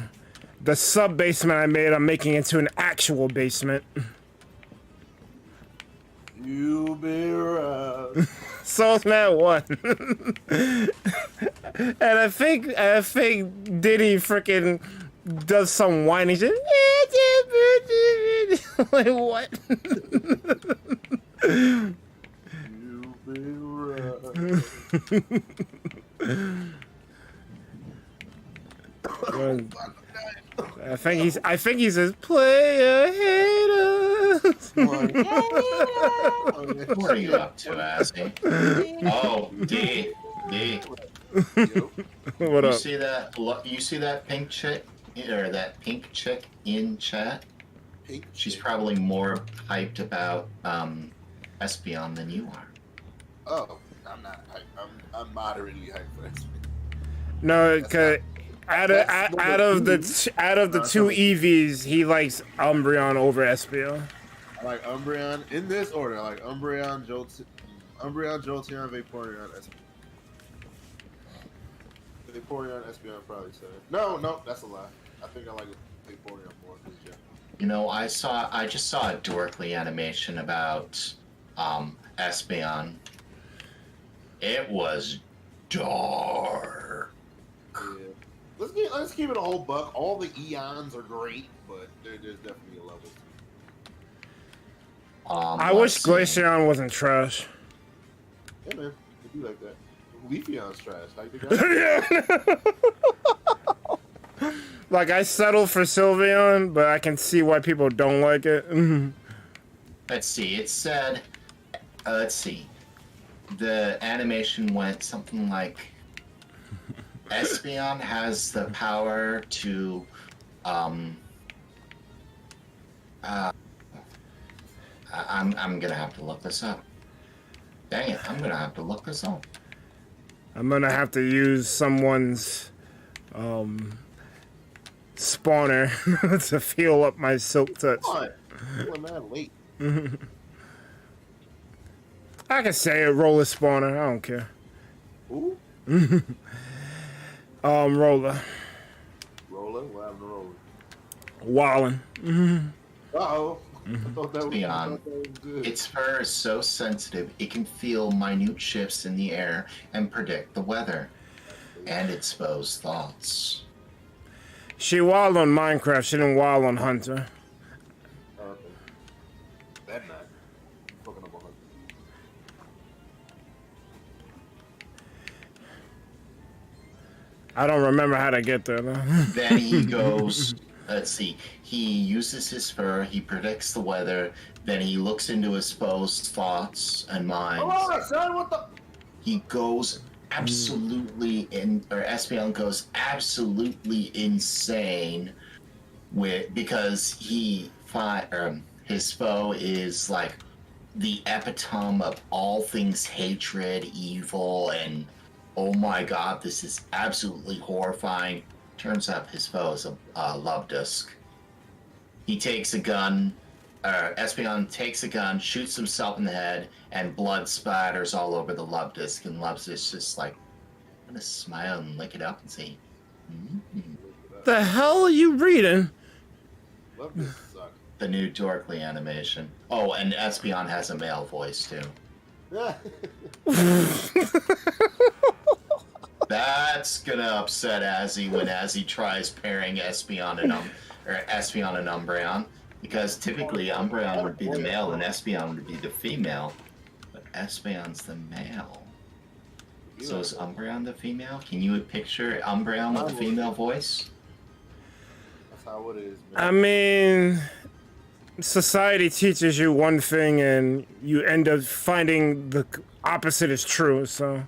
the sub-basement I made, I'm making into an actual basement. You be robbed. So it's mad one. And I think Diddy freaking does some whining shit. Like what? You be robbed. I think he's a player haters. What are you up to, Assy? Oh, D. What You up? see that? You see that pink chick, or that pink chick in chat? She's probably more hyped about Espion than you are. Oh, I'm not hyped. I'm moderately hyped for this. No, cause out of the two EVs, he likes Umbreon over Espion. I like Umbreon in this order. I like Umbreon, Jolteon, Vaporeon, Espion. Vaporeon, Espion probably said. No, that's a lie. I think I like Vaporeon more. Yeah. You know, I just saw a dorkly animation about Espion. It was dark. Yeah. Let's keep it a whole buck. All the Eons are great, but there's definitely a level. I wish Glaceon wasn't trash. Yeah, man. If you like that. Leafeon's trash. How you think Yeah. Like, I settled for Sylveon, but I can see why people don't like it. Let's see. It said, let's see. The animation went something like, Espeon has the power to, I'm gonna have to look this up. Dang it, I'm gonna have to look this up. I'm gonna have to use someone's spawner to feel up my silk touch. What? You're mad late. I can say it, roller spawner. I don't care. Ooh. Roller. Roller? What happened to Roller? Wallin. Uh-oh. I thought that was Beyond. good. Its fur is so sensitive it can feel minute shifts in the air and predict the weather and expose thoughts. She wild on Minecraft. She didn't wild on Hunter. Okay. That night. Fucking up a hunter. I don't remember how to get there though. Then he goes, let's see, he uses his fur, he predicts the weather, then he looks into his foe's thoughts and minds. Oh, son, what the? He goes absolutely Espeon goes absolutely insane because his foe is like the epitome of all things hatred, evil, and oh my god, this is absolutely horrifying. Turns out his foe is a love disc. He takes a gun, Espeon takes a gun, shoots himself in the head, and blood spatters all over the love disc, and love disc just like, I'm gonna smile and lick it up and say, The hell are you reading? Love this suck. the new Dorkly animation. Oh, and Espeon has a male voice too. That's gonna upset Azzy when Azzy tries pairing Espeon and Umbreon, because typically Umbreon would be the male and Espeon would be the female, but Espeon's the male. So is Umbreon the female? Can you picture Umbreon with a female voice? That's how it is, man. I mean, society teaches you one thing and you end up finding the opposite is true, so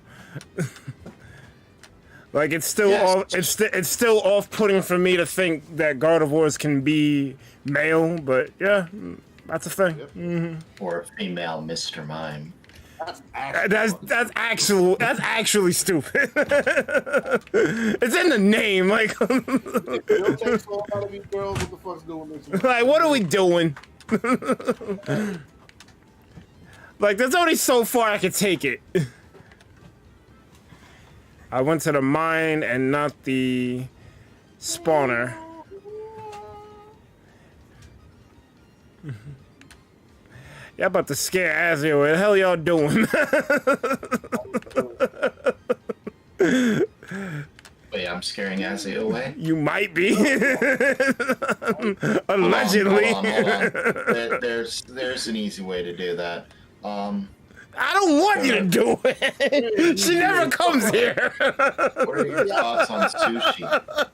like it's still it's still off-putting for me to think that Gardevoirs can be male, but yeah, that's a thing. Yep. Mm-hmm. Or a female Mr. Mime? That's actually stupid. It's in the name, like If you don't take so out of these girls, what the fuck's doing this? like what are we doing? Like there's only so far I can take it. I went to the mine and not the spawner. Y'all about to scare Azzy. What the hell y'all doing? Wait, I'm scaring Azzy away? You might be. Allegedly. Hold on. There's an easy way to do that. I don't want you to do it. She never comes here. What are your thoughts on sushi?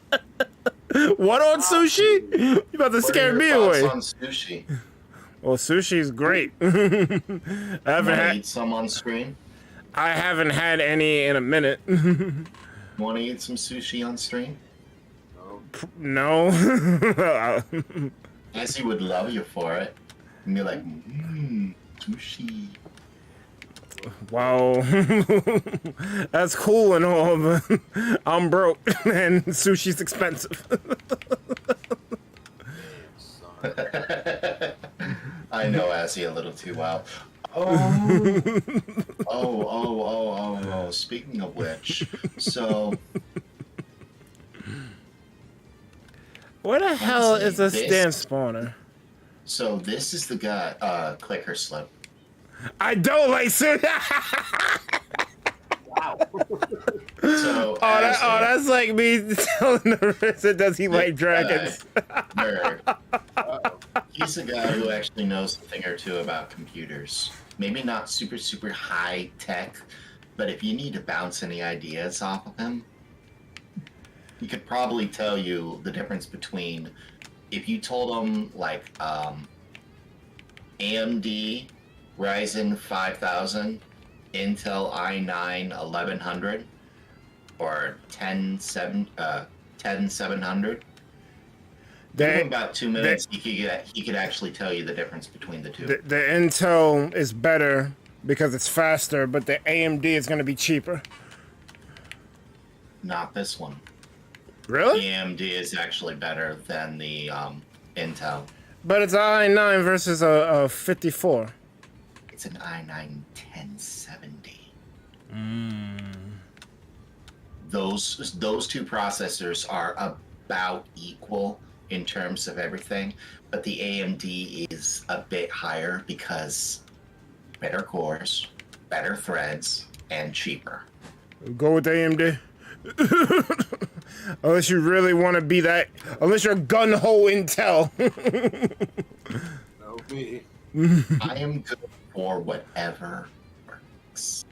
What on sushi? You about to scare me away. What are your thoughts on sushi? Well, sushi's great. Eat some on stream? I haven't had any in a minute. Want to eat some sushi on stream? No. Azzy would love you for it. And be like, sushi. Wow. That's cool and all, but I'm broke and sushi's expensive. I know Azzy a little too well. Oh. Speaking of which, so Where the hell is a this- stand spawner? So this is the guy, clicker slip. I don't like sushi. Wow. So That's like me telling the Rissa, does he like dragons? Nerd. He's a guy who actually knows a thing or two about computers. Maybe not super high tech, but if you need to bounce any ideas off of him, he could probably tell you the difference between if you told him like AMD Ryzen 5000, Intel i9 1100, or 10700. The, In about 2 minutes, he could actually tell you the difference between the two. the Intel is better because it's faster, but the AMD is going to be cheaper. Not this one. Really? The AMD is actually better than the Intel. But it's an i9 versus a 54. It's an i9 1070. Those two processors are about equal in terms of everything, but the AMD is a bit higher because better cores, better threads, and cheaper. Go with AMD. Unless you really want to be that, unless you're gun-ho Intel. No, me. I am good for whatever works.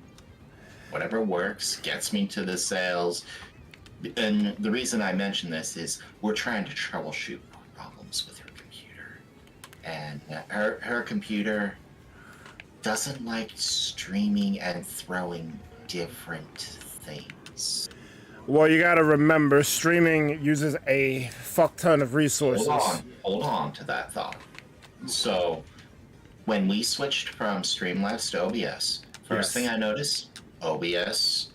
Whatever works gets me to the sales. And the reason I mention this is we're trying to troubleshoot problems with her computer. And her computer doesn't like streaming and throwing different things. Well, you gotta remember, streaming uses a fuck ton of resources. Hold on to that thought. So, when we switched from Streamlabs to OBS, first thing I noticed, OBS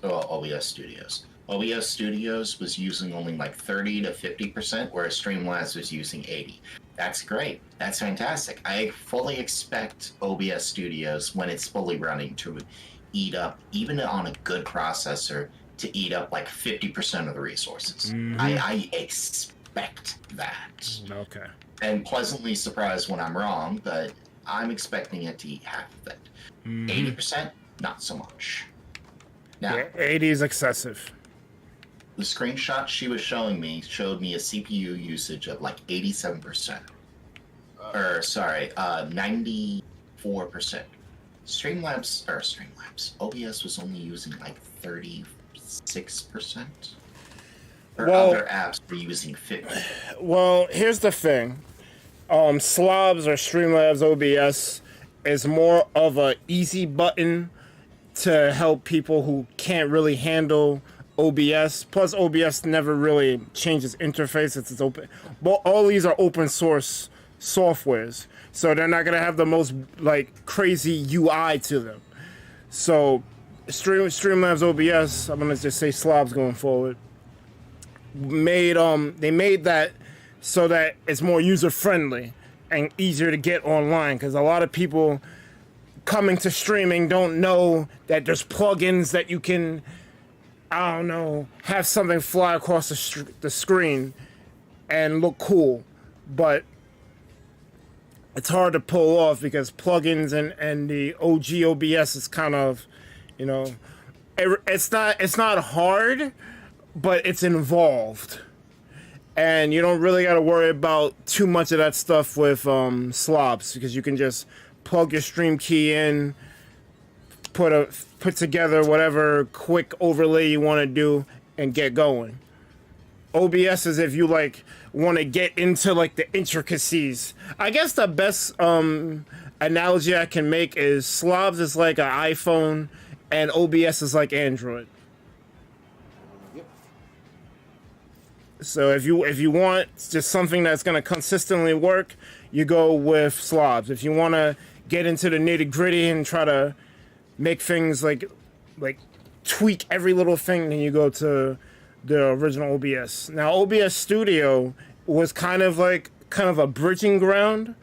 Studios. OBS Studios was using only like 30 to 50%, whereas Streamlabs was using 80. That's great. That's fantastic. I fully expect OBS Studios, when it's fully running, to eat up, even on a good processor, to eat up like 50% of the resources. I expect that. Okay. And pleasantly surprised when I'm wrong, but I'm expecting it to eat half of it. 80%, not so much. Now, Yeah, 80 is excessive. the screenshot she was showing me showed me a CPU usage of like 87%. 94%. Streamlabs, OBS was only using like 36%. Or Well- other apps were using 50%. Well, here's the thing. Slobs or Streamlabs OBS is more of a easy button to help people who can't really handle OBS. Plus, OBS never really changes interface. It's open. But all these are open source softwares, so they're not gonna have the most like crazy UI to them. So, Streamlabs OBS, I'm gonna just say Slobs going forward. They made that so that it's more user friendly and easier to get online, because a lot of people coming to streaming don't know that there's plugins that you can, I don't know, have something fly across the screen and look cool, but it's hard to pull off because plugins and the OG OBS is kind of, you know, it's not hard, but it's involved. And you don't really got to worry about too much of that stuff with Slobs, because you can just plug your stream key in, put together whatever quick overlay you want to do, and get going. OBS is if you like want to get into like the intricacies. I guess the best analogy I can make is Slobs is like an iPhone and OBS is like Android. So if you want just something that's going to consistently work, you go with Slobs. If you want to get into the nitty gritty and try to make things like tweak every little thing, then you go to the original OBS. Now OBS Studio was kind of a bridging ground,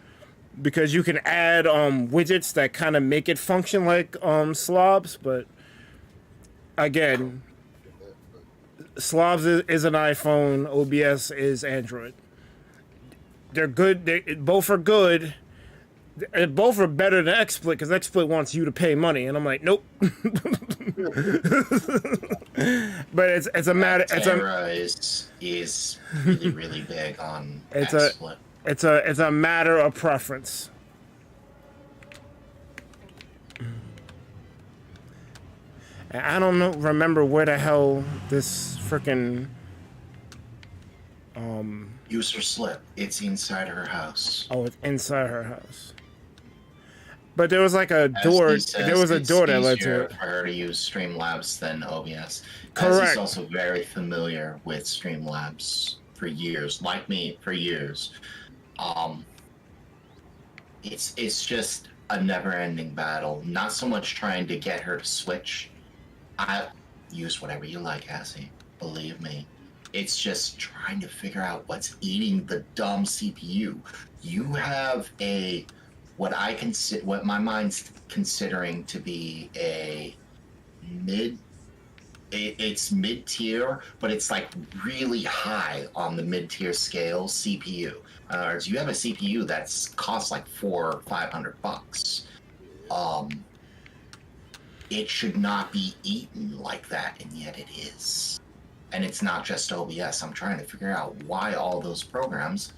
because you can add widgets that kind of make it function like Slobs, but again, Slobs is an iPhone, OBS is Android. They're good. Both are good. Both are better than XSplit, because XSplit wants you to pay money, and I'm like, nope. But it's a matter. Terra is really really big on XSplit. It's a matter of preference. And I don't remember where the hell this freaking User slip. It's inside her house. oh, it's inside her house. But there was like a As door. he says, There was a it's door that led to easier it. for her to use Streamlabs than OBS. As Correct. he's also very familiar with Streamlabs for years, like me, for years. It's just a never-ending battle. Not so much trying to get her to switch. I use whatever you like, Cassie. Believe me. It's just trying to figure out what's eating the dumb CPU. You have what my mind's considering to be a it's mid-tier, but it's like really high on the mid-tier scale CPU. In other words, you have a CPU that's costs like $400 or $500. It should not be eaten like that, and yet it is. And it's not just OBS. I'm trying to figure out why all those programs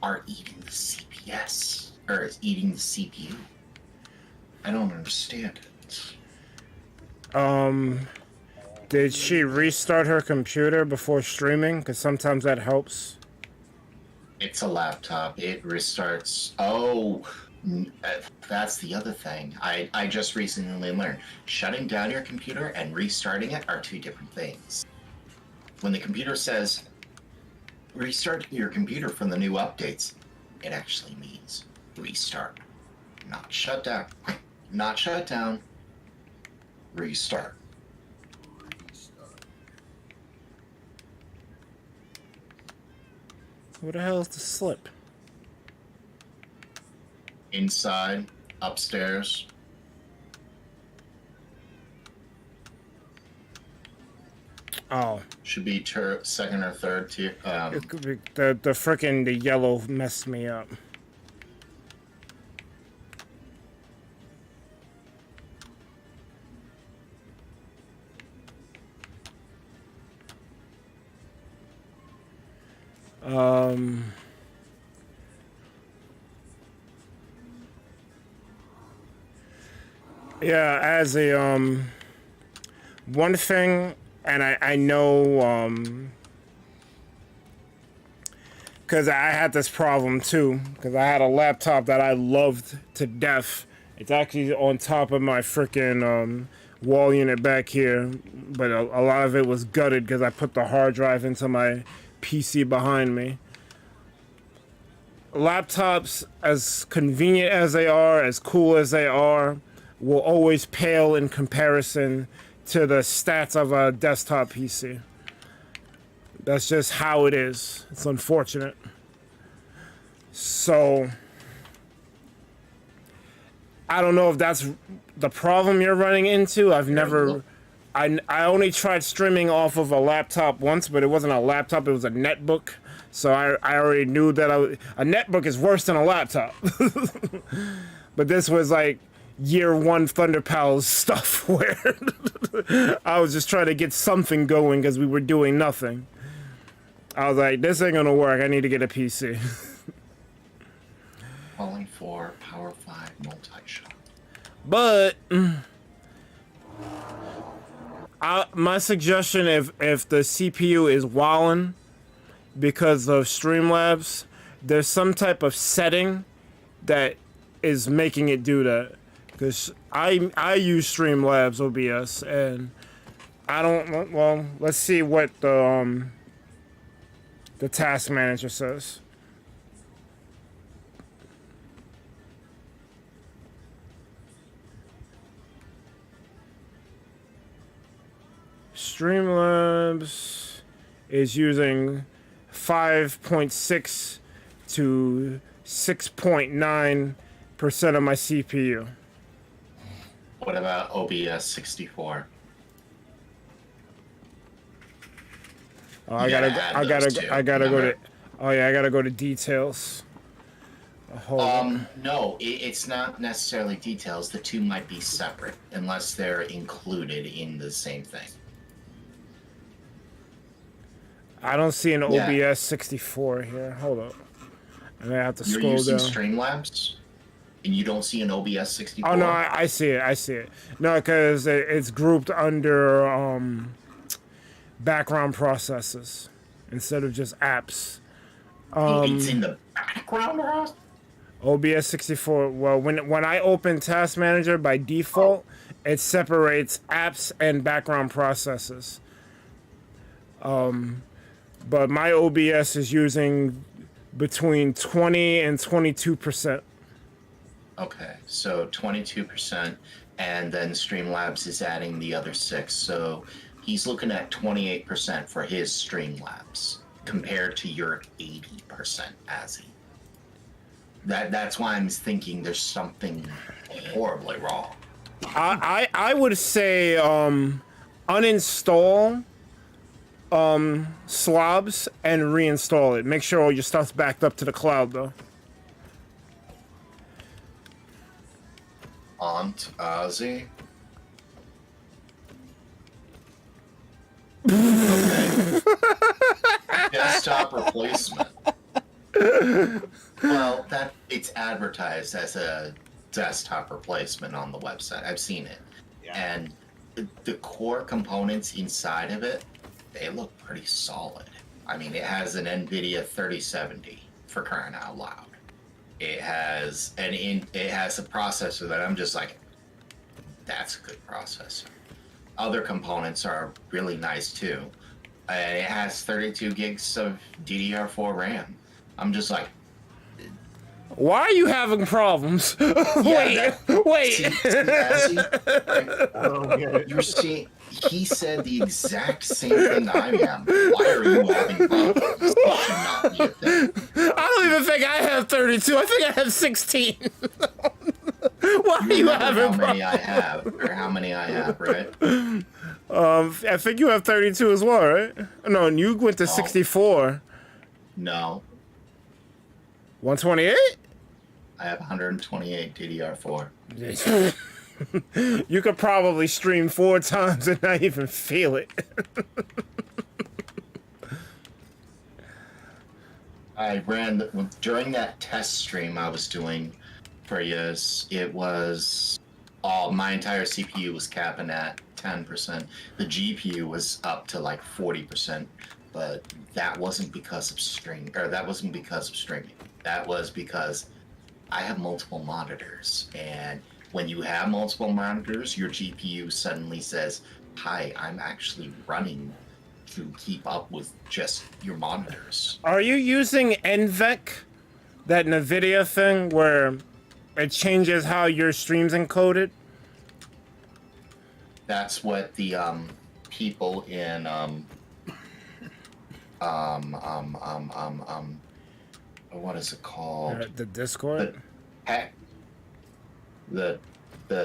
are eating the CPS, or eating the CPU. I don't understand it. Did she restart her computer before streaming? Because sometimes that helps. It's a laptop. It restarts. Oh, that's the other thing. I just recently learned. Shutting down your computer and restarting it are two different things. When the computer says, restart your computer from the new updates, it actually means restart. Not shut down. Not shut down. Restart. What the hell is the slip? Inside, upstairs. Oh. Should be second or third tier. It could be the frickin' the yellow messed me up. Yeah, as a one thing, and I know because I had this problem too, because I had a laptop that I loved to death. It's actually on top of my freaking wall unit back here, but a lot of it was gutted because I put the hard drive into my PC behind me. Laptops, as convenient as they are, as cool as they are, will always pale in comparison to the stats of a desktop PC. That's just how it is. It's unfortunate. So, I don't know if that's the problem you're running into. I've never... I only tried streaming off of a laptop once, but it wasn't a laptop, it was a netbook. So I already knew that a netbook is worse than a laptop. But this was like year one ThunderPals stuff where I was just trying to get something going because we were doing nothing. I was like, this ain't gonna work, I need to get a PC. Calling for Power 5 multi-shot. But my suggestion, if the CPU is wildin' because of Streamlabs, there's some type of setting that is making it do that. Because I use Streamlabs OBS, and I don't... Well, let's see what the task manager says. Streamlabs is using 5.6 to 6.9% of my CPU. What about OBS 64? Oh, I gotta go to. Oh yeah, I gotta go to details. Hold on. No, it's not necessarily details. The two might be separate unless they're included in the same thing. I don't see an Yeah. OBS 64 here. Hold up. I'm gonna have to You're scroll using down. Streamlabs, and you don't see an OBS 64? Oh no, I see it. I see it. No, because it's grouped under background processes instead of just apps. It's in the background, Ross? OBS 64. Well, when I open Task Manager by default, it separates apps and background processes. But my OBS is using between 20 and 22%. Okay, so 22%, and then Streamlabs is adding the other 6. So he's looking at 28% for his Streamlabs compared to your 80%, Azzy. That's why I'm thinking there's something horribly wrong. I would say uninstall slobs and reinstall it. Make sure all your stuff's backed up to the cloud though. Aunt Ozzy. Okay. Desktop replacement. Well, it's advertised as a desktop replacement on the website. I've seen it. Yeah. And the core components inside of it, they look pretty solid. I mean, it has an NVIDIA 3070 for crying out loud. It has it has a processor that I'm just like, that's a good processor. Other components are really nice too. It has 32 gigs of DDR4 RAM. I'm just like, why are you having problems? Yeah, wait. You're seeing. He said the exact same thing I am. Why are you having problems? This should not be a thing. I don't even think I have 32. I think I have 16. Why are you having problems? How many I have, right? I think you have 32 as well, right? No, and you went to 64. No. 128? I have 128 DDR4. You could probably stream 4 times and not even feel it. I ran during that test stream I was doing for years. It was my entire CPU was capping at 10%. The GPU was up to like 40%, but that wasn't because of streaming. That was because I have multiple monitors, and when you have multiple monitors, your GPU suddenly says, hi, I'm actually running to keep up with just your monitors. Are you using NVEC, that NVIDIA thing where it changes how your stream's encoded? That's what the people in what is it called? The Discord? The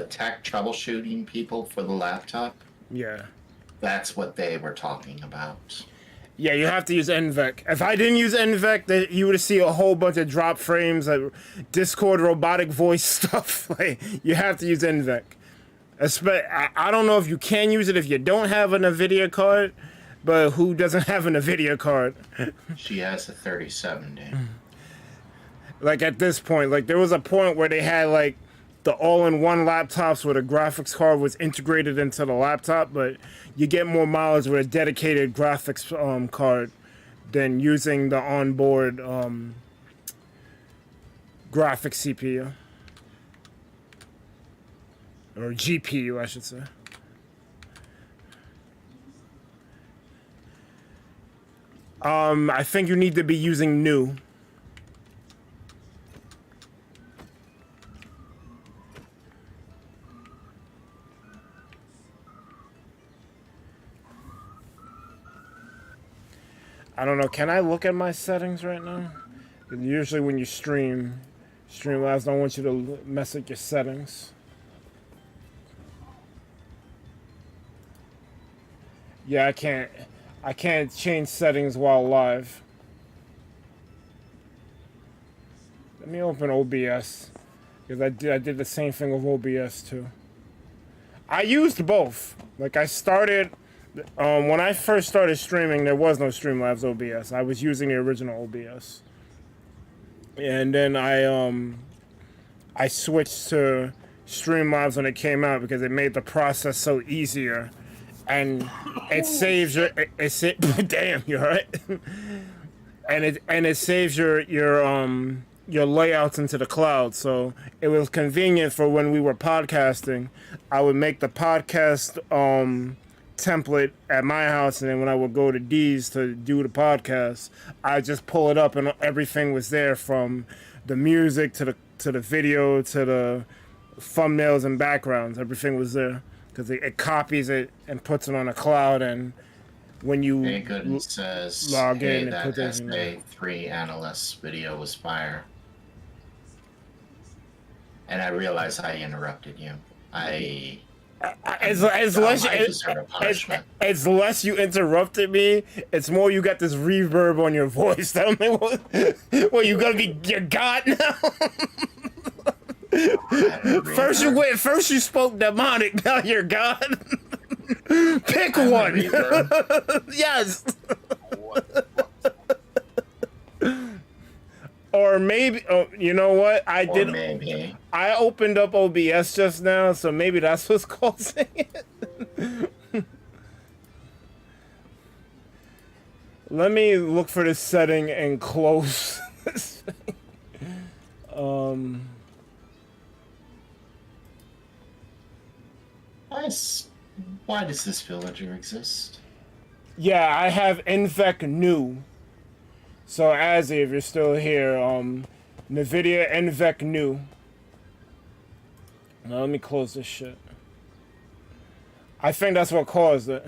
tech troubleshooting people for the laptop. Yeah. That's what they were talking about. Yeah, you have to use NVEC. If I didn't use NVEC, you would see a whole bunch of drop frames, like Discord robotic voice stuff. Like, you have to use NVEC. I don't know if you can use it if you don't have a NVIDIA card, but who doesn't have a NVIDIA card? She has a 3070. Like, at this point, like, there was a point where they had, like, the all-in-one laptops where the graphics card was integrated into the laptop, but you get more mileage with a dedicated graphics card than using the onboard graphics CPU. Or GPU, I should say. I think you need to be using new. I don't know, can I look at my settings right now? Usually when you Streamlabs don't want you to mess with your settings. Yeah, I can't change settings while live. Let me open OBS, because I did the same thing with OBS too. I used both. Like, I started, when I first started streaming, there was no Streamlabs OBS. I was using the original OBS. And then I switched to Streamlabs when it came out because it made the process so easier. And it saves your, damn, you're right. And it saves your your layouts into the cloud. So it was convenient for when we were podcasting. I would make the podcast template at my house, and then when I would go to D's to do the podcast, I just pull it up, and everything was there, from the music to the video to the thumbnails and backgrounds. Everything was there because it copies it and puts it on a cloud, and when you Hey, good says, log hey, in and that put this in there. SA3 analyst video was fire. And I realize I interrupted you. As less you interrupted me, it's more you got this reverb on your voice. That I'm like, what you gonna be your god now? First you spoke demonic, now you're god. Pick one. Yes. Or maybe, oh, you know what? I opened up OBS just now, so maybe that's what's causing it. Let me look for this setting and close this thing. Why does this villager exist? Yeah, I have Invec new. So Azzy, if you're still here, NVIDIA NVEC new. Now let me close this shit. I think that's what caused it.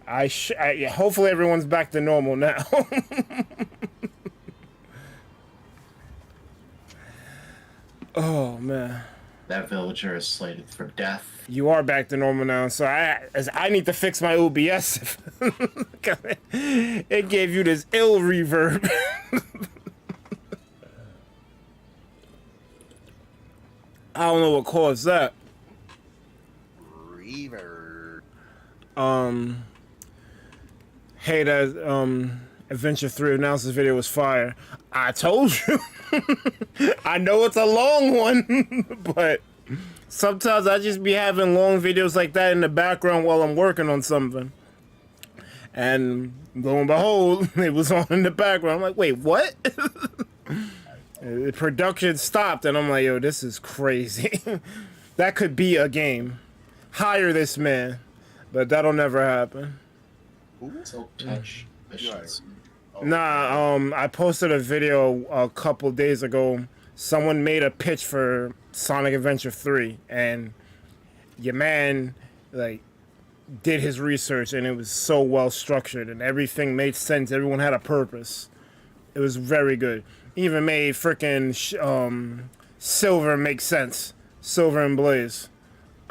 Yeah, hopefully everyone's back to normal now. Oh man. That villager is slated for death. You are back to normal now, so I need to fix my OBS. It gave you this ill reverb. I don't know what caused that. Reverb. Hey, that Adventure 3 analysis video was fire. I told you. I know it's a long one, but sometimes I just be having long videos like that in the background while I'm working on something. And lo and behold, it was on in the background. I'm like, wait, what? The production stopped, and I'm like, yo, this is crazy. That could be a game. Hire this man. But that'll never happen. Silk touch missions. Nah, I posted a video a couple days ago. Someone made a pitch for Sonic Adventure 3, and your man, like, did his research, and it was so well structured, and everything made sense. Everyone had a purpose. It was very good. Even made freaking Silver make sense. Silver and Blaze.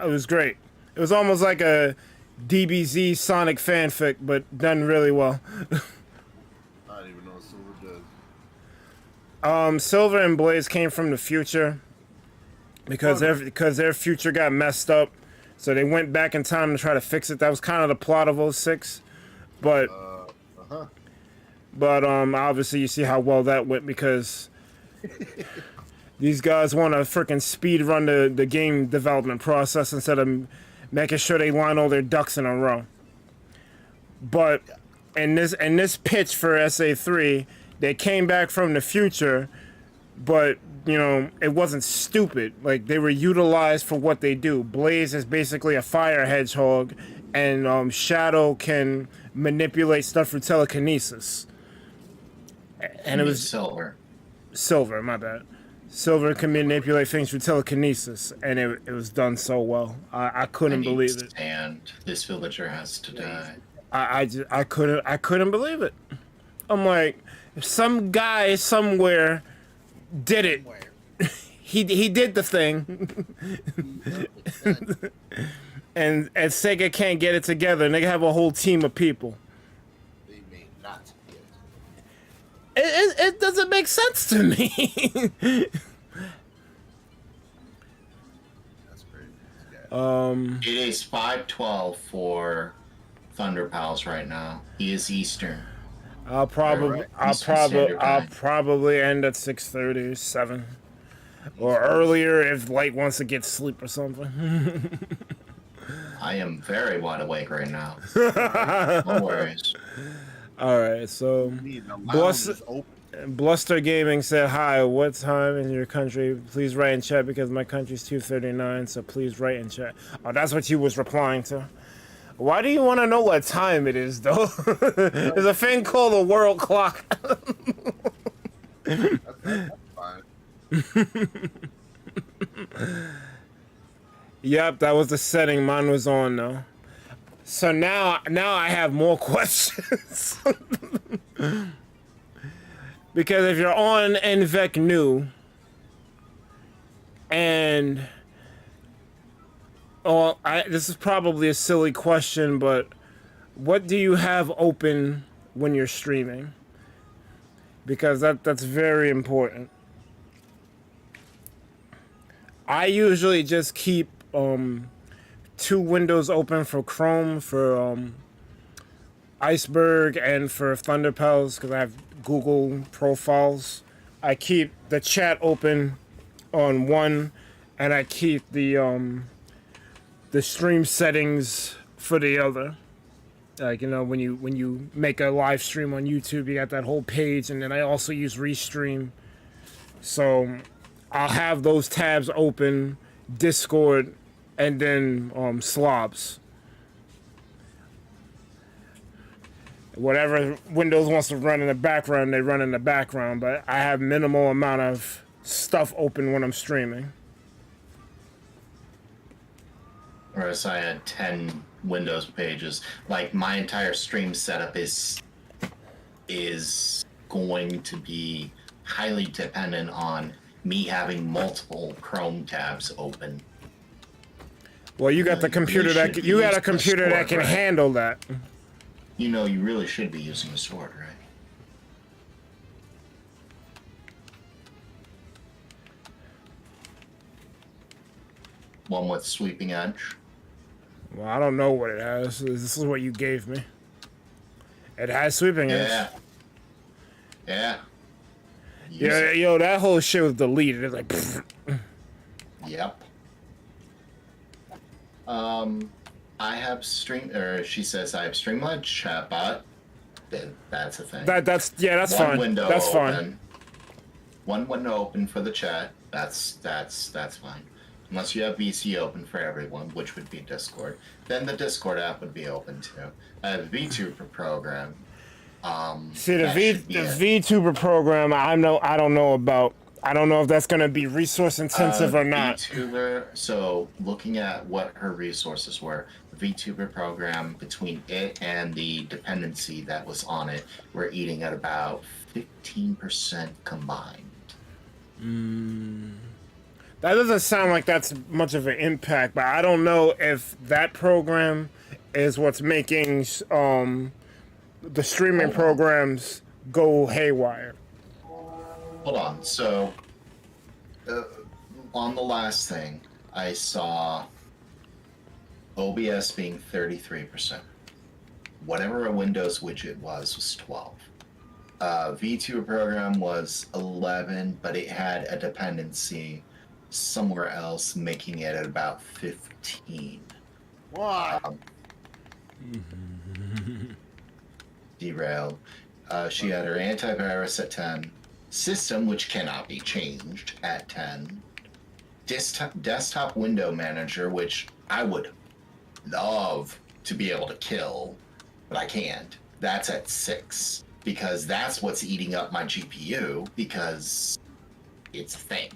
It was great. It was almost like a DBZ Sonic fanfic, but done really well. I don't even know what Silver does. Silver and Blaze came from the future because their future got messed up, so they went back in time to try to fix it. That was kind of the plot of 06, but obviously you see how well that went because these guys want to freaking speed run the game development process instead of making sure they line all their ducks in a row. But in this pitch for SA3, they came back from the future, but you know, it wasn't stupid. Like, they were utilized for what they do. Blaze is basically a fire hedgehog, and Shadow can manipulate stuff through telekinesis. And it was Silver, my bad. Silver can manipulate things through telekinesis, and it was done so well. I couldn't believe it. And this villager has to die. I couldn't believe it. I'm like, some guy somewhere did it. He did the thing. And Sega can't get it together, and they have a whole team of people. They may not get it. It doesn't make sense to me. That's crazy. It is 5:12 for ThunderPals right now. He is Eastern. I'll probably end at 6:30, 7, or earlier if Light wants to get sleep or something. I am very wide awake right now. No worries. All right, so The boss. lounge is open. Bluster Gaming said, "Hi, what time in your country? Please write in chat because my country's 2:39. So please write in chat." Oh, that's what you was replying to. Why do you want to know what time it is, though? There's a thing called a world clock. That's fine. Yep, that was the setting mine was on, though. So now I have more questions. Because if you're on NVEC new, and this is probably a silly question, but what do you have open when you're streaming? Because that's very important. I usually just keep 2 windows open for Chrome, for Iceberg, and for ThunderPals, because I have Google profiles. I keep the chat open on one, and I keep the stream settings for the other. Like, you know, when you make a live stream on YouTube, you got that whole page, and then I also use Restream. So I'll have those tabs open, Discord, and then slobs. Whatever Windows wants to run in the background, they run in the background, but I have minimal amount of stuff open when I'm streaming. Whereas I had 10 Windows pages. Like, my entire stream setup is going to be highly dependent on me having multiple Chrome tabs open. Well, you got the computer that you got a computer that can handle that. You know, you really should be using a sword, right? One with sweeping edge. Well, I don't know what it has. This is what you gave me. It has sweeping edge. Yeah. Yeah, yo, that whole shit was deleted. It's like, pfft. Yep. I have she says I have Streamline chatbot. That's a thing. That's One fine. window That's open. fine. One window open for the chat. That's fine. Unless you have VC open for everyone, which would be Discord. Then the Discord app would be open too. I have VTuber program. See, the VTuber program, I don't know about. I don't know if that's going to be resource intensive or not. VTuber, so looking at what her resources were, the VTuber program, between it and the dependency that was on it, we're eating at about 15% combined. That doesn't sound like that's much of an impact, but I don't know if that program is what's making the streaming programs go haywire. Hold on. So, on the last thing, I saw OBS being 33%. Whatever a Windows widget was 12. VTuber program was 11, but it had a dependency somewhere else, making it at about 15. Why? Derailed. She had her antivirus at 10. System, which cannot be changed, at 10. Desktop window manager, which I would love to be able to kill, but I can't. That's at 6, because that's what's eating up my GPU, because it's a thing.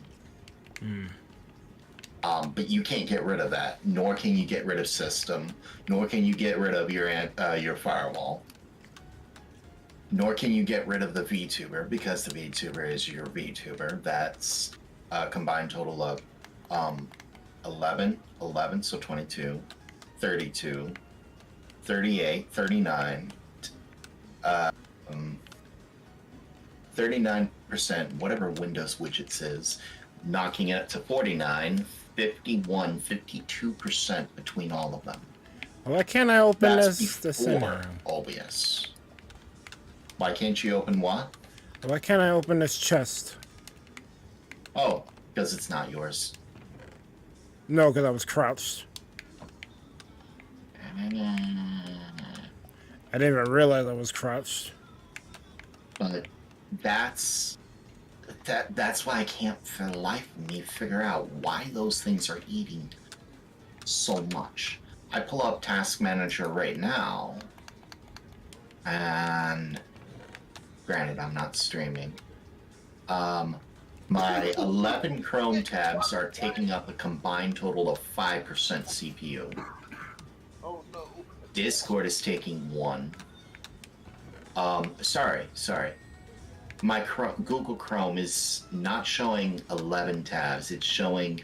But you can't get rid of that, nor can you get rid of system, nor can you get rid of your firewall. Nor can you get rid of the VTuber, because the VTuber is your VTuber. That's a combined total of 11, so 22, 32, 38, 39, 39%, whatever Windows widgets is, knocking it to 49, 51, 52% between all of them. Why can't I open That's this before OBS. Why can't you open what? Why can't I open this chest? Oh, because it's not yours. No, because I was crouched. I didn't even realize I was crouched. But that's why I can't for the life of me figure out why those things are eating so much. I pull up Task Manager right now, and granted, I'm not streaming. My 11 Chrome tabs are taking up a combined total of 5% CPU. Oh no. Discord is taking 1. Sorry. My Google Chrome is not showing 11 tabs. It's showing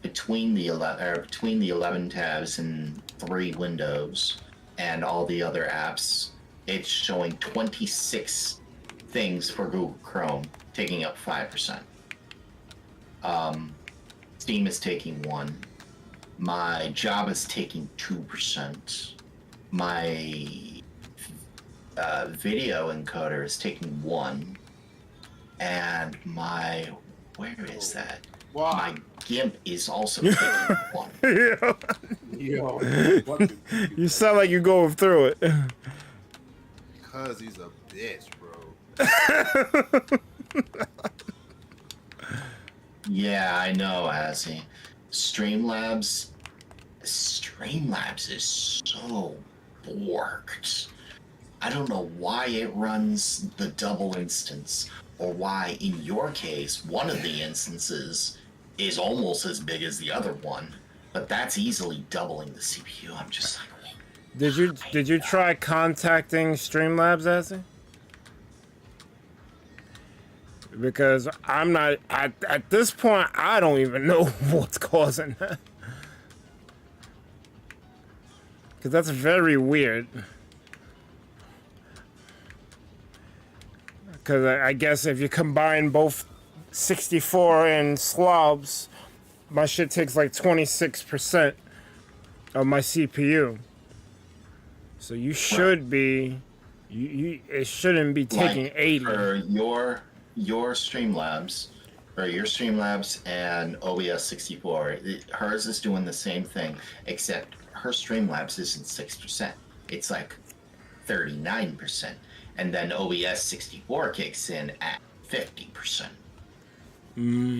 between the 11 tabs and 3 windows and all the other apps. It's showing 26 things for Google Chrome, taking up 5%. Steam is taking 1. My Java is taking 2%. My video encoder is taking 1. And my, where is that? Why? My GIMP is also taking 1. Yeah. Yo, what You sound like you're going through it. Because he's a bitch, bro. Yeah, I know, Azzy. Streamlabs is so borked. I don't know why it runs the double instance, or why, in your case, one of the instances is almost as big as the other one, but that's easily doubling the CPU. I'm just like, Did you try contacting Streamlabs, Azzy? Because I'm not at this point. I don't even know what's causing that. Because that's very weird. Because I guess if you combine both 64 and slobs, my shit takes like 26% of my CPU. So you should be, it shouldn't be taking like, 80. For your Streamlabs, or your Streamlabs and OBS 64, hers is doing the same thing, except her Streamlabs isn't 6%. It's like 39%. And then OBS 64 kicks in at 50%.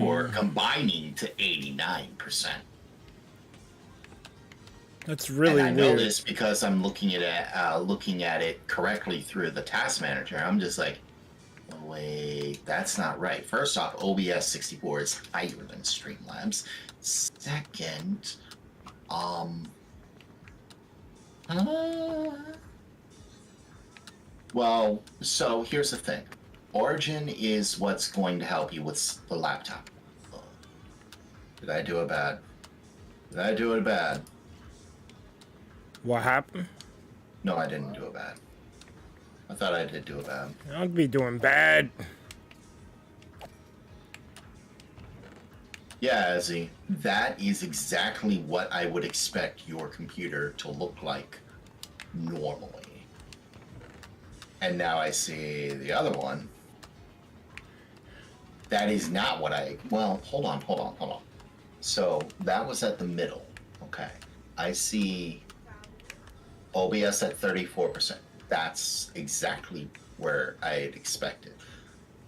Or combining to 89%. That's really and I know weird. this because I'm looking at it correctly through the task manager. I'm just like, wait, that's not right. First off, OBS 64 is higher than Streamlabs. Second, well, so here's the thing. Origin is what's going to help you with the laptop. Did I do it bad? Did I do it bad? What happened? No, I didn't do it bad. I thought I did do it bad. I'd be doing bad. Yeah, Azzy, that is exactly what I would expect your computer to look like normally. And now I see the other one. That is not what well, hold on. So that was at the middle, okay. I see OBS at 34%. That's exactly where I had expected.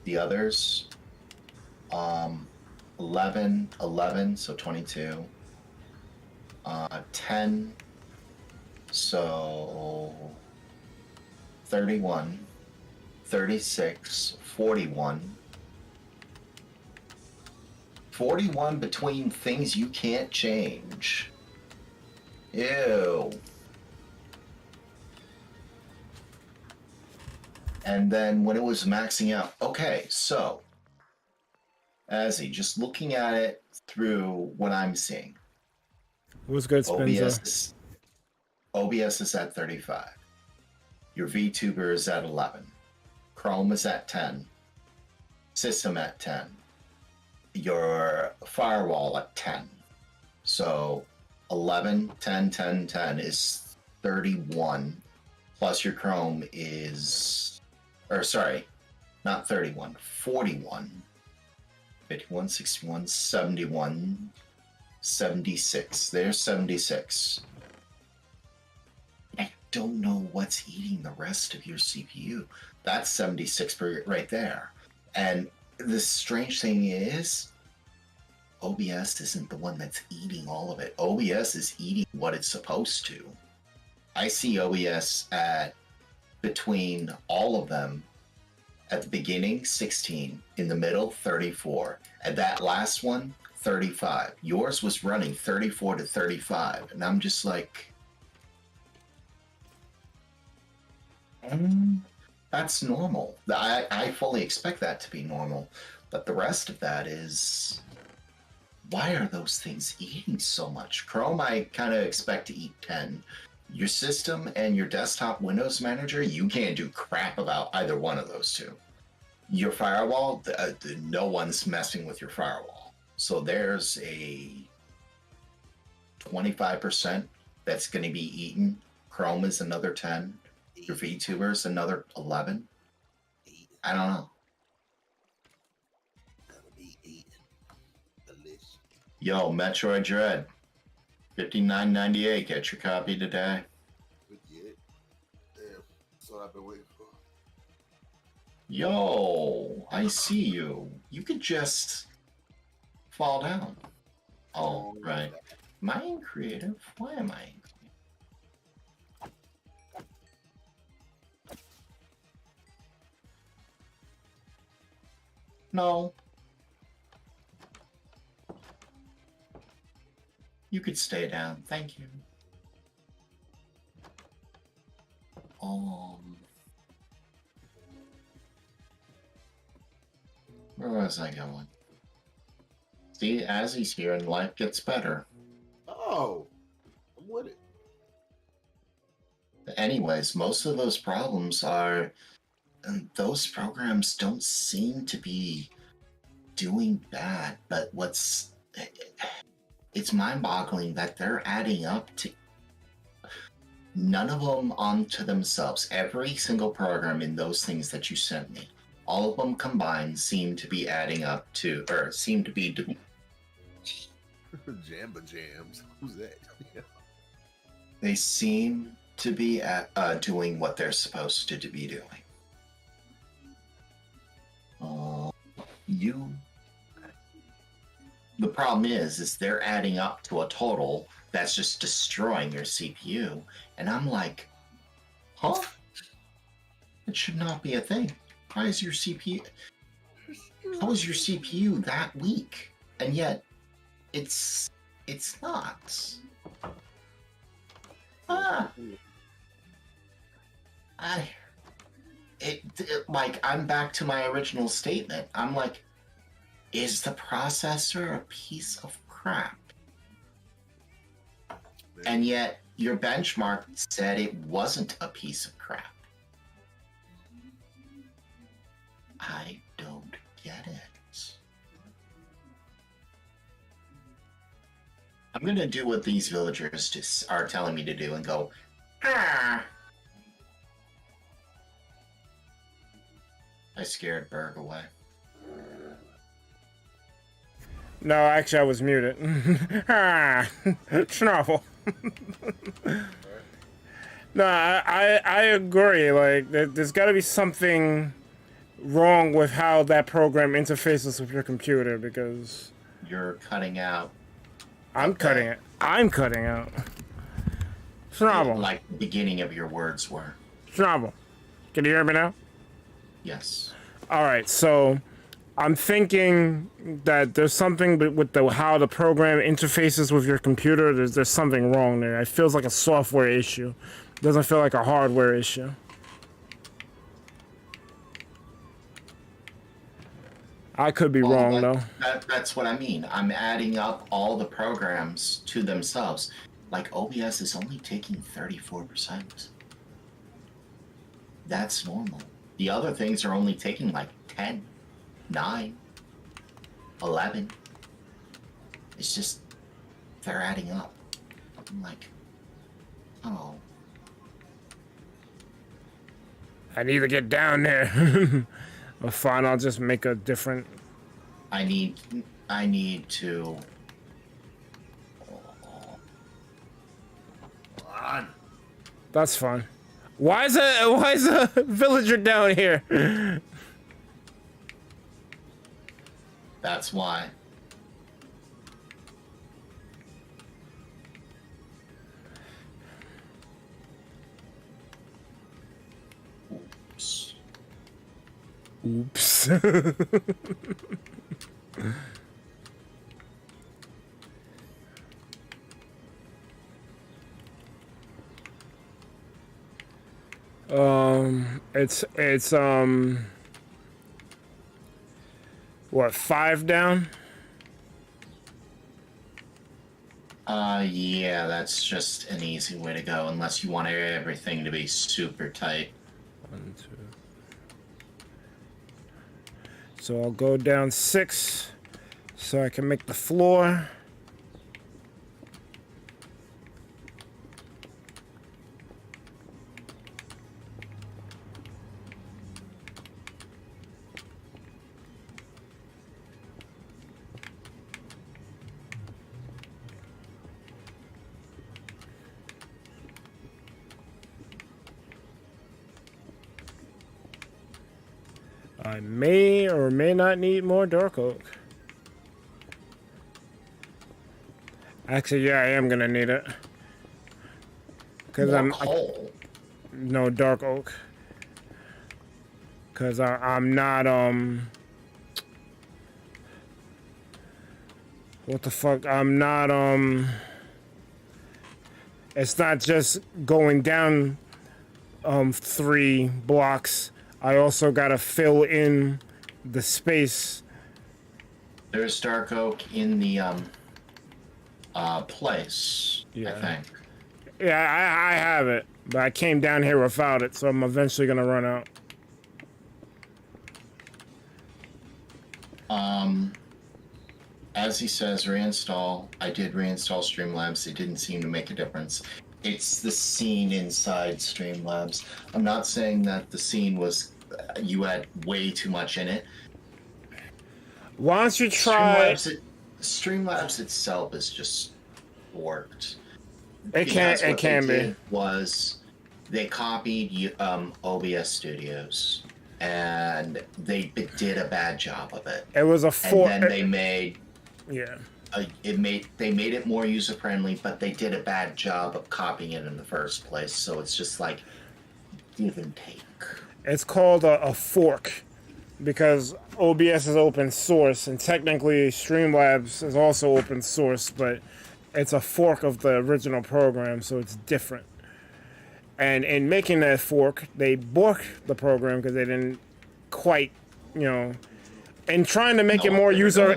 The others, 11, so 22. 10, so 31, 36, 41. 41 between things you can't change. Ew. And then when it was maxing out, okay, so, Azzy, just looking at it through what I'm seeing. What's good, Spencer? OBS is at 35. Your VTuber is at 11. Chrome is at 10. System at 10. Your firewall at 10. So 11, 10, 10, 10 is 31. Plus your Chrome is, or sorry, not 31, 41. 51, 61, 71, 76. There's 76. I don't know what's eating the rest of your CPU. That's 76 right there. And the strange thing is, OBS isn't the one that's eating all of it. OBS is eating what it's supposed to. I see OBS at between all of them at the beginning 16, in the middle 34, and that last one 35. Yours was running 34 to 35, and I'm just like, that's normal. I fully expect that to be normal, but the rest of that is, why are those things eating so much? Chrome, I kind of expect to eat 10. Your system and your desktop Windows Manager, you can't do crap about either one of those two. Your firewall, no one's messing with your firewall. So there's a 25% that's going to be eaten. Chrome is another 10. Your VTuber is another 11. I don't know. Yo, Metroid Dread. $59.98. Get your copy today. Damn, that's what I've been waiting for. Yo, I see you. You could just fall down. Oh, right. Am I in creative? Why am I in creative? No. You could stay down. Thank you. Where was I going? See, as he's here and life gets better. Oh, I'm with it. Anyways, most of those problems are, and those programs don't seem to be doing bad, but it's mind-boggling that they're adding up to none of them onto themselves. Every single program in those things that you sent me, all of them combined seem to be adding up to, or seem to be Jamba Jams. Who's that? they seem to be doing what they're supposed to be doing. The problem is they're adding up to a total that's just destroying your CPU. And I'm like, huh? It should not be a thing. Why is your CPU... How is your CPU that weak? And yet, it's not. Like, I'm back to my original statement. I'm like, is the processor a piece of crap? And yet, your benchmark said it wasn't a piece of crap. I don't get it. I'm gonna do what these villagers just are telling me to do and go, ah! I scared Berg away. No, actually, I was muted. Ah, Schnaufel. No, I agree. Like, there's got to be something wrong with how that program interfaces with your computer, because You're cutting out. I'm cutting it. I'm cutting out. Schnaufel. Like the beginning of your words were. Schnaufel. Can you hear me now? Yes. All right, so I'm thinking that there's something with how the program interfaces with your computer. There's something wrong there. It feels like a software issue. It doesn't feel like a hardware issue. I could be wrong, though. That's what I mean. I'm adding up all the programs to themselves. Like, OBS is only taking 34%. That's normal. The other things are only taking like 10, 9, 11. It's just, they're adding up. I'm like, oh. I need to get down there. Well, fine, I'll just make a different... I need to... on. That's fine. Why is a villager down here? That's why. Oops. Oops. It's what, 5 down? Yeah, that's just an easy way to go, unless you want everything to be super tight. 1, 2. So I'll go down 6 so I can make the floor. I may or may not need more dark oak. Actually, yeah, I am gonna need it. Cause More I'm coal. no dark oak. Cause I'm not what the fuck? I'm not it's not just going down 3 blocks. I also gotta fill in the space. There's dark oak in the place, I Yeah. think. Yeah, I have it, but I came down here without it, so I'm eventually gonna run out. As he says, reinstall. I did reinstall Streamlabs. It didn't seem to make a difference. It's the scene inside Streamlabs. I'm not saying that the scene was you had way too much in it. Why don't you try? Streamlabs itself is just worked. It can. It can be. Was they copied OBS Studios and they did a bad job of it. It was a 4. And then they made. Yeah. They made it more user friendly, but they did a bad job of copying it in the first place. So it's just like give and take. It's called a fork because OBS is open source, and technically Streamlabs is also open source, but it's a fork of the original program, so it's different. And in making that fork, they borked the program because they didn't quite, and trying to make it more user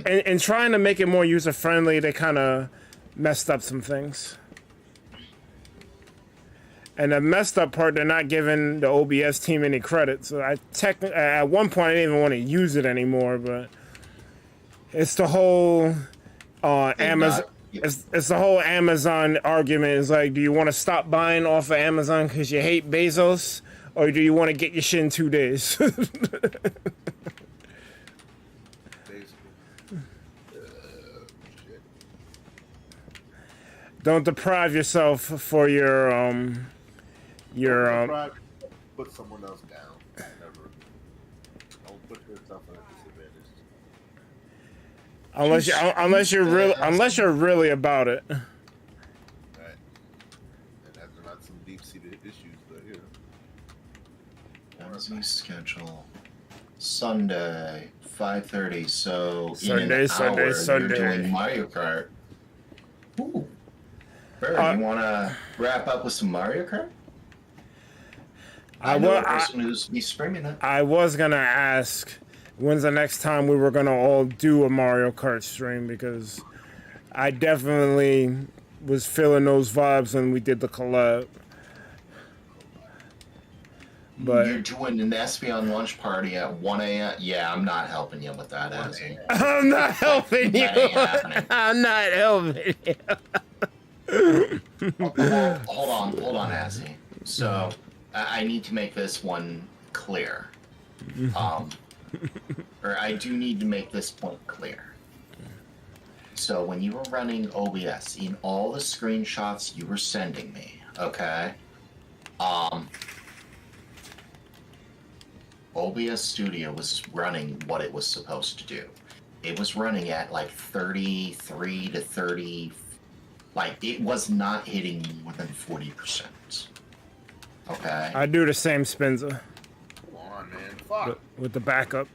friendly, they kind of messed up some things. And the messed up part, they're not giving the OBS team any credit. So at one point I didn't even want to use it anymore, but it's the whole Amazon. It's the whole Amazon argument. It's like, do you want to stop buying off of Amazon because you hate Bezos, or do you want to get your shit in 2 days? Don't deprive yourself for your put someone else down. Never. Don't put yourself at a disadvantage. unless you're really about it. Right. And after not some deep-seated issues, but Wednesday schedule. Sunday, 5:30. So Sunday. You're doing Mario Kart. Ooh. Bird, you want to wrap up with some Mario Kart? I know a person who's be streaming it. I was gonna ask when's the next time we were gonna all do a Mario Kart stream, because I definitely was feeling those vibes when we did the collab. But you're doing an Espion lunch party at 1 a.m. Yeah, I'm not helping you with that, Azzy. I'm not helping you. I'm not helping you. Hold on, Azzy. So I need to make this one clear. Or I do need to make this point clear. So when you were running OBS, in all the screenshots you were sending me, okay? OBS Studio was running what it was supposed to do. it was running at like 33 to 30. Like, it was not hitting more than 40%. Okay? I do the same Spinza Come on, man. Fuck. with the backup.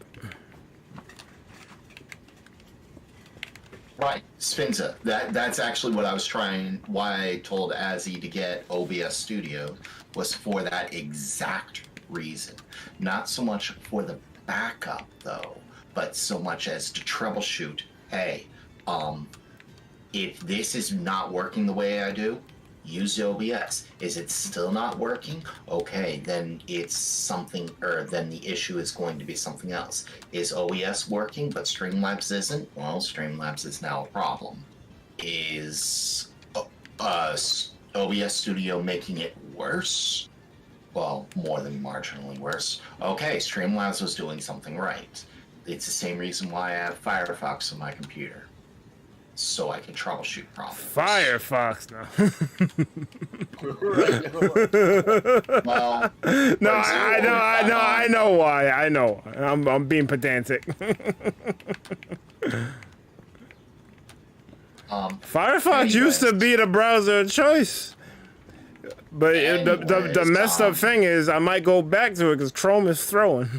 Right, Spinza. That's actually what I was trying. Why I told Azzy to get OBS Studio was for that exact reason. Not so much for the backup though, but so much as to troubleshoot. Hey, if this is not working the way I do, use OBS. Is it still not working? Okay, then it's something, or then the issue is going to be something else. Is OBS working, but Streamlabs isn't? Well, Streamlabs is now a problem. Is OBS Studio making it worse? Well, more than marginally worse. Okay, Streamlabs was doing something right. It's the same reason why I have Firefox on my computer. So I can troubleshoot problems. Firefox now. Well, No, I know why. I know. I'm being pedantic. Firefox used to be the browser of choice. But the messed up thing is I might go back to it because Chrome is throwing.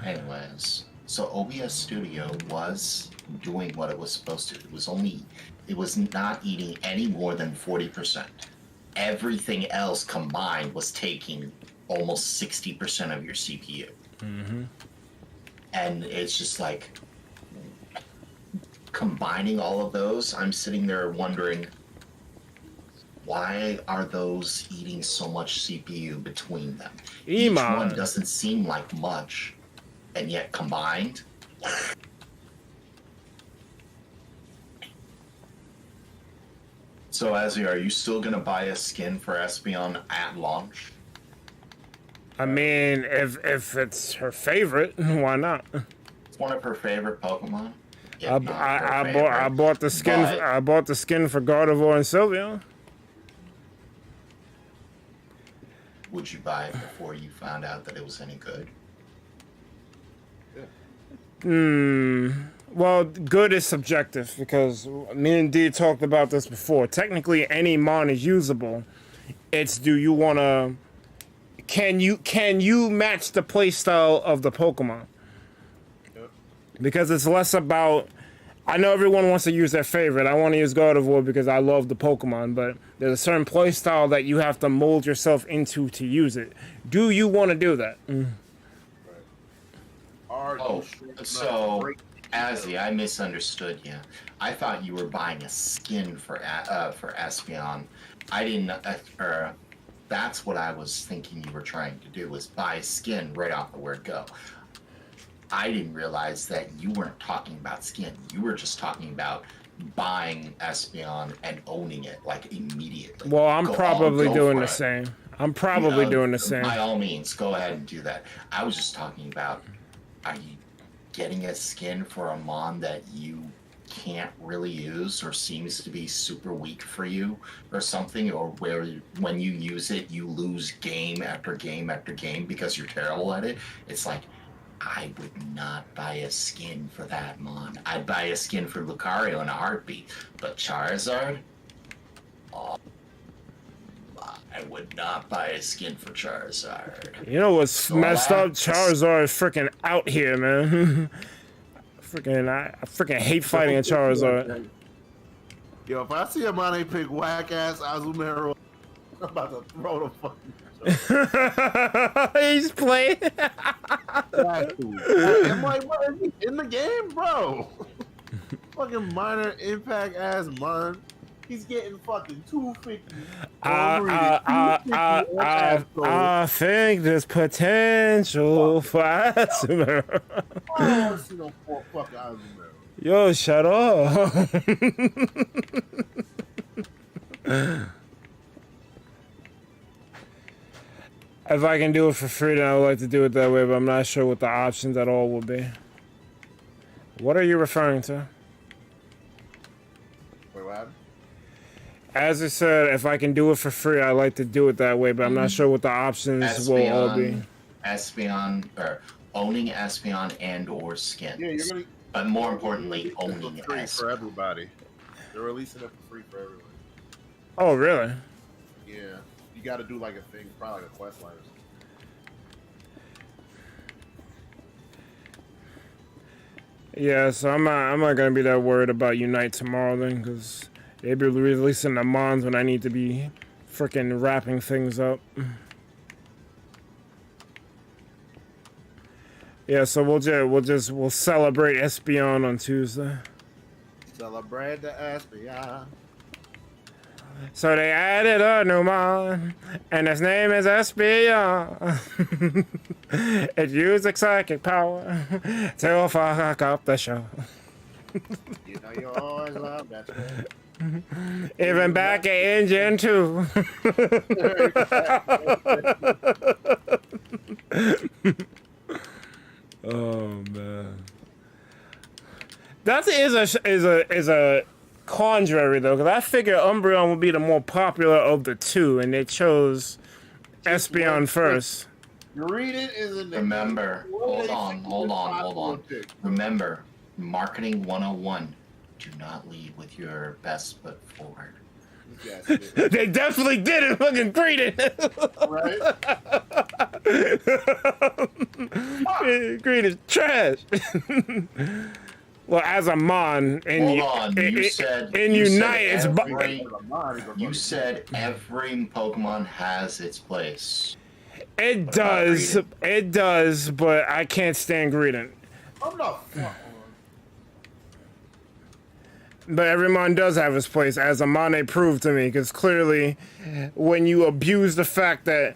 Anyways, so OBS Studio was doing what it was supposed to. It was not eating any more than 40%. Everything else combined was taking almost 60% of your CPU. Mm-hmm. And it's just like, combining all of those, I'm sitting there wondering, why are those eating so much CPU between them? Each one doesn't seem like much, and yet combined. So, Azzy, are you still gonna buy a skin for Espeon at launch? I mean, if it's her favorite, why not? It's one of her favorite Pokemon. I bought the skin. But- I bought the skin for Gardevoir and Sylvia. Would you buy it before you found out that it was any good? Well, good is subjective because me and Dee talked about this before. Technically, any mon is usable. It's do you want to? Can you match the playstyle of the Pokemon? Yep. Because it's less about. I know everyone wants to use their favorite. I want to use Gardevoir because I love the Pokemon, but there's a certain playstyle that you have to mold yourself into to use it. Do you want to do that? Oh, so Azzy, I misunderstood you. I thought you were buying a skin for Espeon. I didn't. That's what I was thinking you were trying to do, was buy a skin right off the word go. I didn't realize that you weren't talking about skin. You were just talking about buying Espeon and owning it like immediately. Well, I'm probably doing the for it. same. I'm probably doing the same. By all means, go ahead and do that. I was just talking about, are you getting a skin for a mon that you can't really use or seems to be super weak for you or something, or where when you use it you lose game after game after game because you're terrible at it? It's like, I would not buy a skin for that mon. I'd buy a skin for Lucario in a heartbeat, but Charizard? Oh, I would not buy a skin for Charizard. You know what's messed up? Charizard is freaking out here, man. I freaking hate fighting a Charizard. Yo, if I see a Money pick whack ass Azumarill, I'm about to throw the fucking. He's playing. I'm like, what is he in the game, bro? Fucking minor impact ass mon. He's getting fucking 250. I think there's potential for Azumarill. I don't want to see no fucking Azumarill. Yo, shut up. If I can do it for free, then I would like to do it that way, but I'm not sure what the options at all will be. What are you referring to? Wait, what happened? As I said, if I can do it for free, I like to do it that way, but I'm not sure what the options will all be. Espeon, or owning Espeon and or skins. Yeah, you're gonna. But more importantly, It's owning for free Espeon. for everybody. They're releasing it for free for everyone. Oh, really? Yeah, you got to do like a thing, probably like a quest line or something. Yeah, so I'm not gonna be that worried about Unite tomorrow then, because they be releasing the mons when I need to be freaking wrapping things up. Yeah, so we'll celebrate Espeon on Tuesday. Celebrate the Espeon. So they added a new mon, and his name is Espeon. It uses psychic power to fuck up the show. You know you always love that shit. Even back in Gen 2. Oh man, that is a contrary though, because I figured Umbreon would be the more popular of the two, and they chose Espeon first. Greedent is in the. Remember, hold on. Remember, marketing 101. Do not lead with your best foot forward. Yes, They definitely did it. Fucking Greedent. right? Green is trash. Well, as a mon, Hold on, you said Unite, it's you said every Pokemon has its place. it does, but I can't stand Greedent. I'm not. But every mon does have his place, as Amane proved to me, because clearly, when you abuse the fact that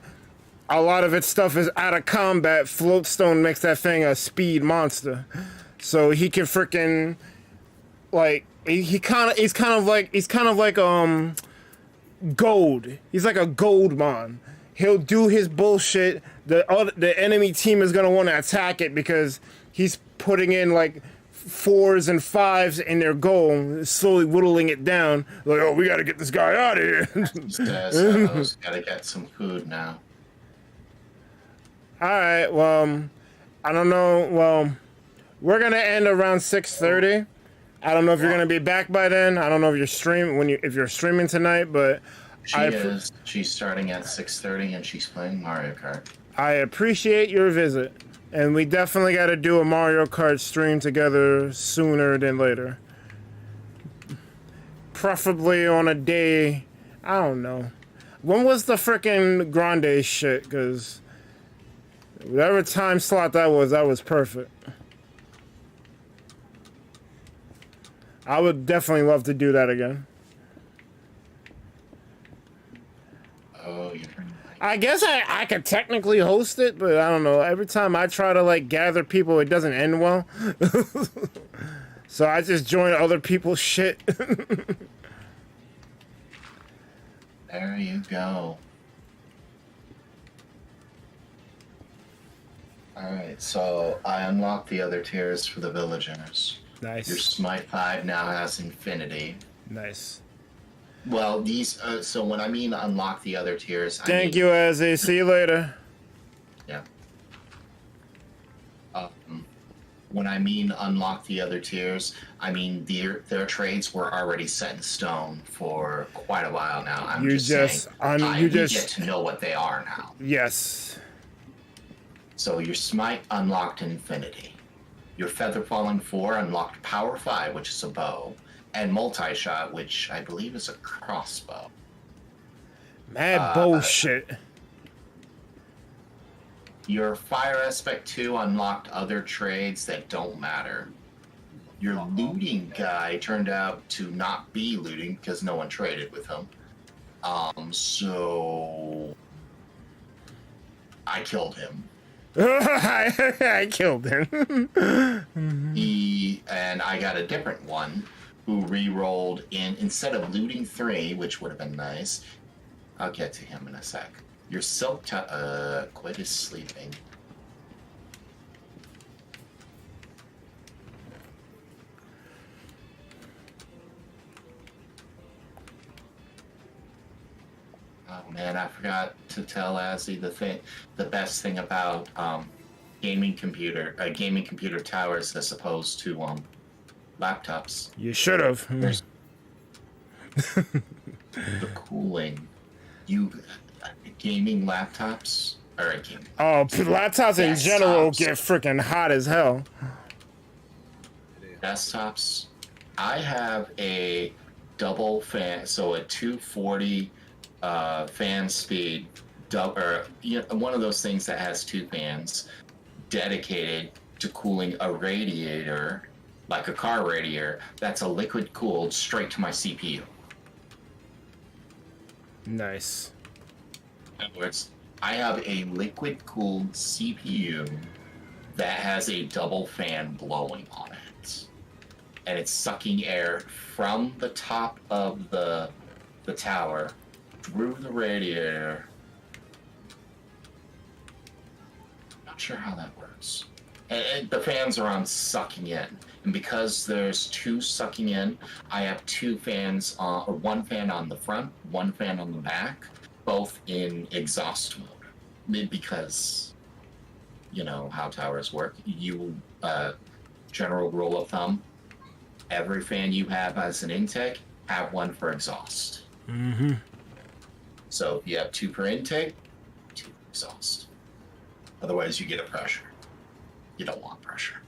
a lot of its stuff is out of combat, Floatstone makes that thing a speed monster. So he can freaking, like, he's kind of like Gold. He's like a Gold mon. He'll do his bullshit. The enemy team is gonna want to attack it because he's putting in like 4s and 5s in their goal, slowly whittling it down. Like, oh, we gotta get this guy out of here. Gotta get some food now. All right. Well, I don't know. Well, we're gonna end around 6:30. I don't know if you're gonna be back by then. I don't know if you're streaming tonight, but She's starting at 6:30 and she's playing Mario Kart. I appreciate your visit, and we definitely got to do a Mario Kart stream together sooner than later. Preferably on a day. I don't know. When was the frickin' Grande shit? Because whatever time slot that was perfect. I would definitely love to do that again. Oh, you're I guess I could technically host it, but I don't know. Every time I try to like gather people, it doesn't end well. So I just join other people's shit. There you go. Alright, so I unlocked the other tiers for the villagers. Nice. Your Smite 5 now has Infinity. Nice. Well, these, so when I mean unlock the other tiers, Thank you, Azzy. See you later. Yeah. When I mean unlock the other tiers, I mean their trades were already set in stone for quite a while now. I'm You just just- saying, you we just- get to know what they are now. Yes. So your Smite unlocked Infinity. Your Feather Falling 4 unlocked Power 5, which is a bow, and Multi-Shot, which I believe is a crossbow. Mad bullshit. Your Fire Aspect 2 unlocked other trades that don't matter. Your looting guy turned out to not be looting because no one traded with him. So I killed him. I killed him. And I got a different one who re-rolled instead of looting 3, which would have been nice. I'll get to him in a sec. Your Silk Quit is sleeping. Oh man, I forgot to tell Azzy the best thing about gaming computer towers as opposed to laptops. You should have. There's the cooling. Gaming laptops or gaming. Oh, laptops in general Desktops. get freaking hot as hell. Desktops. I have a double fan, so a 240 fan speed, one of those things that has two fans, dedicated to cooling a radiator, like a car radiator, that's a liquid cooled straight to my CPU. Nice. In other words, I have a liquid cooled CPU that has a double fan blowing on it. And it's sucking air from the top of the tower through the radiator. Not sure how that works. And the fans are on sucking in. And because there's two sucking in, I have two fans, or one fan on the front, one fan on the back, both in exhaust mode. Because, you know how towers work. General rule of thumb, every fan you have as an intake, have one for exhaust. Mm-hmm. So if you have two per intake, two for exhaust. Otherwise, you get a pressure. You don't want pressure.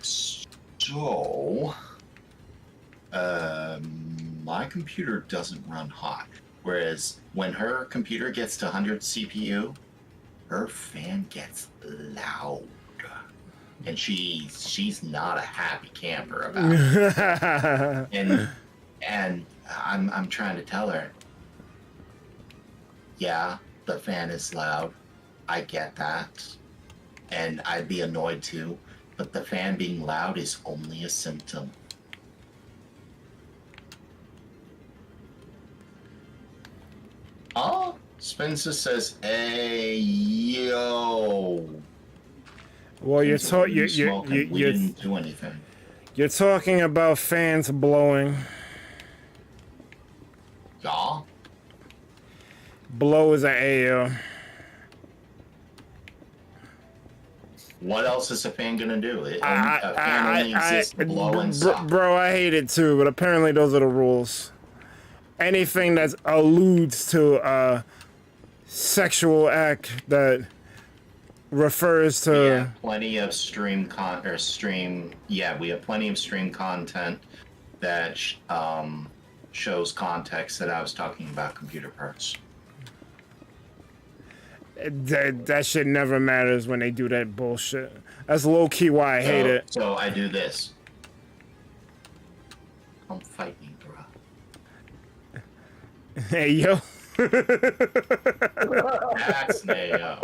So, my computer doesn't run hot. Whereas when her computer gets to 100 CPU, her fan gets loud. And she's not a happy camper about it. and I'm trying to tell her, yeah, the fan is loud. I get that. And I'd be annoyed too, but the fan being loud is only a symptom. Oh, Spencer says, "Hey, yo." Well, We didn't do anything. you're talking about fans blowing. Yeah. Blow is an AO. What else is a fan gonna do? A fan only exists to blow and suck. Bro, I hate it too, but apparently those are the rules. Anything that alludes to a sexual act that refers to... We have plenty of we have plenty of stream content that shows context that I was talking about computer parts. That shit never matters when they do that bullshit. That's low-key why I hate it. So I do this. Come fight me, bro. Hey, yo. That's Neo.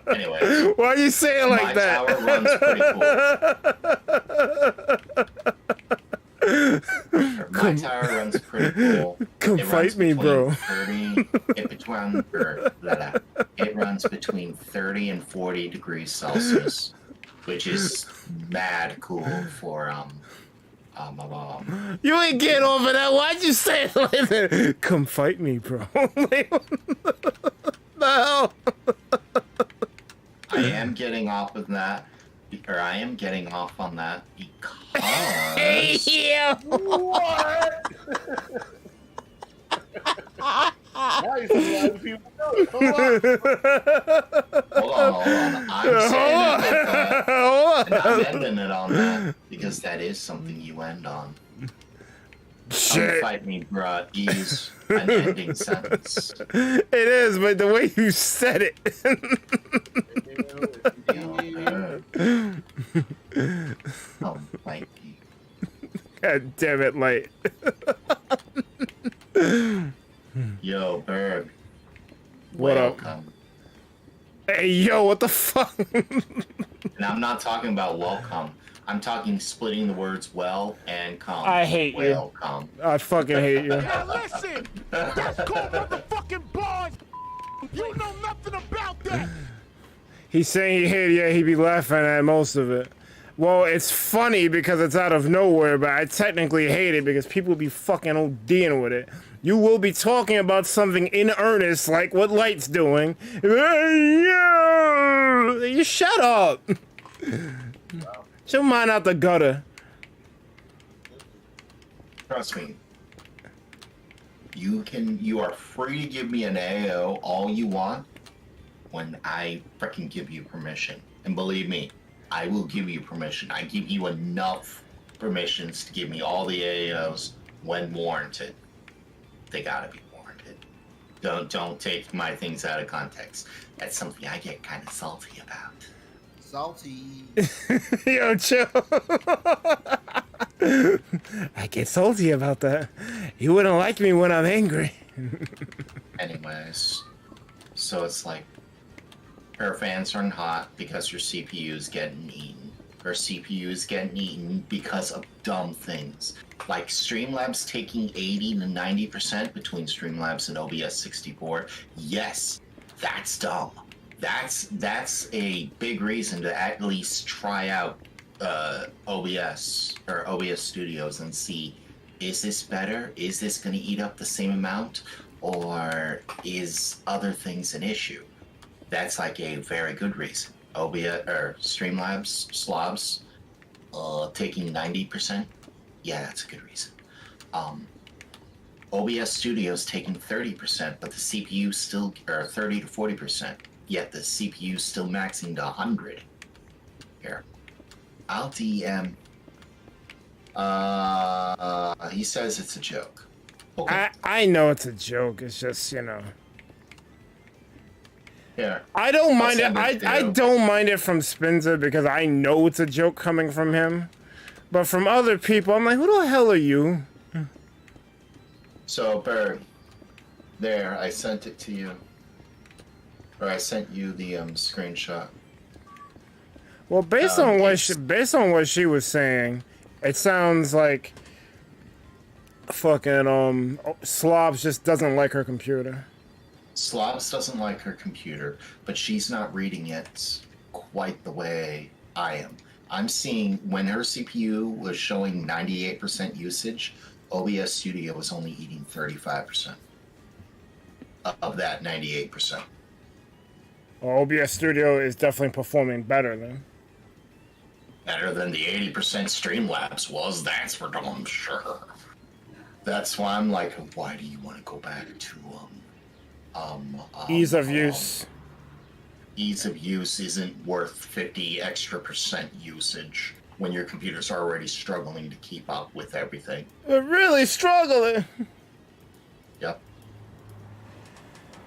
Anyways. Why you say it like that? My tower runs pretty cool. Come fight me, bro. It runs between 30 and 40 degrees Celsius, which is mad cool for You ain't getting over that. Why'd you say it like that? Come fight me, bro. No. I am getting off of that, or I am getting off on that because. Hey, yo. What? Now you see why people know it. Hold on. I'm saying it like that. I'm ending it on that because that is something you end on. Shit. Come fight me, bruh, is an ending sentence. It is, but the way you said it. Come fight me. God damn it, Light. Yo, Berg. What up? Welcome. Hey, yo, what the fuck? And I'm not talking about welcome. I'm talking splitting the words well and come. I hate you. Welcome. I fucking hate you. Now listen! That's called motherfucking bars! You know nothing about that! He's saying he hate it, yeah, he be laughing at most of it. Well, it's funny because it's out of nowhere, but I technically hate it because people be fucking ODing with it. You will be talking about something in earnest, like what Light's doing. You shut up. Get your mind out the gutter. Trust me. You are free to give me an AO all you want when I freaking give you permission. And believe me, I will give you permission. I give you enough permissions to give me all the AOs when warranted. They gotta be warranted. Don't take my things out of context. That's something I get kind of salty about. Salty. Yo, chill. I get salty about that. You wouldn't like me when I'm angry. Anyways, so it's like her fans are hot because your CPU is getting eaten. Her CPU is getting eaten because of dumb things. Like Streamlabs taking 80 to 90% between Streamlabs and OBS 64. Yes, that's dumb. That's a big reason to at least try out OBS or OBS Studios and see, is this better? Is this going to eat up the same amount? Or is other things an issue? That's like a very good reason. OBS or Streamlabs slobs taking 90%. Yeah, that's a good reason. OBS Studios taking 30%, but the CPU still, or 30 to 40%. Yet the CPU still maxing to 100. Here, I'll DM. He says it's a joke. Okay. I know it's a joke. It's just, you know. Here. I don't mind it. send it to I you. don't mind it from Spinza because I know it's a joke coming from him. But from other people, I'm like, who the hell are you? So, Berg, there, I sent it to you. Or I sent you the screenshot. Well, based on what she was saying, it sounds like fucking Slobs just doesn't like her computer. Slobs doesn't like her computer, but she's not reading it quite the way I am. I'm seeing when her CPU was showing 98% usage, OBS Studio was only eating 35% of that 98%. Well, OBS Studio is definitely performing better then. Better than the 80% Streamlabs was, that's for damn sure. That's why I'm like, why do you want to go back to Ease of use. Ease of use isn't worth 50 extra % usage when your computer's already struggling to keep up with everything. We're really struggling. Yep.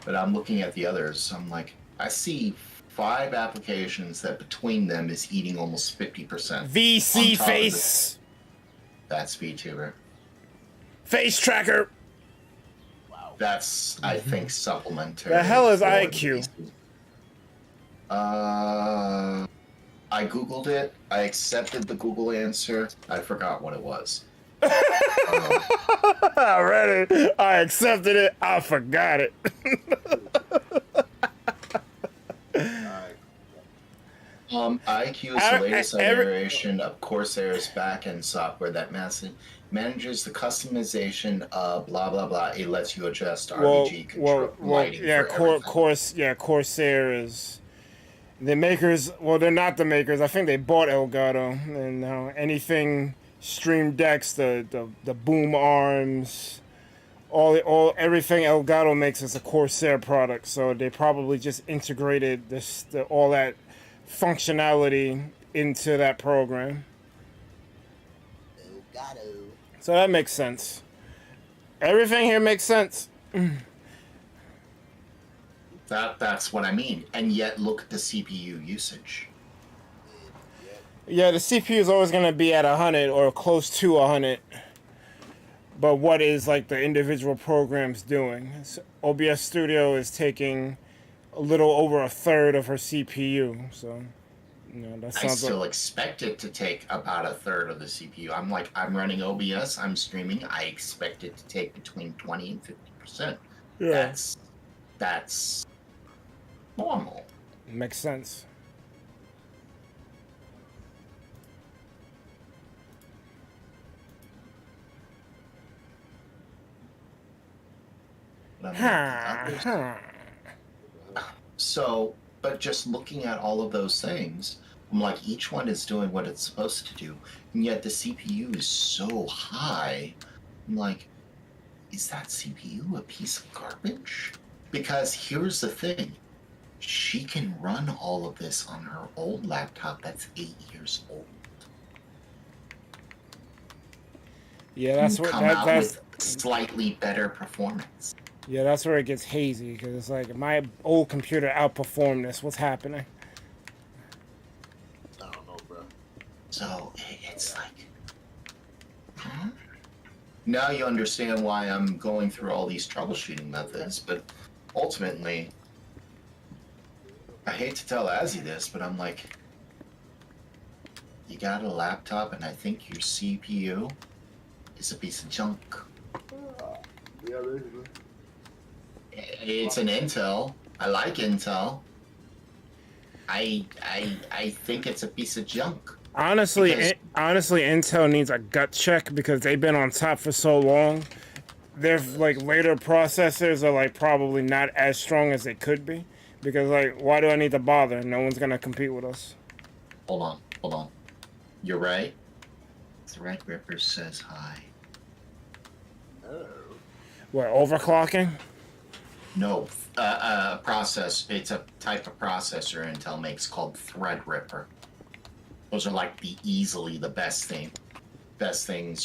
But I'm looking at the others. I'm like, I see 5 applications that between them is eating almost 50%. VC face. That's VTuber. Face tracker. That's, I think, supplementary. The hell is for IQ? I Googled it. I accepted the Google answer. I forgot what it was. I read it. I accepted it. I forgot it. IQ is the latest iteration of Corsair's backend software that manages the customization of blah blah blah. It lets you adjust RGB control lighting yeah, for everything. Corsair is the makers. Well, they're not the makers. I think they bought Elgato, and anything Stream Decks, the boom arms, everything Elgato makes is a Corsair product. So they probably just integrated all that functionality into that program. Elgato. So that makes sense. Everything here makes sense. That's what I mean. And yet, look at the CPU usage. Yeah, the CPU is always going to be at 100 or close to 100. But what is like the individual programs doing? So OBS Studio is taking a little over a third of her CPU. So, that I sounds still expect it to take about a third of the CPU. I'm running OBS, I'm streaming. I expect it to take between 20 and 50%. Yeah. That's normal. Makes sense. But I'm like, so, but just looking at all of those things, I'm like, each one is doing what it's supposed to do, and yet the CPU is so high. I'm like, is that CPU a piece of garbage? Because here's the thing. She can run all of this on her old laptop that's 8 years old. Yeah, that's what that's with slightly better performance. yeah, that's where it gets hazy because it's like my old computer outperformed this. What's happening? I don't know, bro. So it's like, huh? Now you understand why I'm going through all these troubleshooting methods, but ultimately, I hate to tell Azzy this, but I'm like, you got a laptop and I think your CPU is a piece of junk. Yeah, basically. It's an Intel. I like Intel. I think it's a piece of junk. Honestly, Intel needs a gut check because they've been on top for so long. Their like later processors are like probably not as strong as they could be. Because like, why do I need to bother? No one's gonna compete with us. Hold on. You're right. Threadripper says hi. Oh. What, overclocking? No, it's a type of processor Intel makes called Threadripper. Those are like easily the best things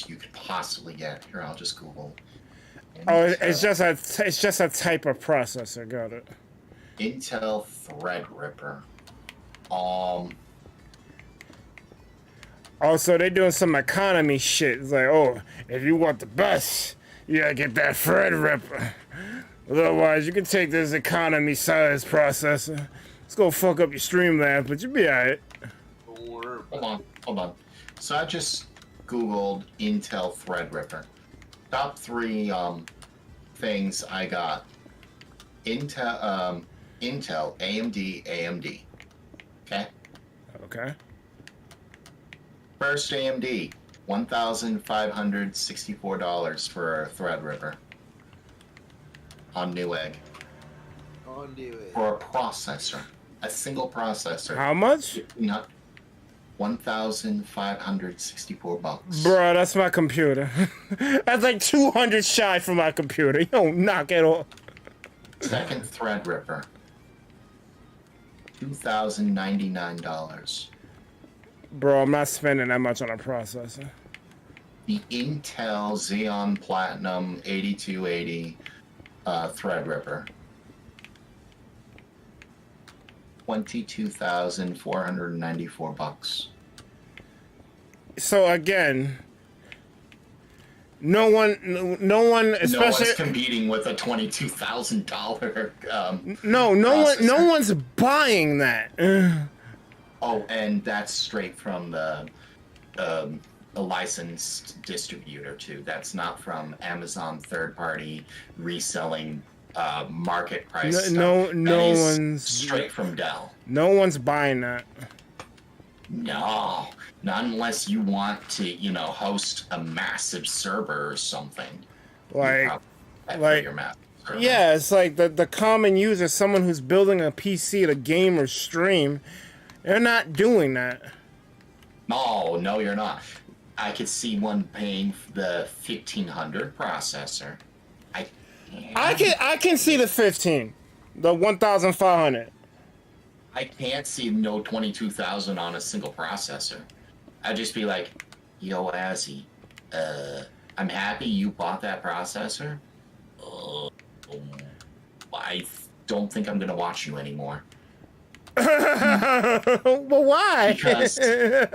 you could possibly get. Here, I'll just Google. Oh, it's just a type of processor. Got it. Intel Threadripper. Also, they're doing some economy shit. It's like, oh, if you want the best, you gotta get that Threadripper. Otherwise, you can take this economy size processor. It's gonna fuck up your Streamlabs, but you'll be alright. Hold on. So I just Googled Intel Threadripper. Top 3 things I got. Intel, AMD. Okay? Okay. First AMD, $1,564 for a Threadripper. On Newegg. For a processor. A single processor. How much? Not $1,564. Bruh, that's my computer. That's like 200 shy for my computer. Yo, knock it off. Second Threadripper. $2,099. Bro, I'm not spending that much on a processor. The Intel Xeon Platinum 8280 Threadripper. $22,494. So again, no one, especially no one's competing with a $22,000. no one's buying that. Oh, and that's straight from the licensed distributor too. That's not from Amazon third-party reselling market price stuff. No That is one's straight from Dell. No one's buying that. No, not unless you want to, host a massive server or something. Like Your map server. yeah, it's like the common user, someone who's building a PC to game or stream, they're not doing that. No, you're not. I could see one paying the 1500 processor. I can see the 15, the 1,500. I can't see no 22,000 on a single processor. I'd just be like, yo, Azzy, I'm happy you bought that processor. I don't think I'm gonna watch you anymore. But why? Because you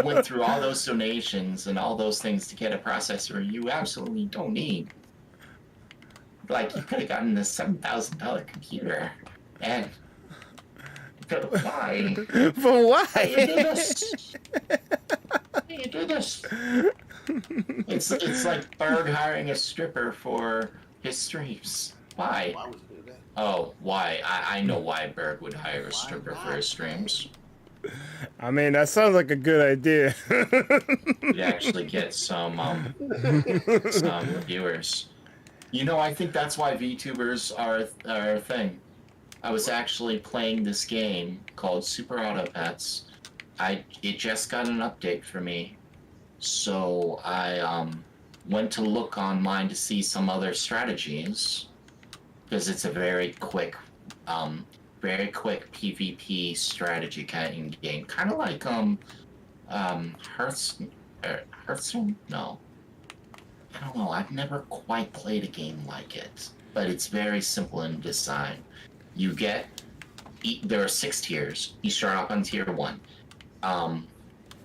went through all those donations and all those things to get a processor you absolutely don't need. Like, you could have gotten this $7,000 computer, and why? But why? Why you do this? Why you do this? It's like Berg hiring a stripper for his streams. Why? Why would you do that? Oh, why? I know why Berg would hire a stripper for his streams. I mean, that sounds like a good idea. We'd actually get some viewers. You know, I think that's why VTubers are a thing. I was actually playing this game called Super Auto Pets. It just got an update for me, so I went to look online to see some other strategies because it's a very quick PvP strategy kind of game, kind of like Hearthstone. No, I don't know. I've never quite played a game like it, but it's very simple in design. You get there are 6 tiers. You start off on tier 1.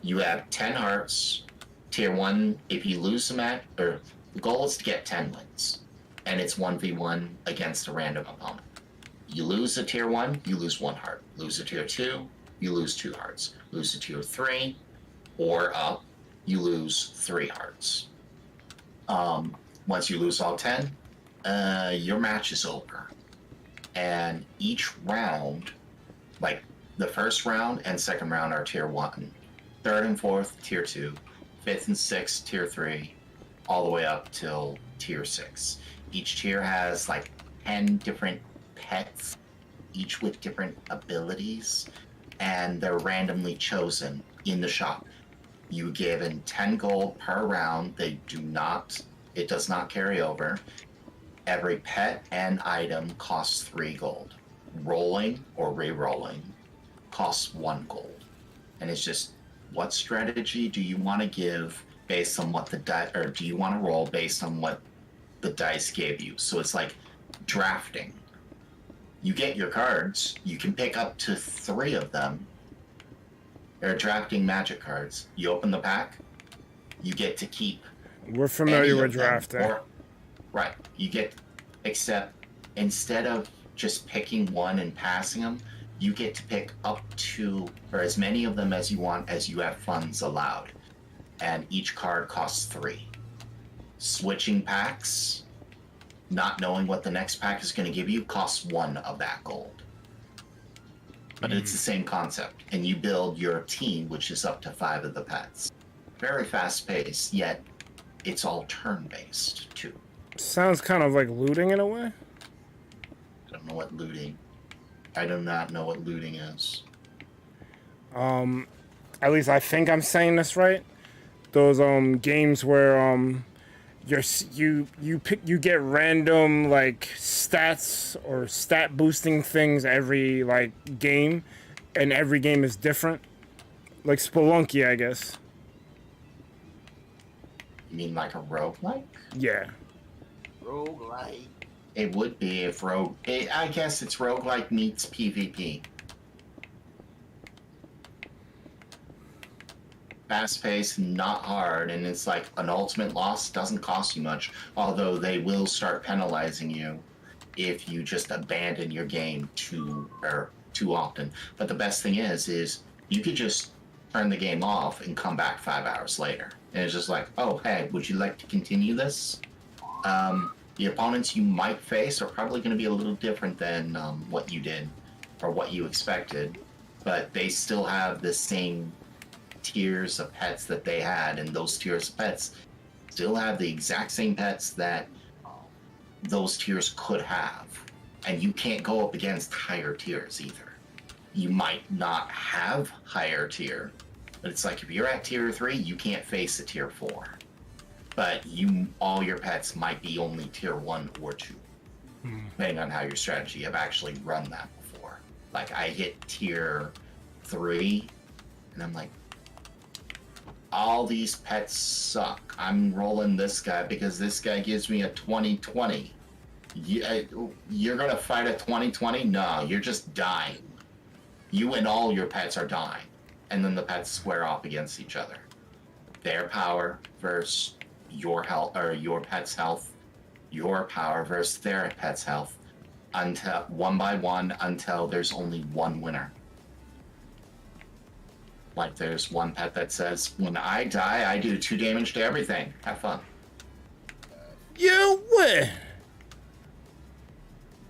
You have 10 hearts. Tier 1, if you lose the match, or the goal is to get 10 wins, and it's 1v1 against a random opponent. You lose a tier 1, you lose 1 heart. Lose a tier 2, you lose 2 hearts. Lose a tier 3, or up, you lose 3 hearts. Once you lose all 10, your match is over. And each round, like the first round and second round are tier 1, third and fourth tier 2, fifth and sixth tier 3, all the way up till tier 6. Each tier has like 10 different pets, each with different abilities, and they're randomly chosen in the shop. You given 10 gold per round. It does not carry over. Every pet and item costs 3 gold. Rolling or re-rolling costs 1 gold. And it's just, what strategy do you want to give based on what the dice, or do you want to roll based on what the dice gave you? So it's like drafting. You get your cards, you can pick up to 3 of them. They're drafting magic cards. You open the pack, you get to keep. We're familiar with drafting. Right. You get, except instead of just picking one and passing them, you get to pick up to, or as many of them as you want, as you have funds allowed. And each card costs 3. Switching packs, not knowing what the next pack is going to give you, costs 1 of that gold. But it's the same concept. And you build your team, which is up to 5 of the pets. Very fast paced, yet it's all turn-based, too. Sounds kind of like looting in a way. I don't know what looting. I do not know what looting is. At least I think I'm saying this right. Those games where you get random like stats or stat boosting things every like game, and every game is different. Like Spelunky, I guess. You mean like a roguelike? Yeah. Roguelike. It would be if I guess it's roguelike meets PvP. Fast paced, not hard, and it's like an ultimate loss doesn't cost you much, although they will start penalizing you if you just abandon your game too often. But the best thing is you could just turn the game off and come back 5 hours later. And it's just like, oh, hey, would you like to continue this? The opponents you might face are probably going to be a little different than what you did or what you expected, but they still have the same tiers of pets that they had, and those tiers of pets still have the exact same pets that those tiers could have. And you can't go up against higher tiers either. You might not have higher tier, but it's like if you're at tier 3, you can't face a tier 4. But all your pets might be only tier 1 or 2, depending on how your strategy. I've actually run that before. Like I hit tier 3, and I'm like, all these pets suck. I'm rolling this guy because this guy gives me a 20/20. You're gonna fight a 20/20? No, you're just dying. You and all your pets are dying, and then the pets square off against each other. Their power versus your health, or your pet's health. Your power versus their pet's health, until 1 by 1 until there's only one winner. Like there's one pet that says, when I die, I do 2 damage to everything. Have fun. You win.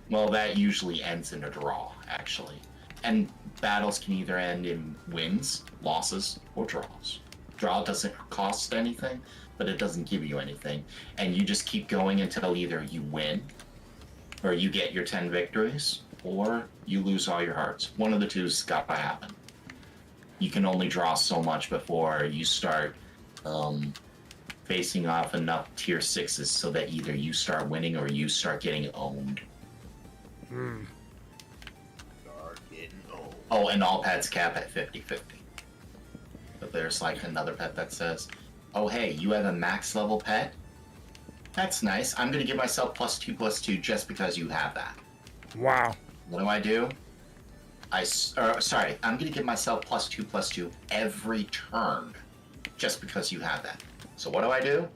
Well, that usually ends in a draw, actually. and battles can either end in wins, losses, or draws. Draw doesn't cost anything, but it doesn't give you anything. And you just keep going until either you win, or you get your 10 victories, or you lose all your hearts. One of the two's got to happen. You can only draw so much before you start facing off enough tier 6s so that either you start winning or you start getting owned. Oh, and all pets cap at 50-50. But there's like another pet that says, oh hey, you have a max level pet? That's nice. I'm gonna give myself +2/+2 just because you have that. Wow. What do? I'm gonna give myself +2/+2 every turn just because you have that. So what do?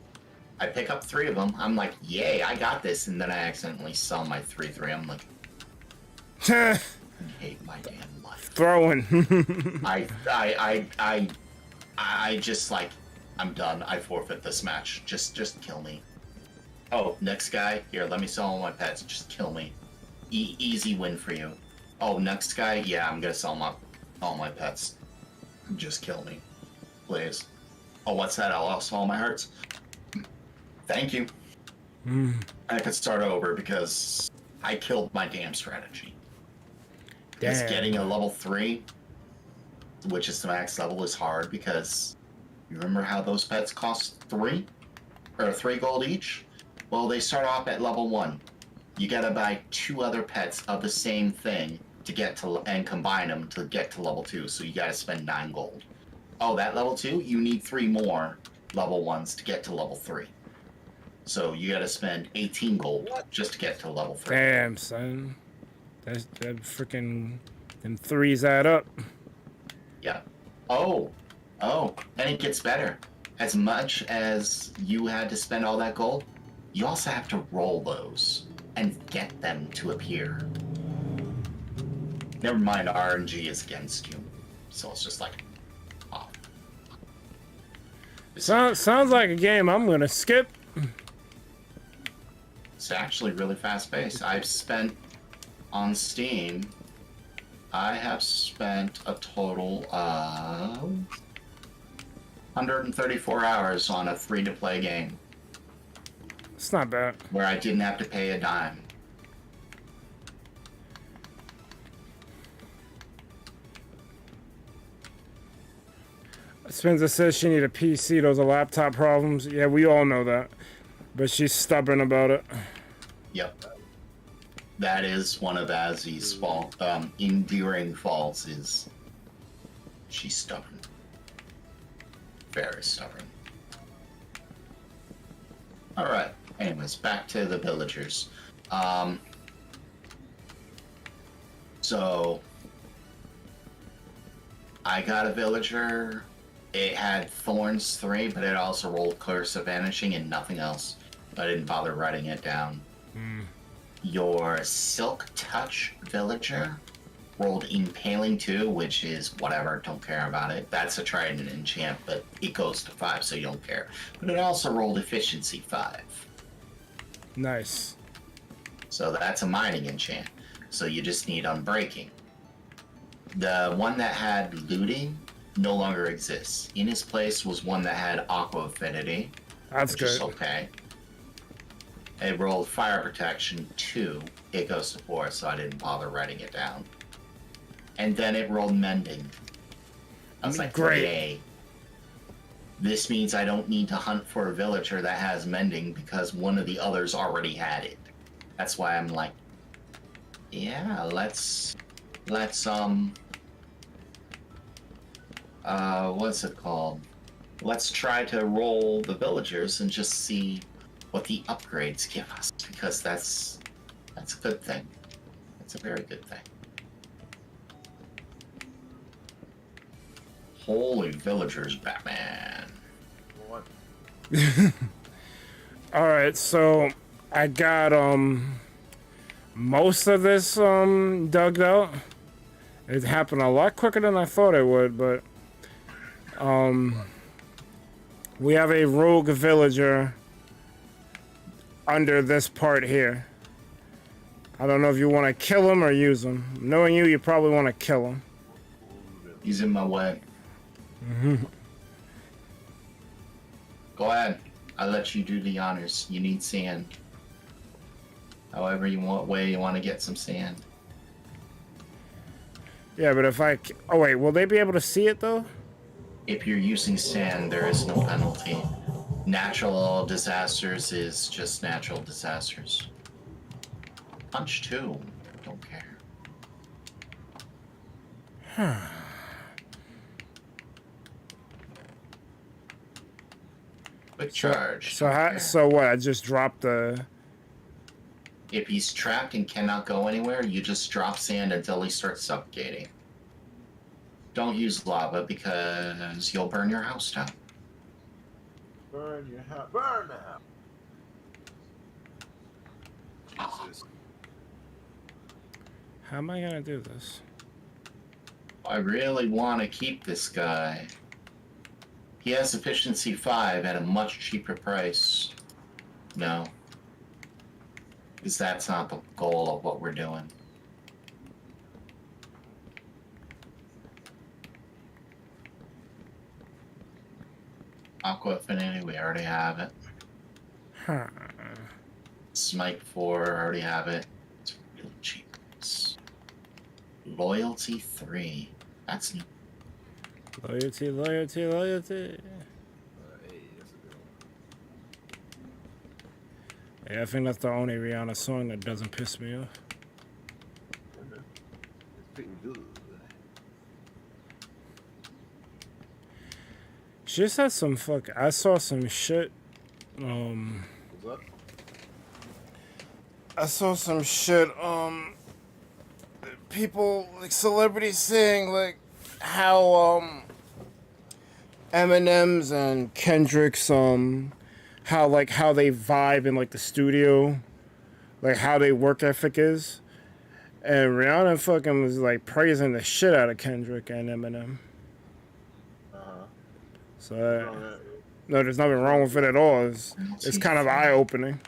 I pick up 3 of them. I'm like, yay, I got this, and then I accidentally sell my 3/3. I'm like, I hate my damn life. Throwing. I just like, I'm done. I forfeit this match. Just kill me. Oh, next guy. Here, let me sell all my pets. Just kill me. Easy win for you. Oh, next guy. Yeah, I'm gonna sell all my pets. Just kill me, please. Oh, what's that? I'll sell all my hearts. Thank you. I could start over because I killed my damn strategy. Because getting a level 3, which is the max level, is hard because you remember how those pets cost 3 gold each? Well, they start off at level 1. You gotta buy 2 other pets of the same thing to get to, and combine them to get to level 2. So you gotta spend 9 gold. Oh, that level 2? You need 3 more level 1s to get to level 3. So you gotta spend 18 gold just to get to level 3. Damn, son. That freaking, them 3s add up. Yeah. Oh, and it gets better. As much as you had to spend all that gold, you also have to roll those and get them to appear. Never mind, RNG is against you. So it's just like, oh. Sounds like a game I'm gonna skip. It's actually really fast paced. I've spent on Steam, I have spent a total of 134 hours on a free-to-play game. It's not bad. Where I didn't have to pay a dime. Spencer says she need a PC. Those are laptop problems. Yeah, we all know that. But she's stubborn about it. Yep. That is one of Azzy's endearing faults, is she's stubborn. Very stubborn. Alright, anyways, back to the villagers. So I got a villager. It had Thorns 3, but it also rolled Curse of Vanishing and nothing else. I didn't bother writing it down. Your Silk Touch villager rolled Impaling 2, which is whatever, don't care about it. That's a trident enchant, but it goes to 5, so you don't care. But it also rolled Efficiency 5. Nice. So that's a mining enchant. So you just need Unbreaking. The one that had Looting no longer exists. In his place was one that had Aqua Affinity. That's which good. is okay. It rolled Fire Protection 2. It goes to 4, so I didn't bother writing it down. And then it rolled Mending. I was like, great. Yay. This means I don't need to hunt for a villager that has Mending because one of the others already had it. That's why I'm like, yeah, let's what's it called? Let's try to roll the villagers and just see what the upgrades give us, because that's a good thing. That's a very good thing. Holy villagers, Batman. What? Alright, so I got most of this dug out. It happened a lot quicker than I thought it would, but we have a rogue villager under this part here. I don't know if you want to kill him or use him. Knowing you, you probably want to kill him. He's in my way. Go ahead. I'll let you do the honors. You need sand. However you want, way you want to get some sand. Yeah, but if I... Oh, wait. Will they be able to see it, though? If you're using sand, there is no penalty. Natural disasters is just natural disasters. Punch 2. Don't care. Quick charge. So, don't care. so what? I just dropped the... If he's trapped and cannot go anywhere, you just drop sand until he starts suffocating. Don't use lava because you'll burn your house down. Burn your house. Burn the house. Jesus. How am I going to do this? I really want to keep this guy. He has efficiency 5 at a much cheaper price. No. Because that's not the goal of what we're doing. Aqua Affinity, we already have it. Huh. Smite 4, already have it. It's really cheap. Loyalty 3. That's new. Loyalty, loyalty, loyalty. Hey, that's a good one. Yeah, I think that's the only Rihanna song that doesn't piss me off. It's pretty good. She just had some I saw some shit. What's up? I saw some shit. People, like celebrities saying like how Eminem's and Kendrick's how they vibe in like the studio, like how they work ethic is, and Rihanna fucking was like praising the shit out of Kendrick and Eminem. So no, there's nothing wrong with it at all. It's kind of eye opening.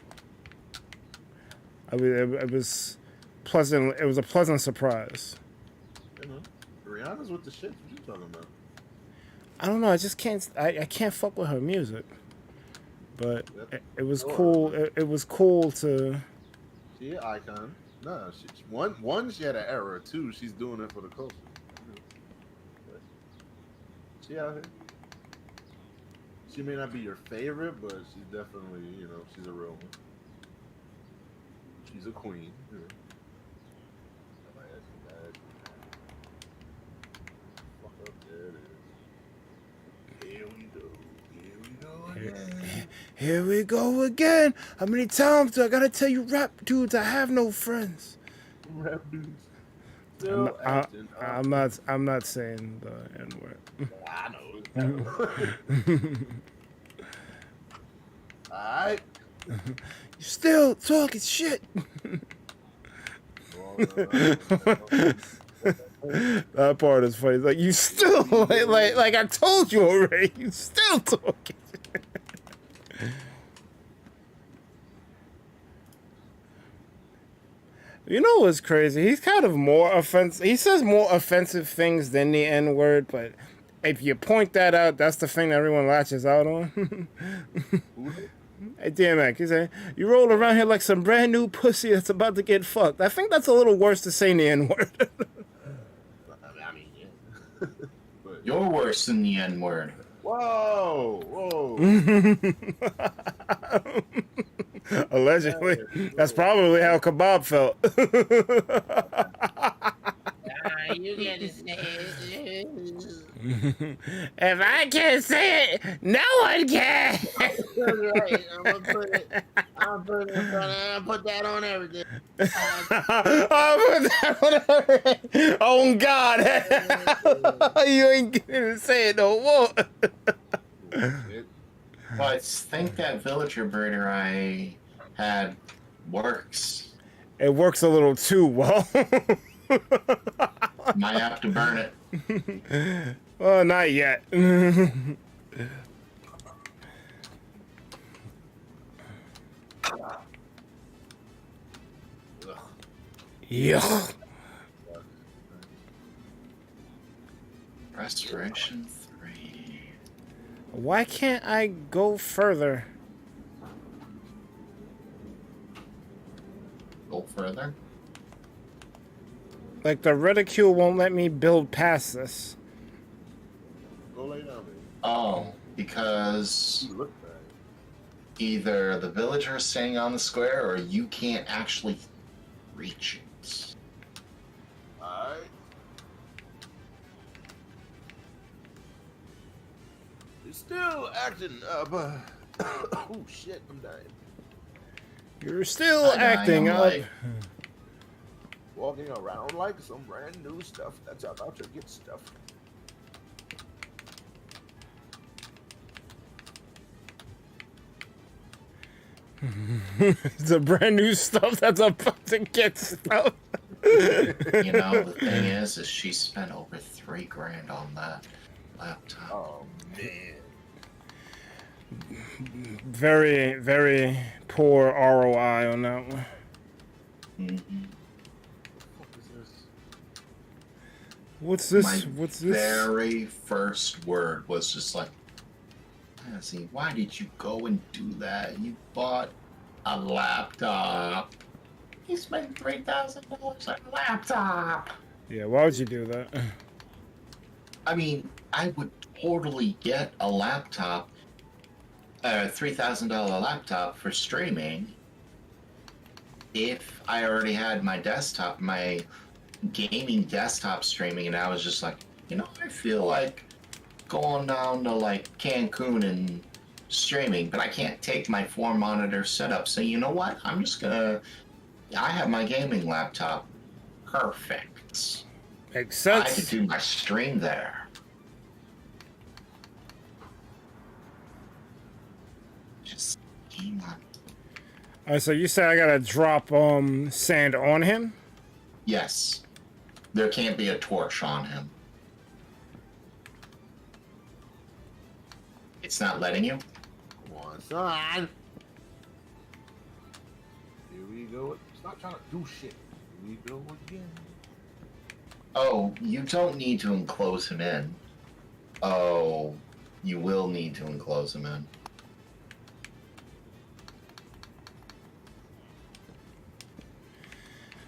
I mean, it was pleasant. It was a pleasant surprise. You know, Rihanna's with the shit. What you talking about? I don't know. I just can't. I can't fuck with her music. But it was cool. It was cool to. She an icon. Nah, one she had an era. Two, she's doing it for the culture. She out here. She may not be your favorite, but she's definitely, she's a real one. She's a queen. You know. Fuck up, there it is. Here we go. Here we go again. Here we go again. How many times do I gotta tell you, rap dudes? I have no friends. Rap dudes. I'm not saying the N word. I know. Alright. You still talking shit. That part is funny. It's like you still like I told you already. You still talking. You know what's crazy? He's kind of more offensive. He says more offensive things than the N word, but if you point that out, that's the thing that everyone latches out on. Hey, DMX, he said, you roll around here like some brand new pussy that's about to get fucked. I think that's a little worse to say the N word. I mean, yeah. But, You're worse than the N word. whoa. Allegedly. That's probably how Kebab felt. You gotta say it. If I can't say it, no one can. Right. I'm gonna put it in front of, I'll put that on everything. Oh God. You ain't gonna say it no more. Well, I think that villager breeder I had works. It works a little too well. Might have to burn it. Well, not yet. Yeah. Restoration 3. Why can't I go further? Go further. Like the ridicule won't let me build past this. Go lay down, baby. Oh, because You look bad. either the villager is staying on the square or you can't actually reach it. Alright. You're still acting but oh shit, I'm dying. You're still I'm acting up. like, Walking around like some brand new stuff that's about to get stuffed. The brand new stuff that's about to get stuff. you know, the thing is she spent over $3,000 on that laptop. Oh man. Very, very poor ROI on that one. Mm-hmm. What is this? What's this? My What's this? very first word was just like, see, why did you go and do that? You bought a laptop. You spent $3,000 on a laptop. Yeah, why would you do that? I mean, I would totally get a laptop, a $3,000 laptop for streaming if I already had my desktop, my gaming desktop streaming, and I was just like, you know, I feel like going down to like Cancun and streaming, but I can't take my 4-monitor setup. So you know what? I'm just gonna. I have my gaming laptop. Perfect. Makes I could sense. do my stream there. Just game on. Alright, so you say I gotta drop sand on him? Yes. There can't be a torch on him. It's not letting you? Come on, son. Here we go. Stop trying to do shit. Here we go again. Oh, you don't need to enclose him in. Oh, you will need to enclose him in.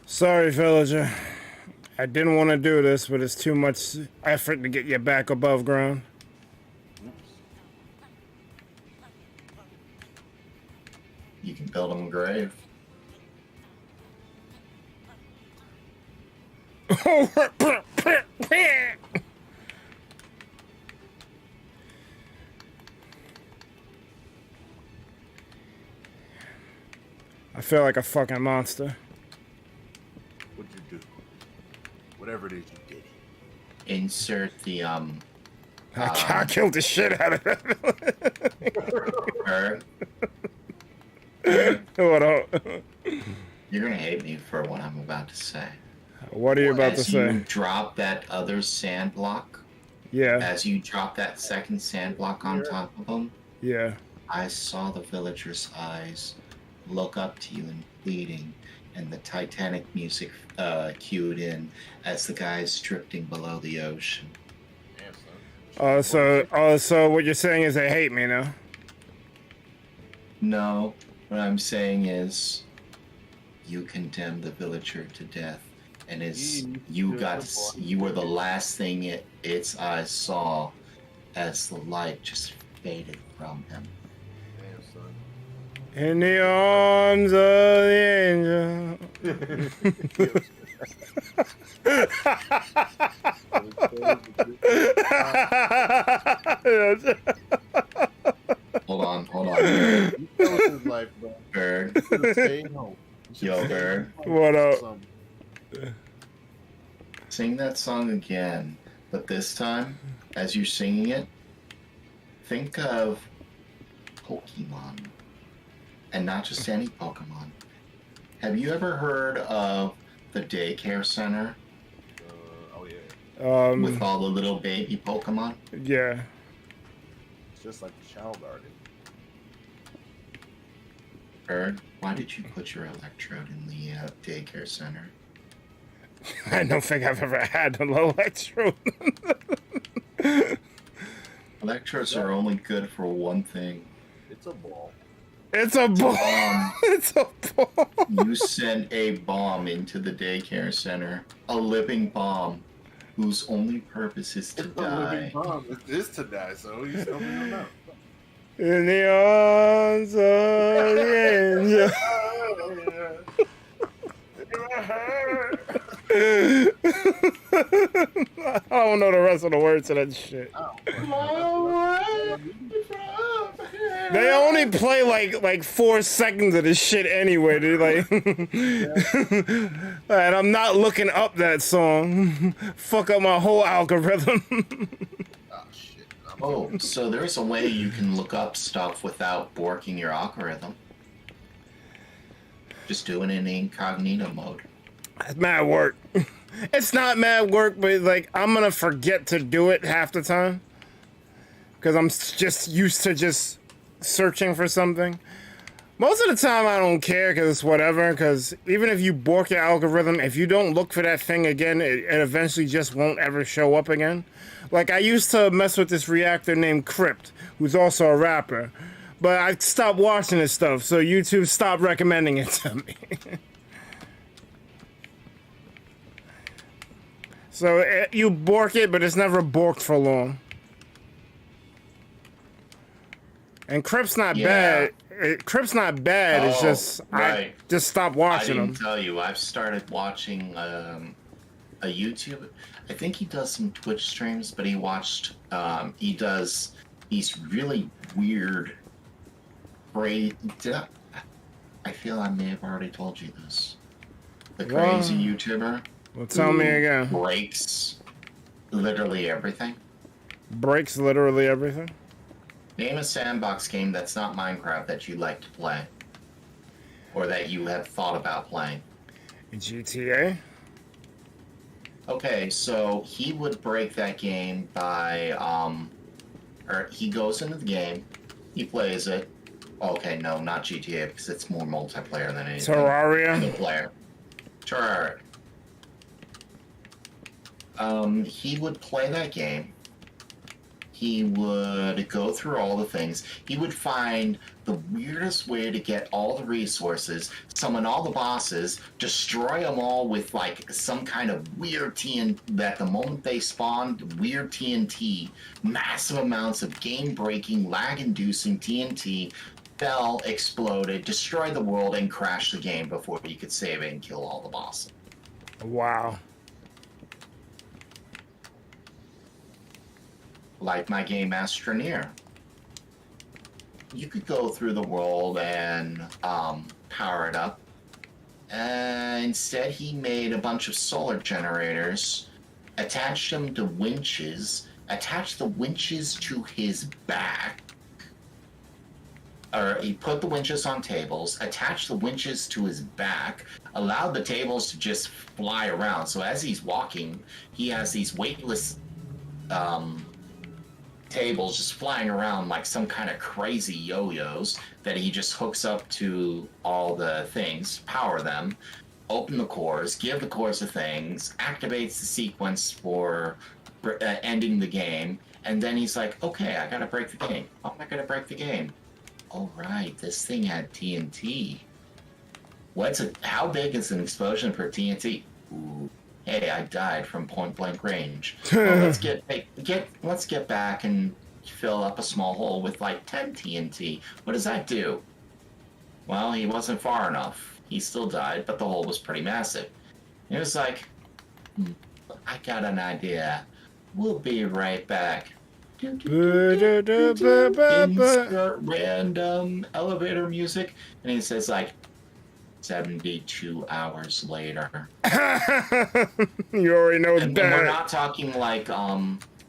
Sorry, villager. I didn't want to do this, but it's too much effort to get you back above ground. You can build him a grave. I feel like a fucking monster. What'd you do? Whatever it is you did. Insert the I killed the shit out of it. her. What up? You're gonna hate me for what I'm about to say. What are you about to As you say? drop that other sand block, Yeah, as you drop that second sand block on top of him, yeah. I saw the villager's eyes look up to you and pleading, and the Titanic music cued in as the guy's drifting below the ocean. Damn, son. So what you're saying is they hate me now? No, what I'm saying is, you condemned the villager to death, and you were the last thing its eyes saw as the light just faded from him. Damn, son. In the arms of the angel. Hold on. You chose his life, bro. Bird. You should've stayed home. You should've Yo, stayed Bird. home. What up? Something. Sing that song again, but this time, as you're singing it, think of Pokemon. And not just any Pokemon. Have you ever heard of the daycare center Oh yeah. with all the little baby Pokemon? Yeah. It's just like the child garden. Bird, why did you put your electrode in the daycare center? I don't think I've ever had an electrode. Electrodes are only good for one thing. It's a ball. It's a ball. It's a ball. You send a bomb into the daycare center, a living bomb, whose only purpose is to It's a die. living bomb. It is to die, so you still don't know. In the arms of the angel. I don't know the rest of the words to that shit. They only play like 4 seconds of this shit anyway, dude. Like, and I'm not looking up that song. Fuck up my whole algorithm. Oh, shit. Oh, so there's a way you can look up stuff without borking your algorithm. Just do it in incognito mode. It's mad work. It's not mad work, but like I'm gonna forget to do it half the time because I'm just used to just searching for something. Most of the time I don't care because it's whatever, because even if you bork your algorithm, if you don't look for that thing again, it eventually just won't ever show up again. Like, I used to mess with this reactor named Crypt, who's also a rapper, but I stopped watching his stuff, so YouTube stopped recommending it to me. So you bork it, but it's never borked for long. And Crypt's not bad. Crypt's not bad. It's just right. I just stopped I watching didn't him. tell you. I've started watching a YouTube. I think he does some Twitch streams, but he watched. He does these really weird. I feel I may have already told you this. The crazy YouTuber. Well, tell me again. Breaks literally everything. Breaks literally everything. Name a sandbox game that's not Minecraft that you like to play. Or that you have thought about playing. GTA? Okay, so he would break that game by, or he goes into the game, he plays it. Okay, no, not GTA, because it's more multiplayer than anything. Terraria? Single player. Terraria. He would play that game. He would go through all the things. He would find the weirdest way to get all the resources, summon all the bosses, destroy them all with like some kind of weird TNT that the moment they spawned, weird TNT, massive amounts of game-breaking, lag-inducing TNT fell, exploded, destroyed the world, and crashed the game before you could save it and kill all the bosses. Wow. Like my game Astroneer. You could go through the world and power it up. Instead, he made a bunch of solar generators, attached them to winches, attached the winches to his back. Or he put the winches on tables, attached the winches to his back, allowed the tables to just fly around. So as he's walking, he has these weightless tables just flying around like some kind of crazy yo-yos that he just hooks up to all the things, power them, open the cores, give the cores to things, activates the sequence for ending the game, and then he's like, okay, I gotta break the game. How am I gonna break the game? Oh right, this thing had TNT. How big is an explosion for TNT? Ooh. Hey, I died from point blank range. Well, let's get back and fill up a small hole with like 10 TNT. What does that do? Well, he wasn't far enough. He still died, but the hole was pretty massive. It was like, I got an idea. We'll be right back. Insert random elevator music, and he says like, 72 hours later. You already know and that. We're not talking like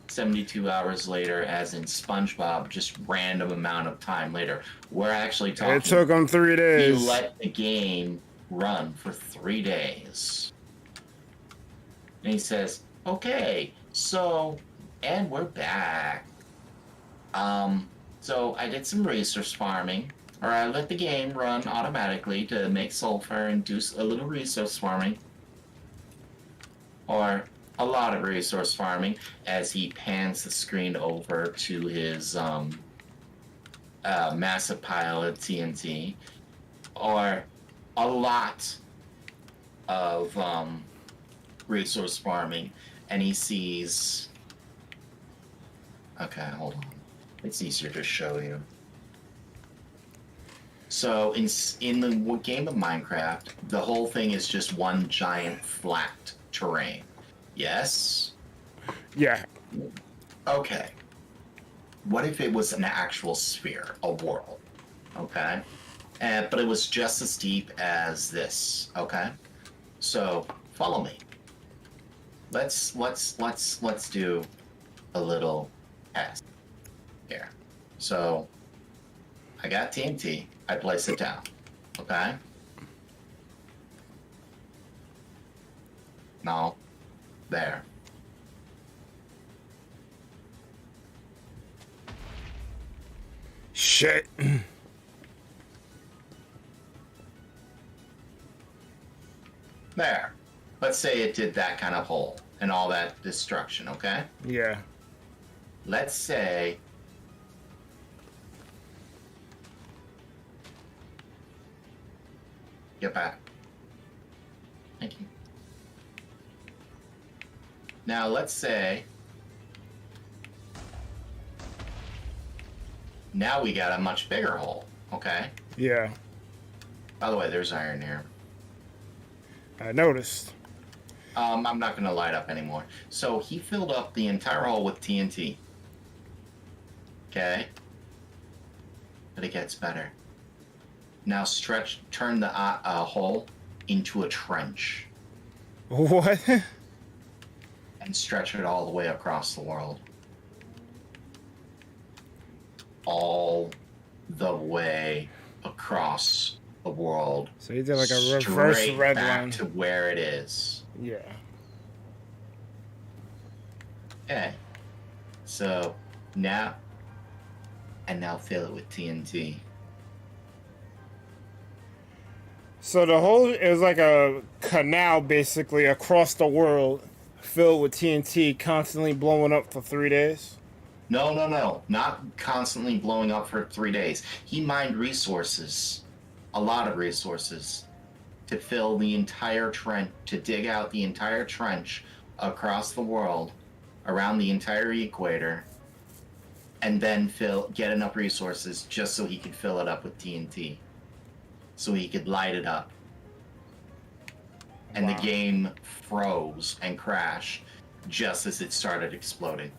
72 hours later as in SpongeBob, just random amount of time later. We're actually talking... It took him 3 days. He let the game run for 3 days. And he says, okay, so... And we're back. So I did some resource farming. Or I let the game run automatically to make sulfur and do a little resource farming. or a lot of resource farming, as he pans the screen over to his massive pile of TNT, or a lot of resource farming, and he sees. Okay, hold on. It's easier to show you. So in the game of Minecraft, the whole thing is just one giant flat terrain. Yes? Yeah. Okay. What if it was an actual sphere, a world? Okay? But it was just as deep as this. Okay? So follow me. Let's do a little test here. So I got TNT. I place it down. Okay? No. There. Shit. There. Let's say it did that kind of hole and all that destruction, okay? Yeah. Let's say get back. Thank you. Now let's say now we got a much bigger hole, okay? Yeah. By the way, there's iron here. I noticed. I'm not gonna light up anymore. So he filled up the entire hole with TNT. Okay? But it gets better. Now turn the hole into a trench. What? And stretch it all the way across the world. All the way across the world. So he did like a reverse straight red back line. to where it is. Yeah. Okay. So now, and now fill it with TNT. So the whole is like a canal basically across the world filled with TNT constantly blowing up for 3 days. No. Not constantly blowing up for 3 days. He mined resources, a lot of resources, to fill the entire trench, to dig out the entire trench across the world, around the entire equator, and then get enough resources just so he could fill it up with TNT. So he could light it up. And Wow. the game froze and crashed just as it started exploding.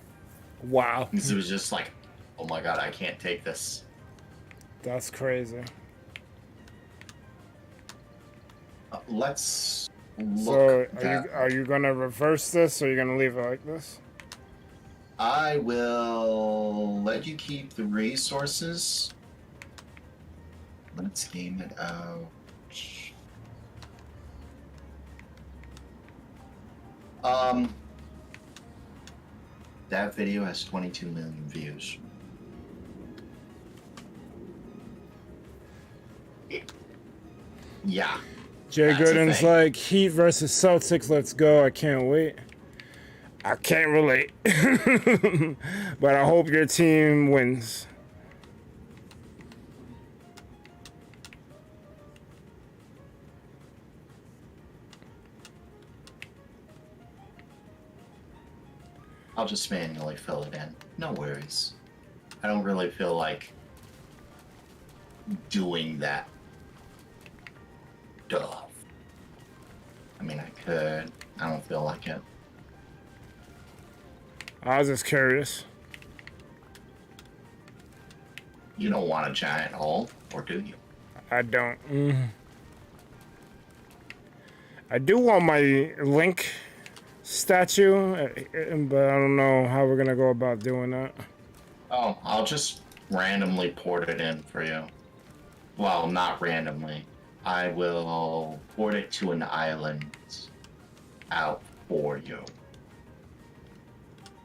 Wow. Because it was just like, oh my god, I can't take this. That's crazy. Let's So look. are you gonna reverse this or are you gonna leave it like this? I will let you keep the resources. Let's game it out. That video has 22 million views. Yeah. Jay That's a Gooden's thing. like, Heat versus Celtics, let's go. I can't wait. I can't relate. But I hope your team wins. I'll just manually fill it in. No worries. I don't really feel like doing that stuff. I mean, I could. I don't feel like it. I was just curious. You don't want a giant hole, or do you? I don't. I do want my Link statue, but I don't know how we're gonna go about doing that. Oh, I'll just randomly port it in for you. Well, not randomly. I will port it to an island out for you.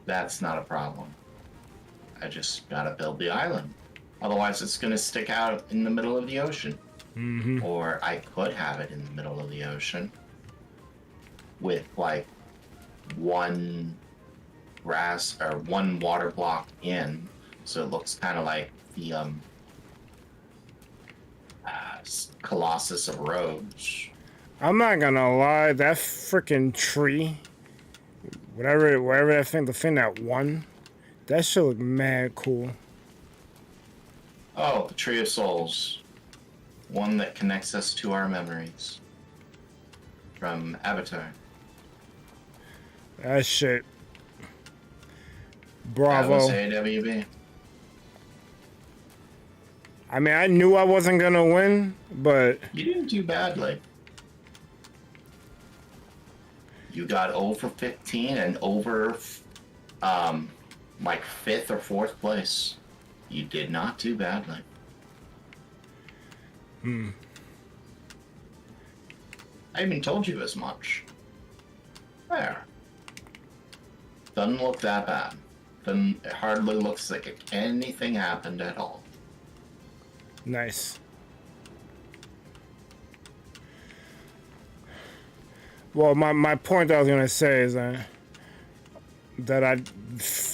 That's not a problem. I just gotta build the island. Otherwise, it's gonna stick out in the middle of the ocean. Mm-hmm. Or I could have it in the middle of the ocean with, like, one grass or one water block in, so it looks kind of like the Colossus of Rhodes. I'm not gonna lie, that freaking tree, whatever that thing, the thing that won, that shit look mad cool. Oh, the Tree of Souls. One that connects us to our memories. From Avatar. That shit. That Bravo. was AWB. I mean, I knew I wasn't gonna win, but You didn't do badly. You got over 15 and over, like 5th or 4th place. You did not do badly. I even told you as much. There. Doesn't look that bad. It hardly looks like anything happened at all. nice. Well, my point I was gonna say is that I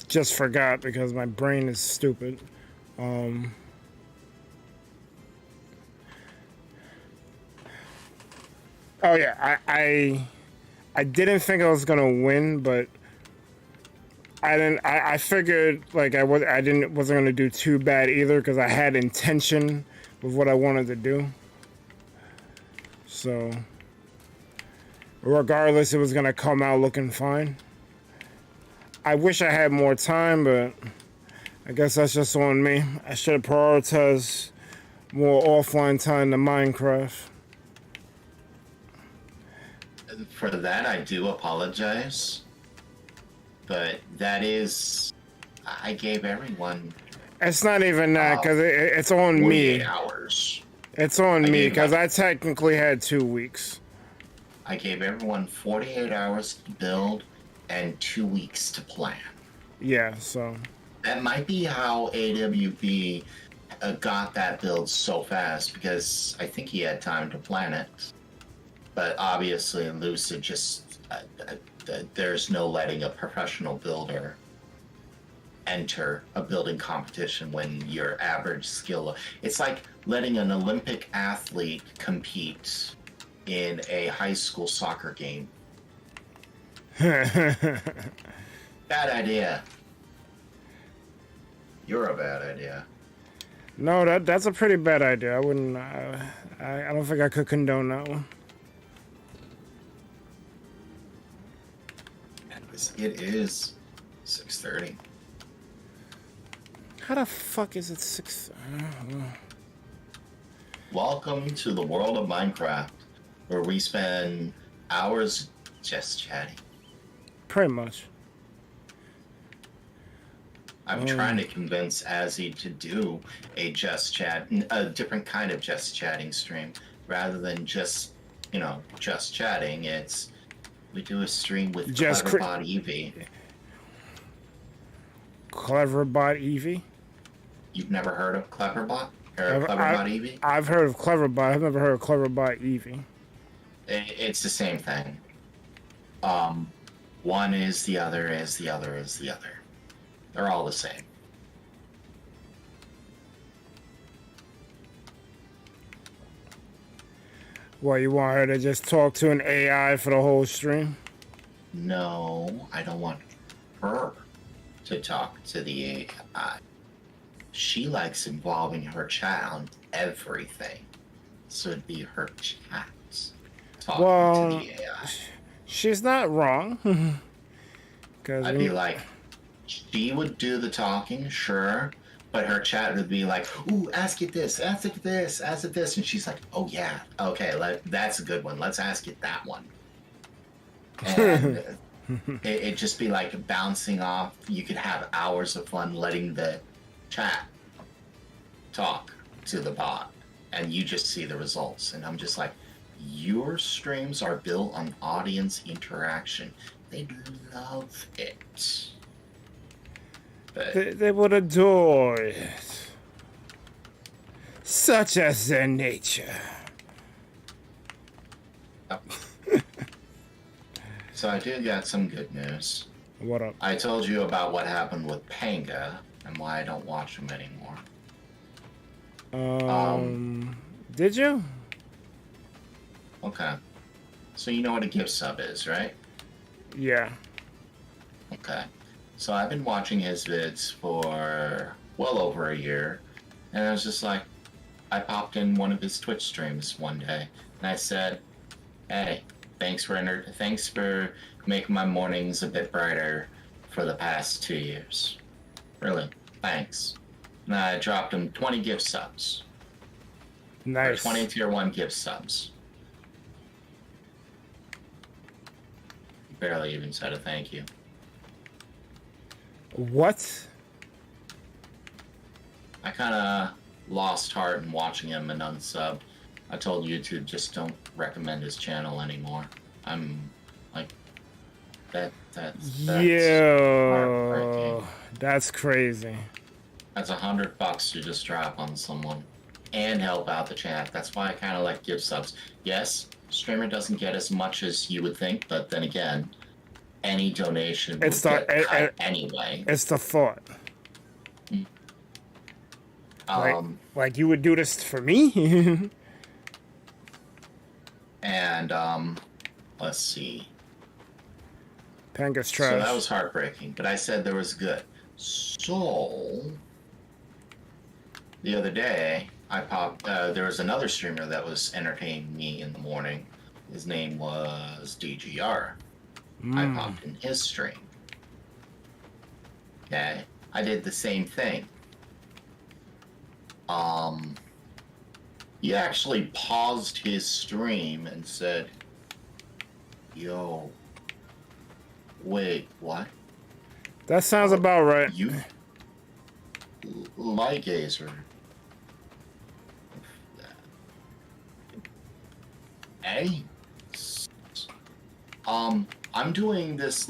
just forgot because my brain is stupid. Oh yeah, I didn't think I was gonna win, but I figured like wasn't gonna do too bad either because I had intention with what I wanted to do. So regardless, it was gonna come out looking fine. I wish I had more time, but I guess that's just on me. I should have prioritized more offline time than Minecraft. For that, I do apologize. But that is... I gave everyone It's not even that because it's on 48 me. hours. It's on me gave because that- I technically had 2 weeks. I gave everyone 48 hours to build and 2 weeks to plan. Yeah, so That might be how AWB got that build so fast, because I think he had time to plan it. But obviously, Lucid just... there's no letting a professional builder enter a building competition when your average skill... It's like letting an Olympic athlete compete in a high school soccer game. Bad idea. You're a bad idea. no, that's a pretty bad idea. I wouldn't. I don't think I could condone that one. It is 6:30. How the fuck is it 6? Welcome to the world of Minecraft, where we spend hours just chatting. Pretty much. I'm trying to convince Azzy to do a different kind of just chatting stream, rather than just, just chatting. We do a stream with Just Cleverbot Eevee. Cleverbot Eevee. You've never heard of Cleverbot? Or Cleverbot Eevee? I've heard of Cleverbot. I've never heard of Cleverbot Eevee. It's the same thing. One is the other is the other is the other. They're all the same. What, you want her to just talk to an AI for the whole stream? No, I don't want her to talk to the AI. She likes involving her chat on everything. So it'd be her chats talking to the AI. She's not wrong. I'd be like, she would do the talking, sure, but her chat would be like, ooh, ask it this, ask it this, ask it this. And she's like, oh yeah, okay, that's a good one. Let's ask it that one. And it'd just be like bouncing off. You could have hours of fun letting the chat talk to the bot, and you just see the results. And I'm just like, your streams are built on audience interaction. They love it. But They would adore it. Such as their nature. So I do got some good news. What up? I told you about what happened with Panga and why I don't watch him anymore. Did you? Okay. So you know what a gift sub is, right? Yeah. Okay. So I've been watching his vids for well over a year, and I was just like, I popped in one of his Twitch streams one day, and I said, "Hey, thanks for making my mornings a bit brighter for the past 2 years. Really, thanks." And I dropped him 20 gift subs. Nice. 20 tier 1 gift subs. Barely even said a thank you. What? I kind of lost heart in watching him and unsub. I told YouTube just don't recommend his channel anymore. I'm like, that's Yo, that's crazy. That's $100 to just drop on someone and help out the chat. That's why I kind of like give subs. Yes, streamer doesn't get as much as you would think, but then again, any donation would get cut anyway. It's the thought. Like you would do this for me? And let's see. Panga's trash. So that was heartbreaking, but I said there was good. So the other day, I popped. There was another streamer that was entertaining me in the morning. His name was DGR. I popped in his stream. Okay, I did the same thing. He actually paused his stream and said, "Yo, wait, what? That sounds about right. You like Acer? Hey, I'm doing this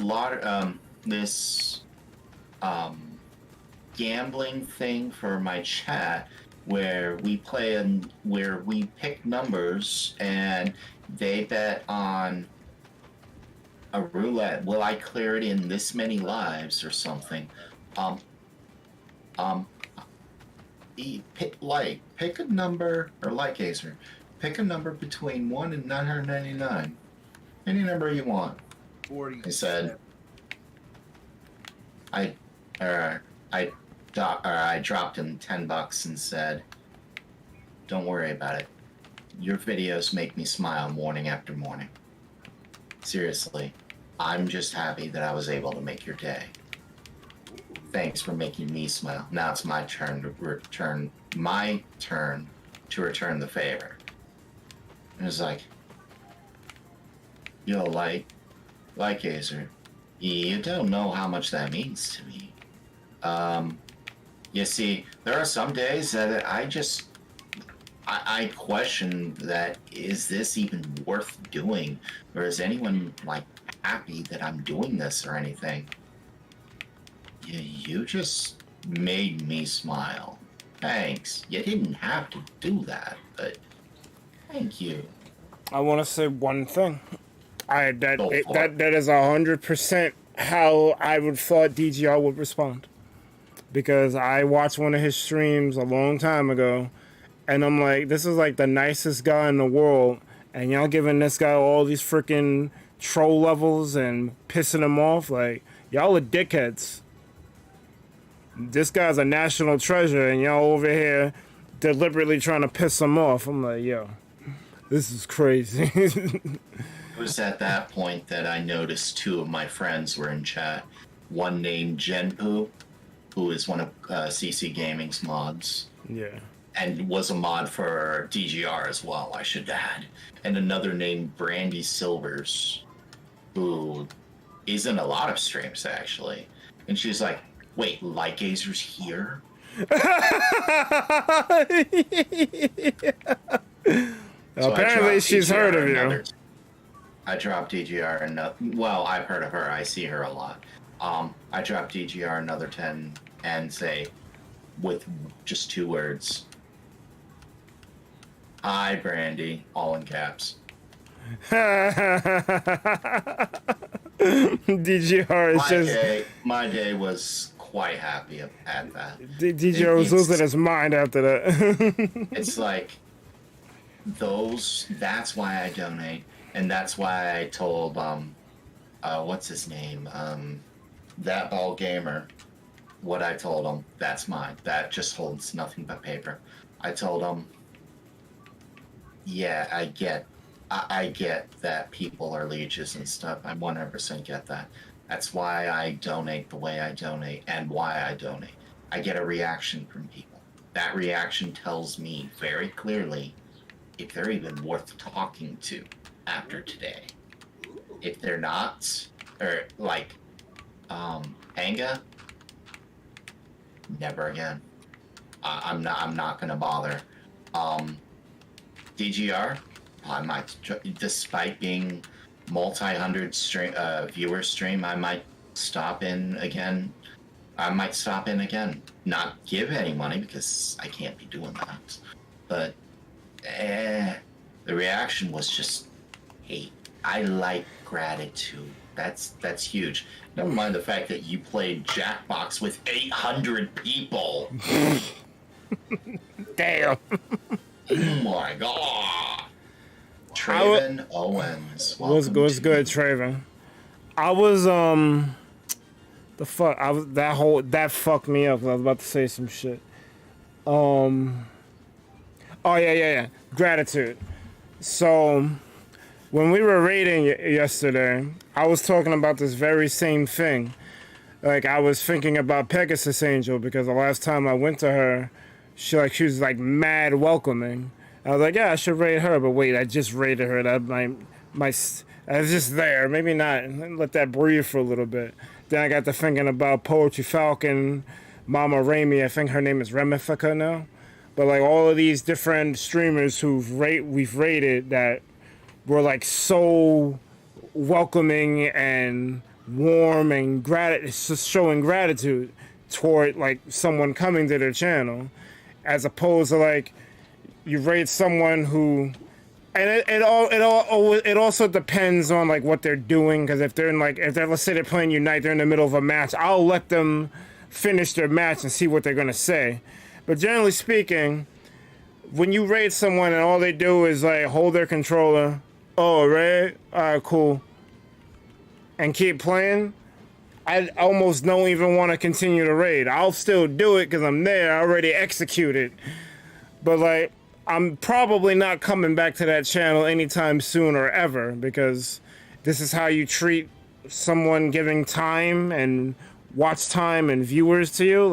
gambling thing for my chat where we play and where we pick numbers and they bet on a roulette. Will I clear it in this many lives or something? Pick a number, or like Acer, pick a number between 1 and 999. Any number you want. 40. He said, I dropped him $10 and said, "Don't worry about it. Your videos make me smile morning after morning. Seriously, I'm just happy that I was able to make your day. Thanks for making me smile. Now it's my turn to return the favor." And it's like, yo, like Acer, you don't know how much that means to me. You see, there are some days that I question that, is this even worth doing? Or is anyone, like, happy that I'm doing this or anything? You just made me smile. Thanks. You didn't have to do that, but thank you. I want to say one thing. That is 100% how I would thought DGR would respond. Because I watched one of his streams a long time ago, and I'm like, this is like the nicest guy in the world, and y'all giving this guy all these freaking troll levels and pissing him off. Like, y'all are dickheads. This guy's a national treasure, and y'all over here deliberately trying to piss him off. I'm like, yo, this is crazy. It was at that point that I noticed two of my friends were in chat. One named Jeroentjeee, who is one of CC Gaming's mods. Yeah. And was a mod for DGR as well, I should add. And another named Brandy Silvers, who is in a lot of streams, actually. And she's like, wait, Like Azer's here? So apparently she's heard of you. I dropped DGR and well, I've heard of her. I see her a lot. I dropped DGR another 10 and say, with just 2 words, "Hi, Brandy," all in caps. DGR is just My day was quite happy at that. DGR was losing his mind after that. It's like that's why I donate, and that's why I told what's his name, that ball gamer, what I told him. That's mine. That just holds nothing but paper. I told him, yeah, I get that people are leeches and stuff. I 100% get that. That's why I donate the way I donate and why I donate. I get a reaction from people. That reaction tells me very clearly if they're even worth talking to after today. If they're not, or like, Anga, never again. I'm not gonna bother. DGR, I might, despite being multi-hundred viewer stream, I might stop in again. Not give any money because I can't be doing that. But the reaction was just hate. I like gratitude. That's huge. Never mind the fact that you played Jackbox with 800 people. Damn. Oh my god. Traven Owens. What's good, Traven? I was the fuck that fucked me up. I was about to say some shit. Oh yeah. Gratitude. So when we were raiding yesterday, I was talking about this very same thing. Like I was thinking about Pegasus Angel because the last time I went to her, she was like mad welcoming. I was like, yeah, I should raid her, but wait, I just raided her. That I was just there. Maybe not. Let that breathe for a little bit. Then I got to thinking about Poetry Falcon, Mama Raimi. I think her name is Remifica now. But like all of these different streamers we've raided that were like so welcoming and warm and showing gratitude toward like someone coming to their channel, as opposed to like you raid someone who, and it also depends on like what they're doing, because if they're let's say they're playing Unite, they're in the middle of a match, I'll let them finish their match and see what they're gonna say. But generally speaking, when you raid someone and all they do is like hold their controller, oh raid, alright cool, and keep playing, I almost don't even want to continue to raid. I'll still do it because I'm there, I already executed. But like, I'm probably not coming back to that channel anytime soon or ever, because this is how you treat someone giving time and watch time and viewers to you.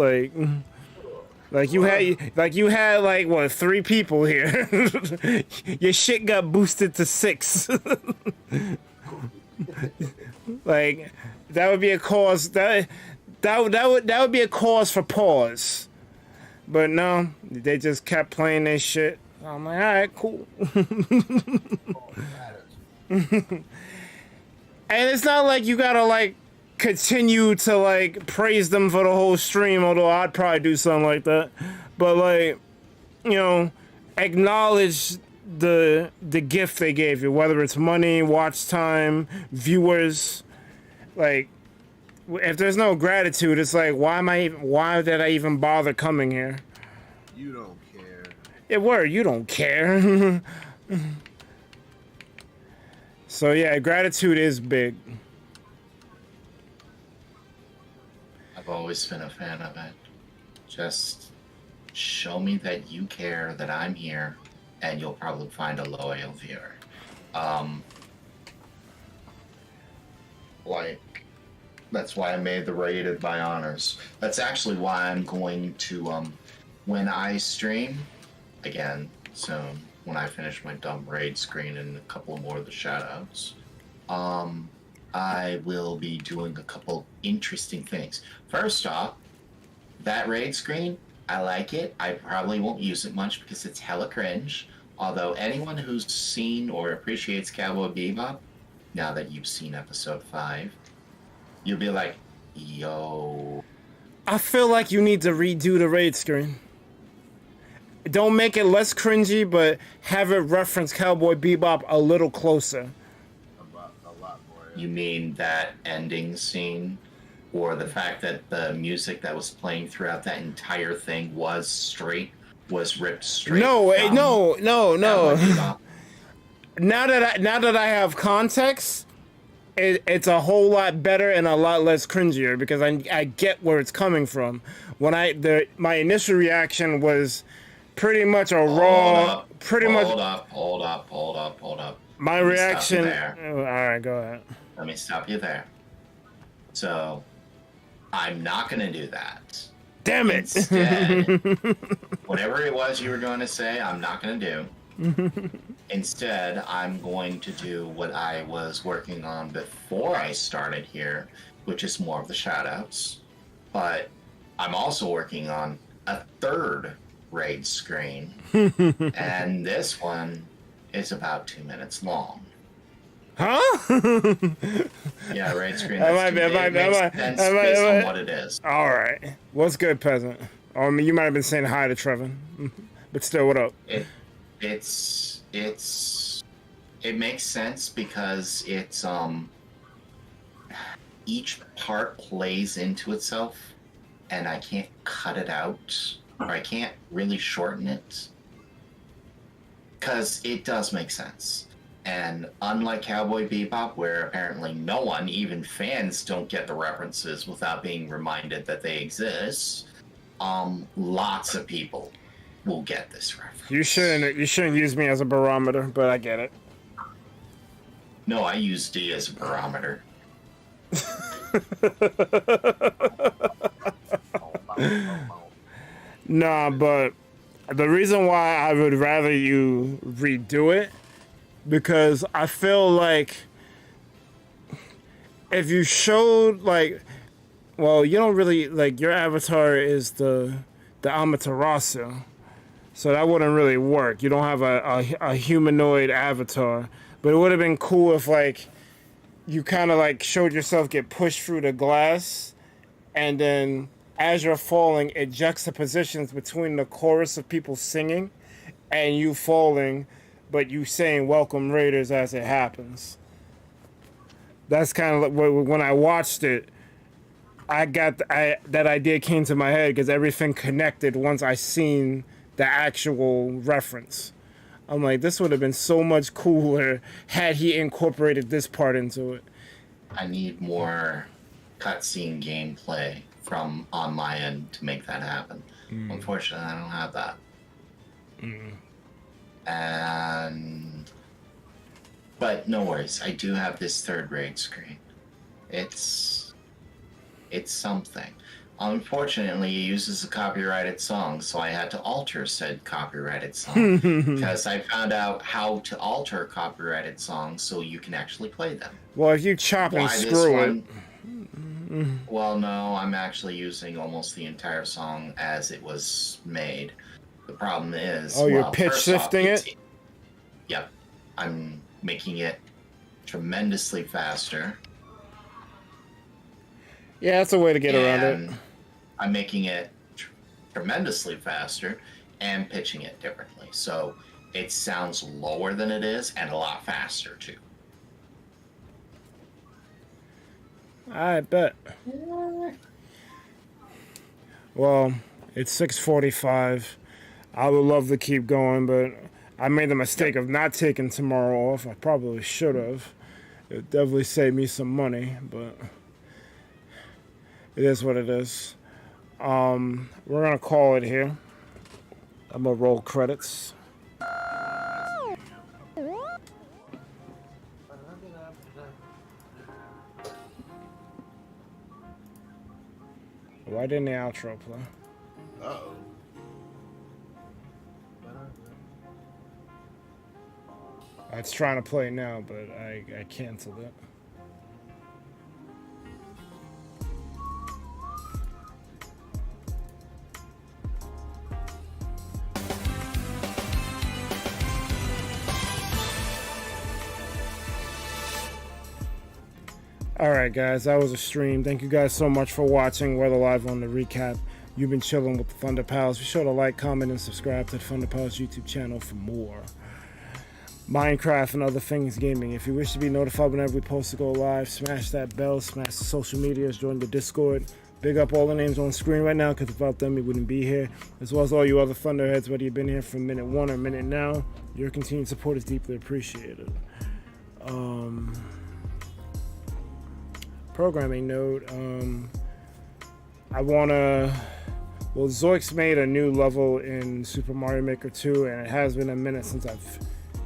Like you had like what, 3 people here. Your shit got boosted to 6. Like that would be a cause that would be a cause for pause. But no, they just kept playing their shit. I'm like, all right, cool. And it's not like you gotta like continue to like praise them for the whole stream, although I'd probably do something like that. But like, you know, acknowledge the gift they gave you, whether it's money, watch time, viewers. Like, if there's no gratitude, it's like, why did I even bother coming here? You don't care. You don't care. So yeah, gratitude is big. I've always been a fan of it. Just show me that you care, that I'm here, and you'll probably find a loyal viewer. That's why I made the rated by honors. That's actually why I'm going to, when I stream, again, soon, when I finish my dumb raid screen and a couple more of the shoutouts, I will be doing a couple interesting things. First off, that raid screen, I like it. I probably won't use it much because it's hella cringe. Although anyone who's seen or appreciates Cowboy Bebop, now that you've seen episode 5, you'll be like, yo. I feel like you need to redo the raid screen. Don't make it less cringy, but have it reference Cowboy Bebop a little closer. A lot more You mean that ending scene? Or the fact that the music that was playing throughout that entire thing was ripped straight No, from no. Cowboy Bebop? Now that I have context, it's a whole lot better and a lot less cringier because I get where it's coming from. When my initial reaction was pretty much a raw, Hold up. My Let me reaction. stop you there. All right, go ahead. Let me stop you there. So, I'm not going to do that. Damn it! Instead, whatever it was you were going to say, I'm not going to do. Instead, I'm going to do what I was working on before I started here, which is more of the shoutouts. But I'm also working on a third raid screen, and this one is about 2 minutes long. Huh? Yeah, raid screen. Am I- Based on what it is. All right. What's good, peasant? I mean, you might have been saying hi to Trevin, but still, what up? It makes sense because it's each part plays into itself, and I can't cut it out, or I can't really shorten it, because it does make sense. And unlike Cowboy Bebop, where apparently no one, even fans, don't get the references without being reminded that they exist, lots of people will get this reference. You shouldn't use me as a barometer, but I get it. No, I use D as a barometer. Nah, but the reason why I would rather you redo it, because I feel like if you showed well, you don't really your avatar is the Amaterasu, so that wouldn't really work. You don't have a humanoid avatar, but it would have been cool if you kind of showed yourself get pushed through the glass, and then as you're falling, it juxtapositions between the chorus of people singing and you falling, but you saying "Welcome Raiders" as it happens. That's kind of when I watched it, that idea came to my head because everything connected once I seen the actual reference. I'm like, this would have been so much cooler had he incorporated this part into it. I need more cutscene gameplay from on my end to make that happen. Unfortunately, I don't have that. But no worries, I do have this third raid screen. It's something. Unfortunately, it uses a copyrighted song, so I had to alter said copyrighted song because I found out how to alter copyrighted songs so you can actually play them. Well, if you chop and screw it. Well, no, I'm actually using almost the entire song as it was made. The problem is... Oh, you're pitch shifting it? Yep. I'm making it tremendously faster. Yeah, that's a way to get around it. I'm making it tremendously faster and pitching it differently. So it sounds lower than it is and a lot faster, too. I bet. Well, it's 6:45. I would love to keep going, but I made the mistake of not taking tomorrow off. I probably should have. It definitely saved me some money, but it is what it is. We're gonna call it here. I'm gonna roll credits. Why didn't the outro play? Uh-oh. It's trying to play now, but I canceled it. Alright guys, that was a stream. Thank you guys so much for watching. We're live on the recap. You've been chilling with the ThunderPals. Be sure to like, comment, and subscribe to the ThunderPals YouTube channel for more. Minecraft and other things gaming. If you wish to be notified whenever we post to go live, smash that bell, smash the social medias, join the Discord. Big up all the names on screen right now, because without them, we wouldn't be here. As well as all you other Thunderheads, whether you've been here from minute 1 or minute now, your continued support is deeply appreciated. Programming note, I wanna, well, Zoiks made a new level in Super Mario Maker 2, and it has been a minute since I've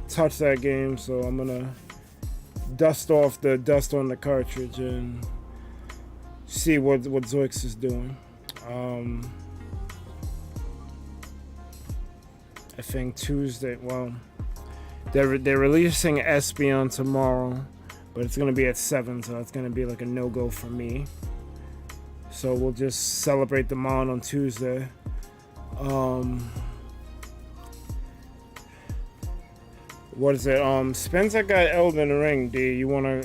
touched that game, so I'm gonna dust off the dust on the cartridge and see what Zoiks is doing. I think Tuesday, well, they're releasing Espion tomorrow, but it's gonna be at 7, so it's gonna be like a no-go for me. So we'll just celebrate the Mon on Tuesday. What is it? Spencer got Elden Ring. Do you wanna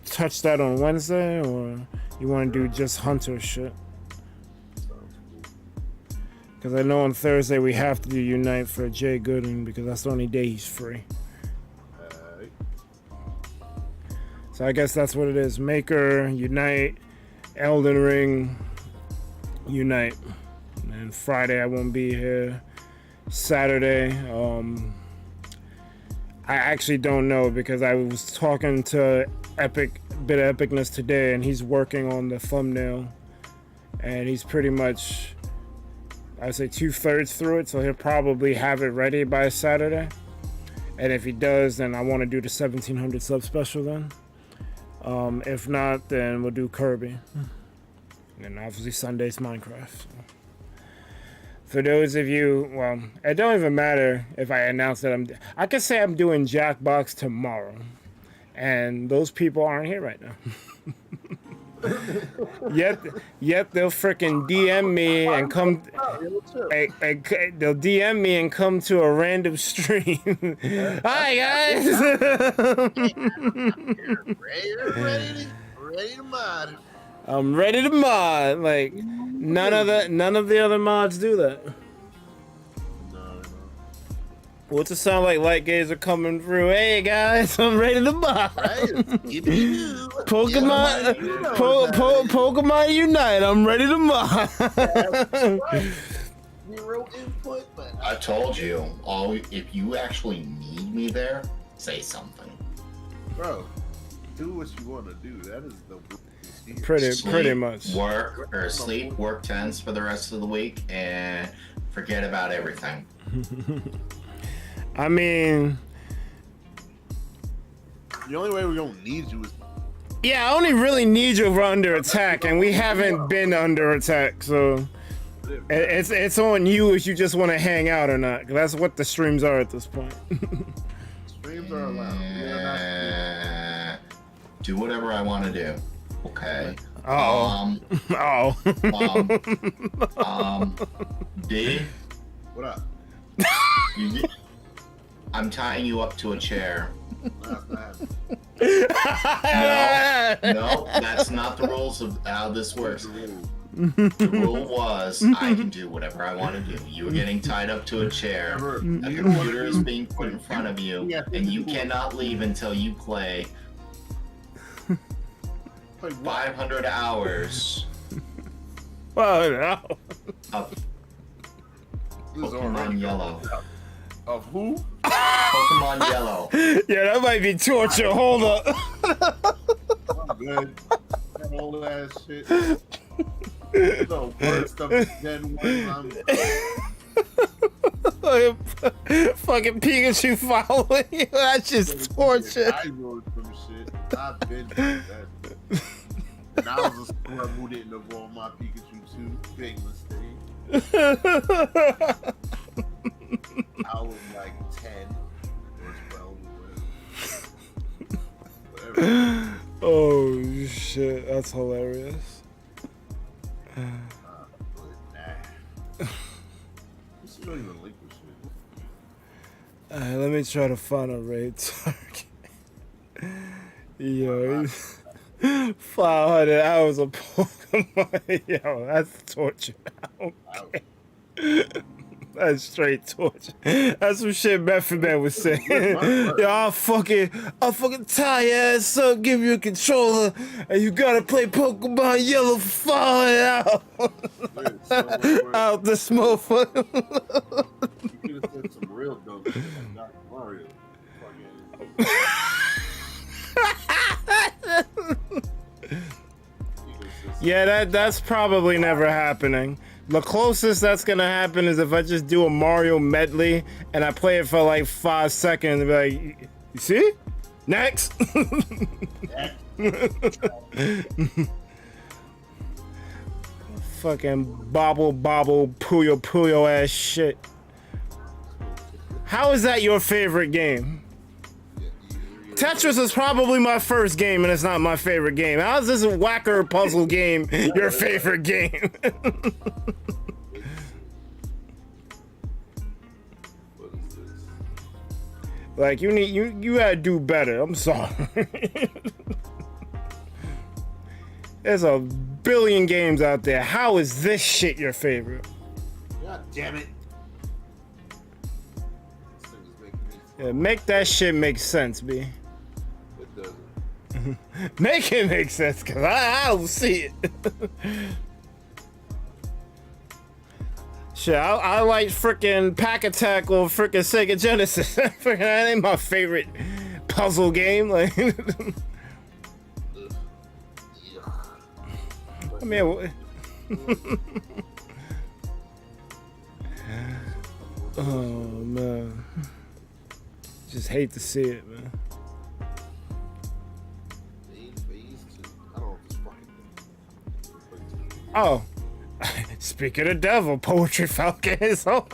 touch that on Wednesday, or you wanna do just Hunter shit? Because I know on Thursday we have to do Unite for Jay Gooden, because that's the only day he's free. So I guess that's what it is. Maker, Unite, Elden Ring, Unite. And Friday I won't be here. Saturday, I actually don't know, because I was talking to Bit of Epicness today, and he's working on the thumbnail. And he's pretty much, I'd say 2/3 through it, so he'll probably have it ready by Saturday. And if he does, then I want to do the 1700 sub special then. If not, then we'll do Kirby. And obviously Sunday's Minecraft. So. For those of you, well, it don't even matter if I announce that I could say I'm doing Jackbox tomorrow. And those people aren't here right now. yet they'll freaking DM me and come. They'll DM me and come to a random stream. Hi guys. ready to mod. I'm ready to mod. Like none of the other mods do that. What's it sound like? Light gaze are coming through. Hey guys, I'm ready to buy. Pokemon, Pokemon Unite. I'm ready to buy. Zero input, but I told you. If you actually need me there, say something. Bro, do what you want to do. That is the pretty much. Sleep, work 10s for the rest of the week, and forget about everything. I mean, the only way we don't need you is. Yeah, I only really need you if we're under attack, and we haven't been under attack, so it's on you if you just want to hang out or not. 'Cause that's what the streams are at this point. Streams are allowed. Do whatever I want to do. Okay. D. What up? I'm tying you up to a chair. No, that's not the rules of how this works. The rule was I can do whatever I want to do. You are getting tied up to a chair. A computer is being put in front of you, and you cannot leave until you play 500 hours Well, no. of Pokemon Yellow. Of who? Pokemon Yellow. Yeah, that might be torture. Hold up. I'm good. That old ass shit. The worst of the Gen 1. Fucking Pikachu following you. That's just torture. I wrote some shit. I've been through that. And I was a scrub who didn't evolve my Pikachu too. Big mistake. I was like 10 or 12 or whatever. Oh shit, that's hilarious. This is not even liquid shit. Alright, let me try to find a raid target. Yo, 500 hours of Pokemon. Yo, that's torture. Okay. That's straight torture. That's some shit Method Man was saying. Yo, I'll fucking tie your ass up, give you a controller, and you gotta play Pokemon Yellow Falling out. Out this motherfucker. You could have said some real dope shit like Dr. Mario. Yeah, that's probably never happening. The closest that's gonna happen is if I just do a Mario medley and I play it for like 5 seconds and be like, you see? Next. Fucking bobble puyo puyo ass shit. How is that your favorite game? Tetris is probably my first game and it's not my favorite game. How is this whacker puzzle game your favorite game? Like you gotta do better. I'm sorry. There's a billion games out there. How is this shit your favorite? God damn it. Yeah, make that shit make sense, B. It doesn't. Make it make sense, cause I don't see it. Shit, I like frickin' Pack Attack or frickin' Sega Genesis. Frickin' that ain't my favorite puzzle game. Like, I mean, oh man, just hate to see it, man. Oh, speaking of devil, Poetry Falcon is on.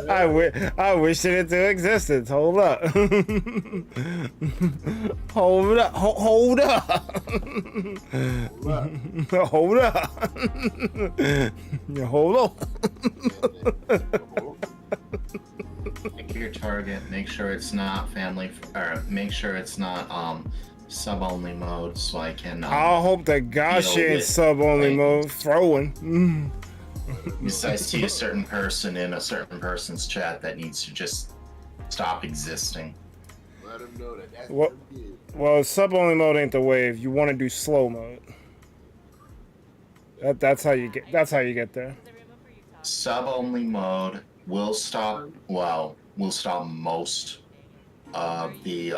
I wish it into existence. Hold up. Hold up. Hold up. Hold up. Hold up. Pick your target. Make sure it's not family, or make sure it's not sub-only mode, so I can. I hope that gosh ain't sub-only mode. Throwing. I see a certain person in a certain person's chat that needs to just stop existing. Let him know that that's Well, sub-only mode ain't the wave. You want to do slow mode. That's how you get. That's how you get there. Sub-only mode will stop. Well, will stop most of the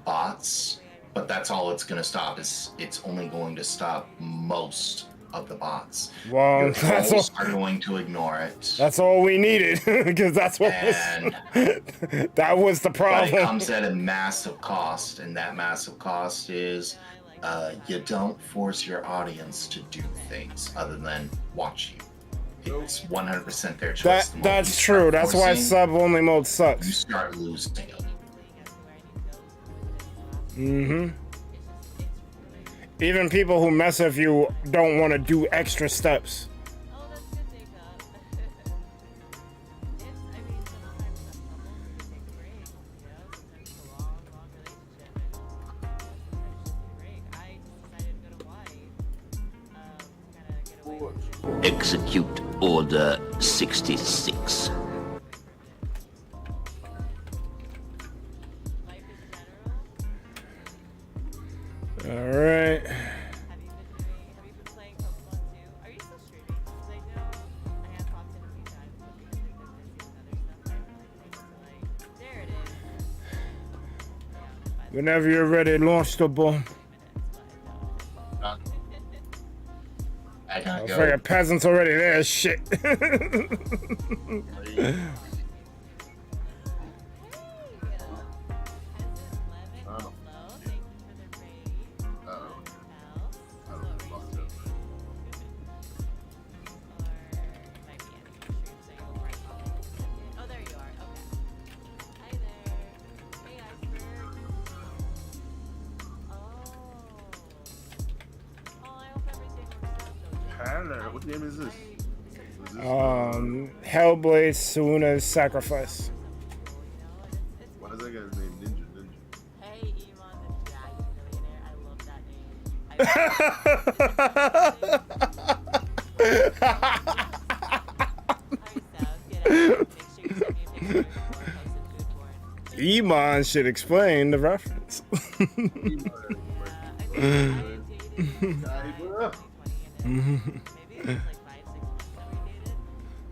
bots, but that's all it's going to stop. It's only going to stop most of the bots. Well, Your that's trolls all. are going to ignore it. That's all we needed, because that's what And that was the but problem. it comes at a massive cost, and that massive cost is you don't force your audience to do things other than watch you. It's 100% their choice. The moment That's you start true. That's why forcing, sub-only mode you sucks. start losing it. Mm-hmm. Even people who mess with you don't want to do extra steps. Oh, that's good, Jacob. It's, I mean, sometimes couples need to take a break, you know? Sometimes it's a long, long relationship, and sometimes just a break. I just decided to go to Hawaii, kind of get away from it. Execute Order 66. Life in general. All right. Have you been playing Pokemon too? Are you still streaming? Because I know I have popped in a few times, but because I've been busy with other stuff, I haven't really been able to, like, there it is. Yeah, Whenever you're ready, launch the ball. 3 minutes, but no. I gotta go. Freaking peasants already there. Shit. What game is this? Hellblade Suna's Sacrifice. Why does that guy's name Ninja? Hey, Elon the Dragon Millionaire. I love that name. Alright, Sal, get you send me a picture before posting food porn. Iman should explain the reference. I dated in 2020 and then maybe it was like 5-6 months that we dated.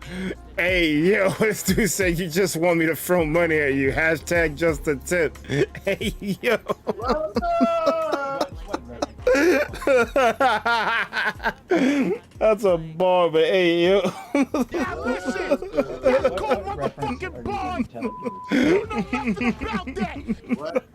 And it's been Hey, yo, this dude said you just want me to throw money at you. Hashtag just a tip. Hey, yo. That's a bar, but hey, yo. Yeah, listen! Gotta call motherfucking boy! You know nothing about that! What?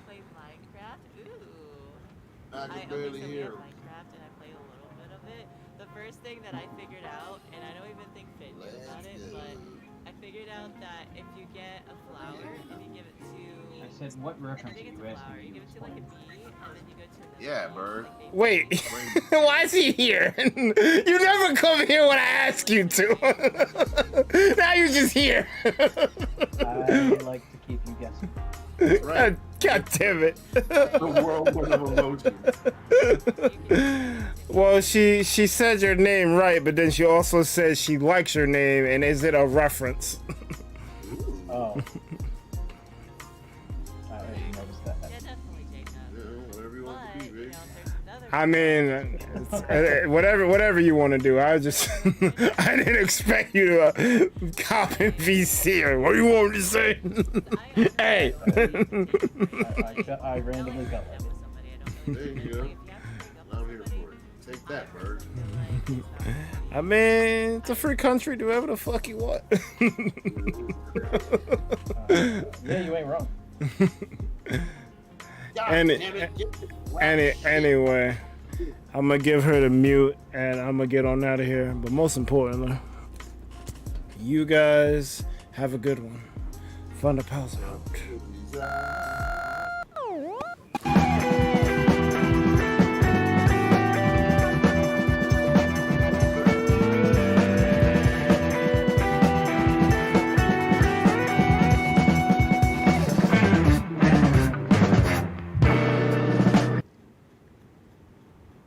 play Minecraft. Ooh. I I can only barely said we hear. have Minecraft and I play a little bit of it. The first thing that I figured out, and I don't even think Finn knew about it, but I figured out that if you get a flower and you give it to, I said, what I reference think are it's you a asking flower, me you to give it to like a explain? bee, and then you go to another Yeah, flower, bird. like, Wait, why is he here? You never come here when I ask you to. Now you're just here. I like to keep you guessing. Right. God damn it. The whirlwind of emotions. Well, she said your name right, but then she also says she likes your name, and is it a reference? Oh. I already noticed that. Yeah, definitely Jacob. Yeah, whatever you want But, to be, you baby. know, there's another I mean, whatever you want to do. I just I didn't expect you to cop in VC or what do you want me to say? Hey. I randomly got that like with somebody. I don't know. There you go. Like, if you have to break up I'm with here somebody, for it. Take that, bird. I mean, it's a free country. Do whatever the fuck you want. yeah, you ain't wrong. God Any- damn it, get the black shit. Anyway, I'm gonna give her the mute and I'm gonna get on out of here. But most importantly, you guys have a good one. ThunderPals out. Yeah.